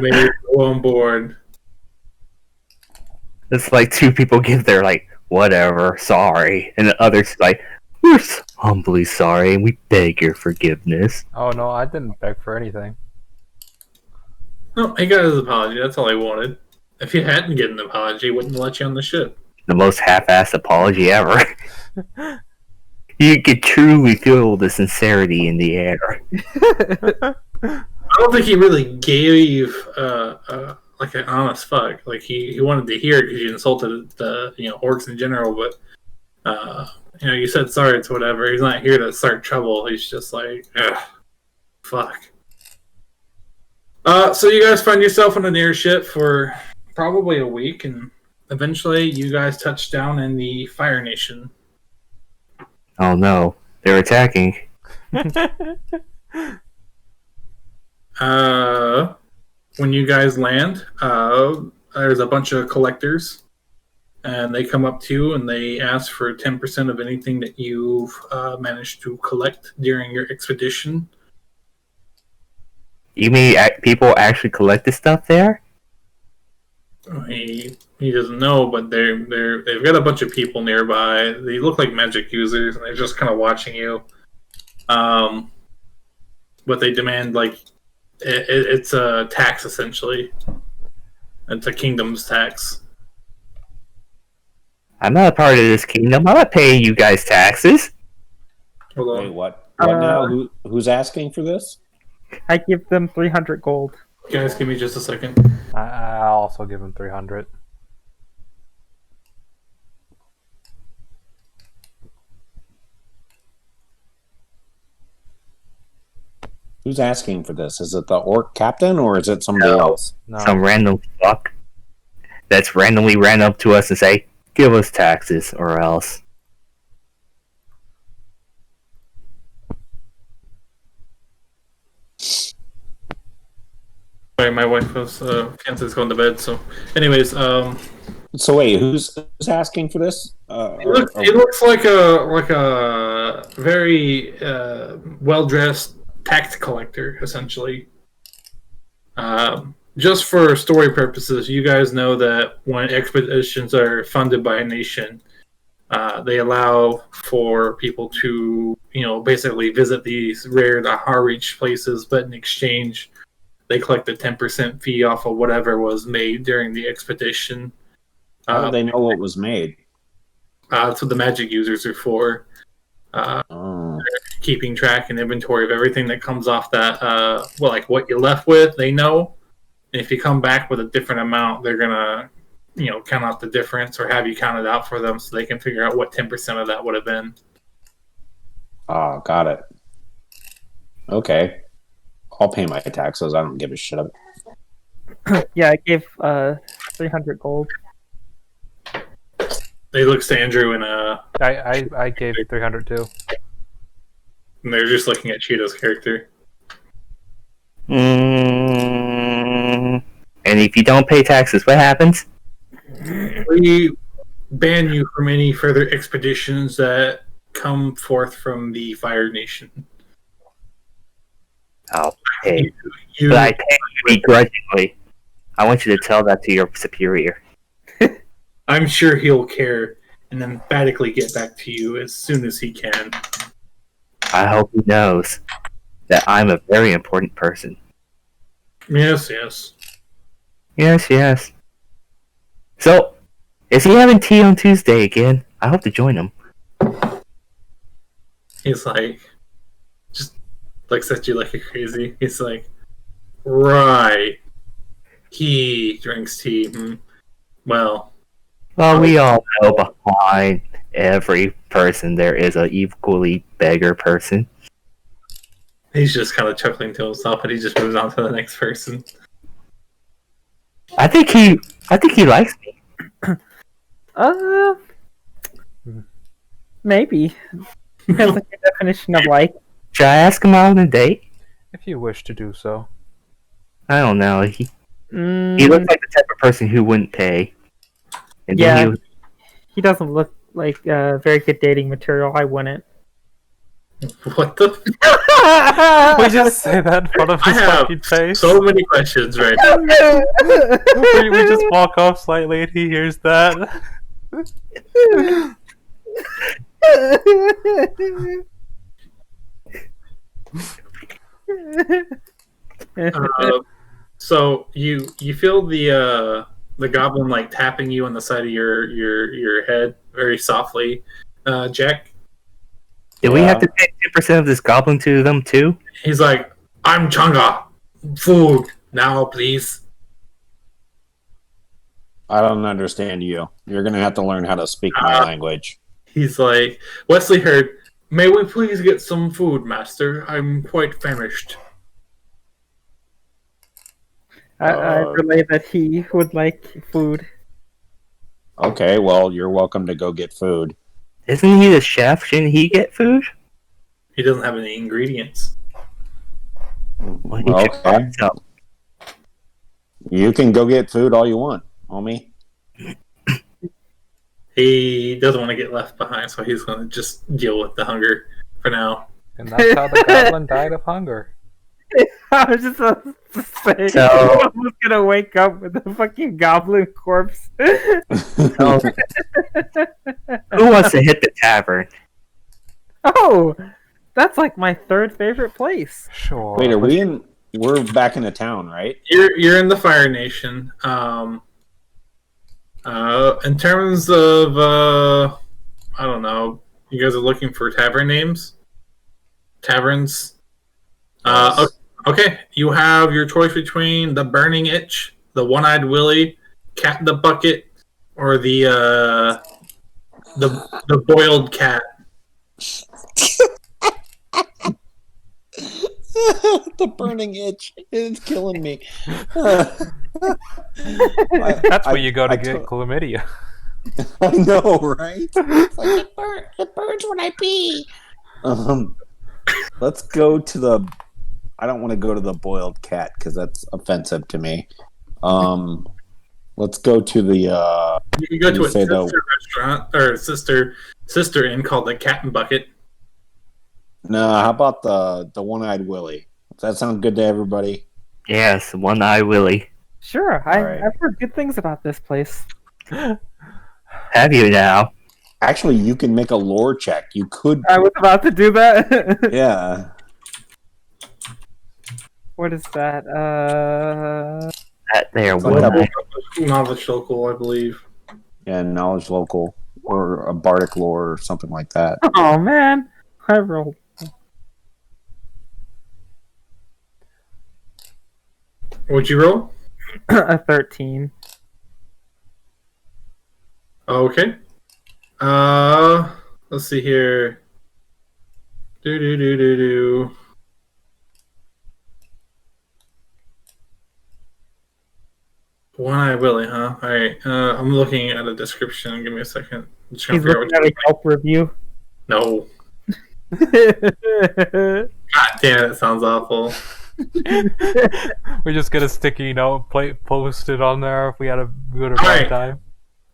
May you go on board. It's like two people give their like whatever, sorry, and the others like we're humbly sorry and we beg your forgiveness. Oh no, I didn't beg for anything. No, he got his apology. That's all he wanted. If he hadn't gotten an apology, he wouldn't let you on the ship. The most half-assed apology ever. You could truly feel the sincerity in the air. I don't think he really gave like an honest fuck. Like he wanted to hear it because you insulted the orcs in general, but you said sorry to whatever. He's not here to start trouble. He's just like, ugh, fuck. So you guys find yourself on an airship for probably a week, and eventually you guys touch down in the Fire Nation. Oh no, they're attacking. When you guys land, there's a bunch of collectors, and they come up to you and they ask for 10% of anything that you've managed to collect during your expedition. You mean people actually collect this stuff there? He doesn't know, but they've got a bunch of people nearby. They look like magic users, and they're just kind of watching you. But they demand it's a tax essentially. It's a kingdom's tax. I'm not a part of this kingdom. I'm not paying you guys taxes. Hold on. Wait, what? What now? Who's asking for this? I give them 300 gold. Guys, give me just a second. I'll also give him 300. Who's asking for this? Is it the orc captain or is it somebody else? No. Some random fuck that's randomly ran up to us and say, give us taxes or else. Sorry, my wife was Kansas going to bed. So, anyways, So wait, who's asking for this? it looks like a very well dressed tax collector, essentially. Just for story purposes, you guys know that when expeditions are funded by a nation, they allow for people to, basically visit these rare to hard-reach places, but in exchange, they collect a 10% fee off of whatever was made during the expedition. How do they know what was made? That's what the magic users are for. Oh. Keeping track and inventory of everything that comes off that, like what you're left with, they know. And if you come back with a different amount, they're gonna, count out the difference or have you count it out for them so they can figure out what 10% of that would have been. Ah, got it. Okay. I'll pay my taxes. I don't give a shit. Yeah, I gave 300 gold. They look to Andrew and I gave 300 too. and they're just looking at Cheetah's character. And if you don't pay taxes, what happens? We ban you from any further expeditions that come forth from the Fire Nation. I'll pay. You, But I pay you begrudgingly. I want you to tell that to your superior. I'm sure he'll care and emphatically get back to you as soon as he can. I hope he knows that I'm a very important person. Yes, yes. Yes, yes. So, is he having tea on Tuesday again? I hope to join him. He's like, just looks at you like you're crazy. He's like, right. He drinks tea. Well, Well, we all know behind every person there is an equally beggar person. he's just kind of chuckling to himself, and he just moves on to the next person. I think he likes me. Maybe. That's like your definition of like. Should I ask him out on a date? If you wish to do so. I don't know. He Mm, looks like the type of person who wouldn't pay. And Yeah. then he doesn't look like very good dating material. I wouldn't. What the? We just say that in front of I his have fucking face. so many questions right now. we just walk off slightly and he hears that. So you feel the goblin like tapping you on the side of your head very softly, Jack. did we have to pay 10% of this goblin to them too? He's like, "I'm Changa. Food now, please." I don't understand you. You're gonna have to learn how to speak my language. He's like, Wesley heard, "May we please get some food, master? I'm quite famished." I relay that he would like food. Okay, well, you're welcome to go get food. Isn't he the chef? Shouldn't he get food? He doesn't have any ingredients. Well, he should Okay, find some. you can go get food all you want, homie. He doesn't want to get left behind, so he's going to just deal with the hunger for now. And that's how the goblin died of hunger. I was just about to say, So- I was gonna wake up with a fucking goblin corpse. So, who wants to hit the tavern? Oh, that's like my third favorite place. Sure. Wait, are we in? We're back in the town, right? You're in the Fire Nation. In terms of I don't know, you guys are looking for tavern names, taverns. Yes. Okay, you have your choice between the Burning Itch, the One-Eyed Willie, Cat in the Bucket, or the Boiled Cat. The burning itch is killing me. That's where you go to get chlamydia. I know, right? It's like it burns when I pee. Let's go to the. I don't want to go to the boiled cat because that's offensive to me. Let's go to the. You can go to You a say sister the- restaurant or sister inn called the Cat and Bucket. No, how about the one-eyed Willie? Does that sound good to everybody? Yes, One Eye Willie. Sure, Alright. I've heard good things about this place. Have you now? Actually, you can make a lore check. You could. I was about to do that. Yeah. What is that? That there It's One like Eye. Knowledge local, I believe. Yeah, knowledge local or a bardic lore or something like that. Oh man, I rolled. What'd you roll? A 13. Okay. Let's see here. Do. One-Eye Willie, huh? Alright, I'm looking at a description. Give me a second. I'm just trying He's to figure out looking at a Yelp review. No. God damn, it sounds awful. We're just gonna sticky note post it on there if we had a good or bad Alright. time.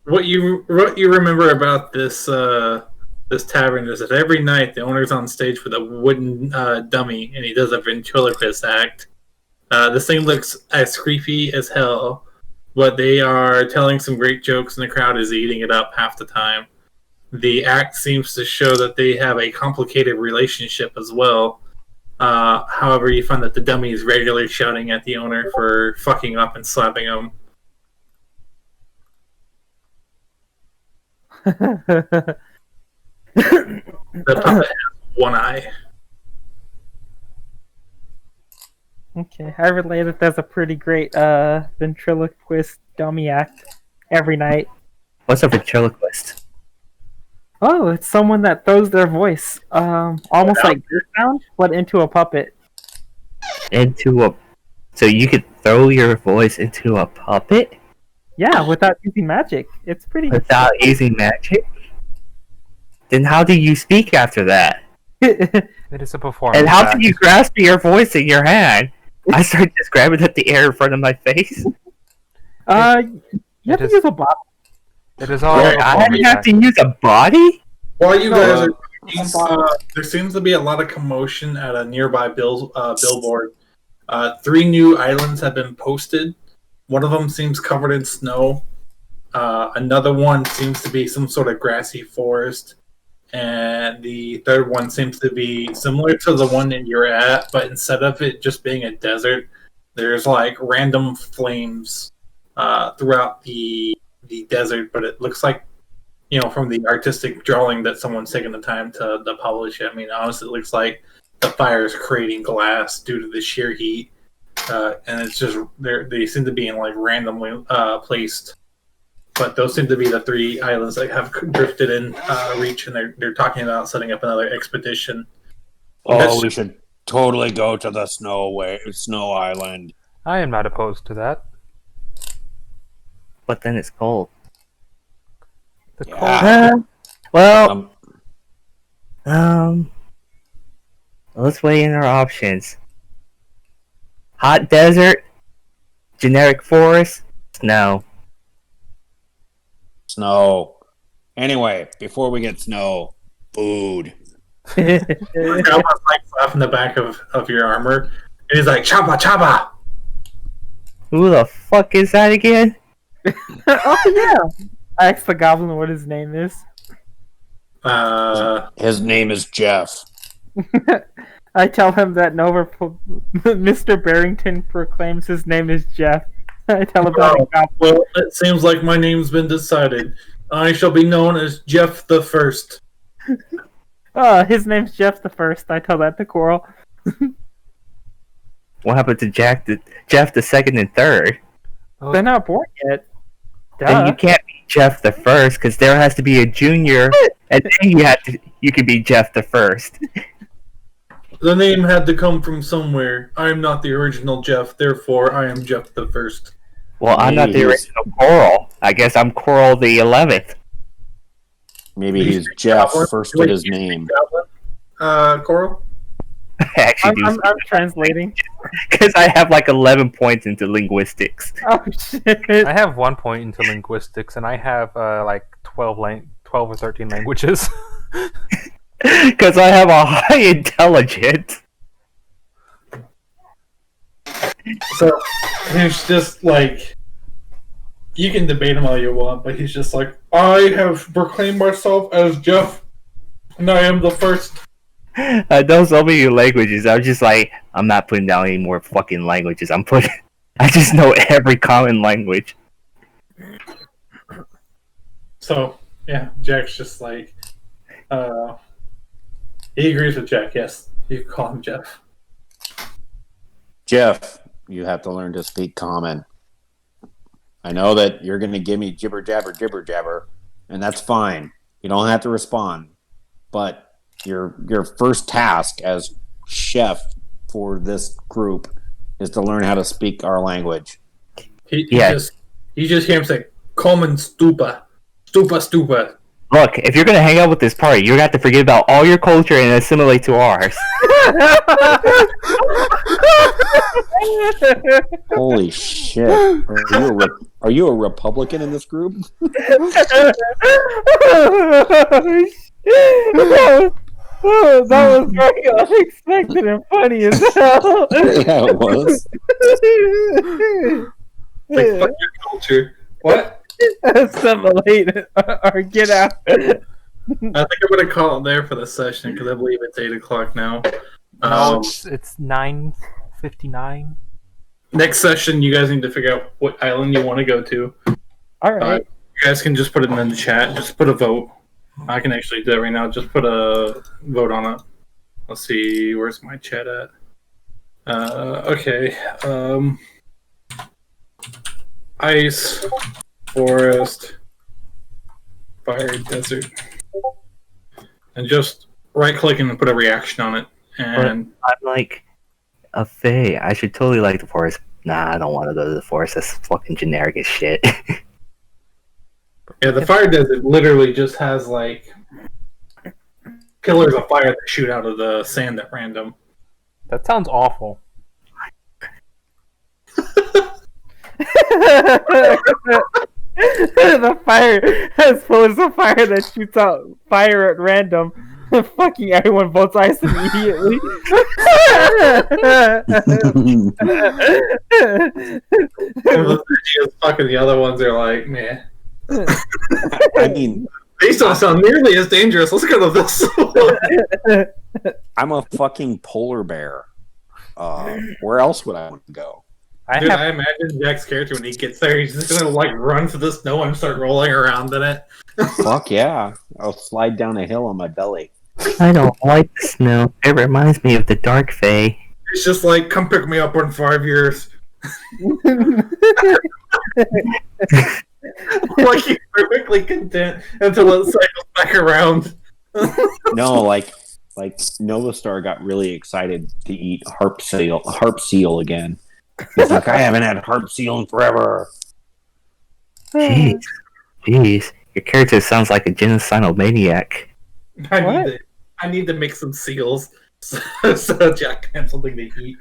What you remember about this this tavern is that every night the owner's on stage with a wooden dummy and he does a ventriloquist act. This thing looks as creepy as hell, but they are telling some great jokes and the crowd is eating it up half the time. The act seems to show that they have a complicated relationship as well. However, you find that the dummy is regularly shouting at the owner for fucking up and slapping him. The puppet has one eye. Okay, I relate that there's a pretty great ventriloquist dummy act every night. What's a ventriloquist? Oh, it's someone that throws their voice, almost like bird sound, but into a puppet. Into a. So you could throw your voice into a puppet Yeah, without using magic. It's pretty. without using magic? Then how do you speak after that? It is a performance. And how act. can you grasp your voice in your hand? I start just grabbing at the air in front of my face. You have It to is- use a bottle. It is all Right, a I performance have act. to use a body? While you No, guys uh, are, there seems to be a lot of commotion at a nearby billboard. 3 new islands have been posted. One of them seems covered in snow. Another one seems to be some sort of grassy forest. And the third one seems to be similar to the one that you're at, but instead of it just being a desert, there's like random flames throughout the desert. But it looks like, from the artistic drawing that someone's taken the time to publish it. I mean, honestly, it looks like the fire is creating glass due to the sheer heat, and it's just they seem to be in like randomly placed. But those seem to be the 3 islands that have drifted in reach, and they're talking about setting up another expedition. Oh, we should totally go to the snow island. I am not opposed to that. But then it's cold. The Yeah. cold. Well, Um, let's weigh in our options. Hot desert, generic forest, snow. snow. Anyway, before we get snow, food. Goblin like slap in the back of your armor, and he's like, "Chaba, chaba!" Who the fuck is that again? Oh yeah. I asked the goblin what his name is. His name is Jeff. I tell him that Mr. Barrington proclaims his name is Jeff. I tell him about a goblin. Well, it seems like my name's been decided. I shall be known as Jeff the First. His name's Jeff the First. I tell that to Coral. What happened to Jeff the second and third? They're not born yet. Then Duh. you can't be Jeff the first because there has to be a junior, and then you can be Jeff the first. The name had to come from somewhere. I am not the original Jeff, therefore I am Jeff the First. Well, I'm not the Maybe he's- original Coral. I guess I'm Coral the 11th. Maybe he's Mr. Jeff Goblin? first with his name. Coral? I actually I'm translating. because I have like 11 points into linguistics. Oh shit! I have 1 point into linguistics, and I have like 12 or 13 languages. Because I have a high intelligence. So he's just like, you can debate him all you want, but he's just like, I have proclaimed myself as Jeff, and I am the first. I know so many languages. I'm just like, I'm not putting down any more fucking languages. I just know every common language. So yeah, Jack's just like, he agrees with Jack. Yes, you can call him Jeff. Jeff, you have to learn to speak common. I know that you're going to give me jibber jabber, and that's fine. You don't have to respond. But your first task as chef for this group is to learn how to speak our language. You just hear him say, "Common stupa, stupa." Look, if you're gonna hang out with this party, you're gonna have to forget about all your culture and assimilate to ours. Holy shit! Are you a Republican in this group? Oh, that was very unexpected and funny as hell. Yeah, it was. Like, fuck your culture. What? Assimilate or get out. I think I'm gonna call it there for the session because I believe it's 8:00 now. No, it's 9:59. Next session, you guys need to figure out what island you want to go to. All right. You guys can just put it in the chat. Just put a vote. I can actually do it right now. Just put a vote on it. Let's see. Where's my chat at? Okay. Ice, forest, fire, desert, and just right click and put a reaction on it. And I'm like a fae. I should totally like the forest. Nah, I don't want to go to the forest. That's fucking generic as shit. yeah, the fire desert literally just has like pillars of fire that shoot out of the sand at random. That sounds awful. The fire has pillars of fire that shoots out fire at random. Fucking everyone votes ice immediately. Fucking the other ones are like, man. I mean, These don't sound nearly as dangerous. Let's go to this one. I'm a fucking polar bear. Where else would I want to go? Dude, I imagine Jack's character when he gets there, he's just gonna like run to the snow and start rolling around in it. Fuck yeah. I'll slide down a hill on my belly. I don't like the snow. It reminds me of the Dark Fae. It's just like, come pick me up in 5 years. Like he's perfectly content until it cycles back around. No, like Nova Star got really excited to eat harp seal again. He's like, I haven't had harp seal in forever. Jeez. Your character sounds like a genocidal maniac. I need to make some seals so Jack can have something to eat.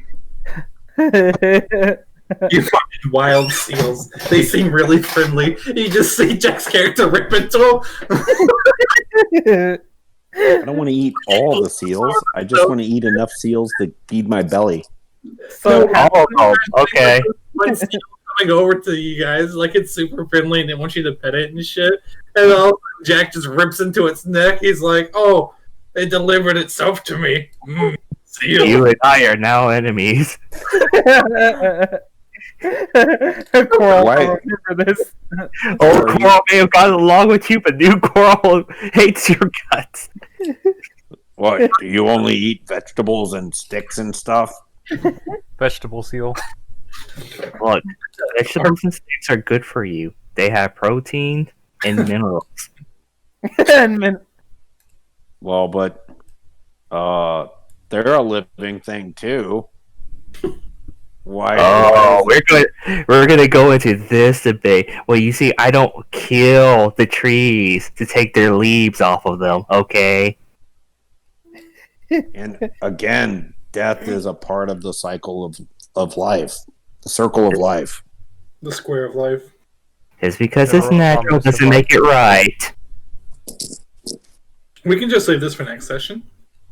You fucking wild seals. They seem really friendly. You just see Jack's character rip into them. I don't want to eat all the seals. I just want to eat enough seals to feed my belly. So Okay. One seal coming over to you guys like it's super friendly and they want you to pet it and shit. And all of a sudden Jack just rips into its neck. He's like, "Oh, it delivered itself to me." Seal. You and I are now enemies. Coral, Why- I remember this. Old Coral may have gotten along with you, but new Coral hates your guts. What? Do you only eat vegetables and sticks and stuff? Vegetable seal. Look, vegetables and sticks are good for you. They have protein and minerals. Well, but they're a living thing too. Why? Oh, we're gonna go into this debate. Well, you see, I don't kill the trees to take their leaves off of them. Okay. And again, death is a part of the cycle of life, the circle of life. The square of life. Just because it's natural doesn't make it right. We can just save this for next session.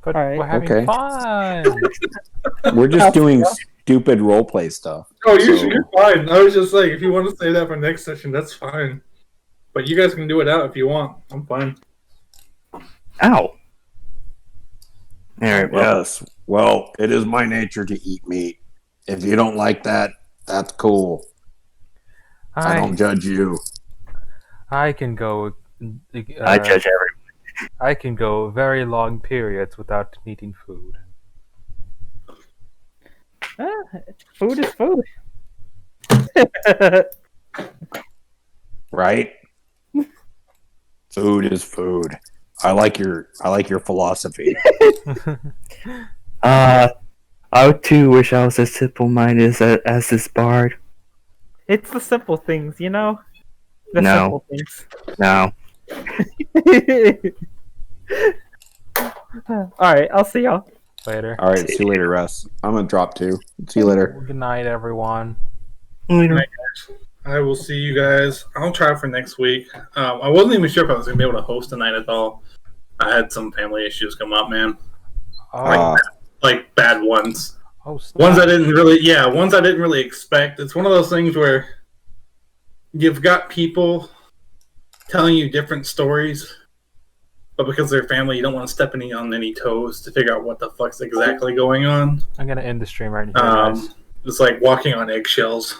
But Alright. we're having Okay. fun. We're just doing stupid roleplay stuff. Oh, you're, So- you're fine. I was just like, if you want to save that for next session, that's fine. But you guys can do it out if you want. I'm fine. Ow. Alright, well, Yes. Well, it is my nature to eat meat. If you don't like that, that's cool. I don't judge you. I can go. I judge everyone. I can go very long periods without eating food. Food is food. Right? Food is food. I like your philosophy. I too wish I was as simple-minded as this bard. It's the simple things, you know? The No. simple things. No. Alright, I'll see y'all. Later. All right, see you later, Russ. I'm gonna drop too. See you later. Good night, everyone. Later. I will see you guys. I'll try for next week. I wasn't even sure if I was going to be able to host tonight at all. I had some family issues come up, man. Oh, Like bad ones. snap. Ones I didn't really expect. It's one of those things where you've got people telling you different stories, but because they're family, you don't want to step on any toes to figure out what the fuck's exactly going on. I'm gonna end the stream right here, guys. It's like walking on eggshells.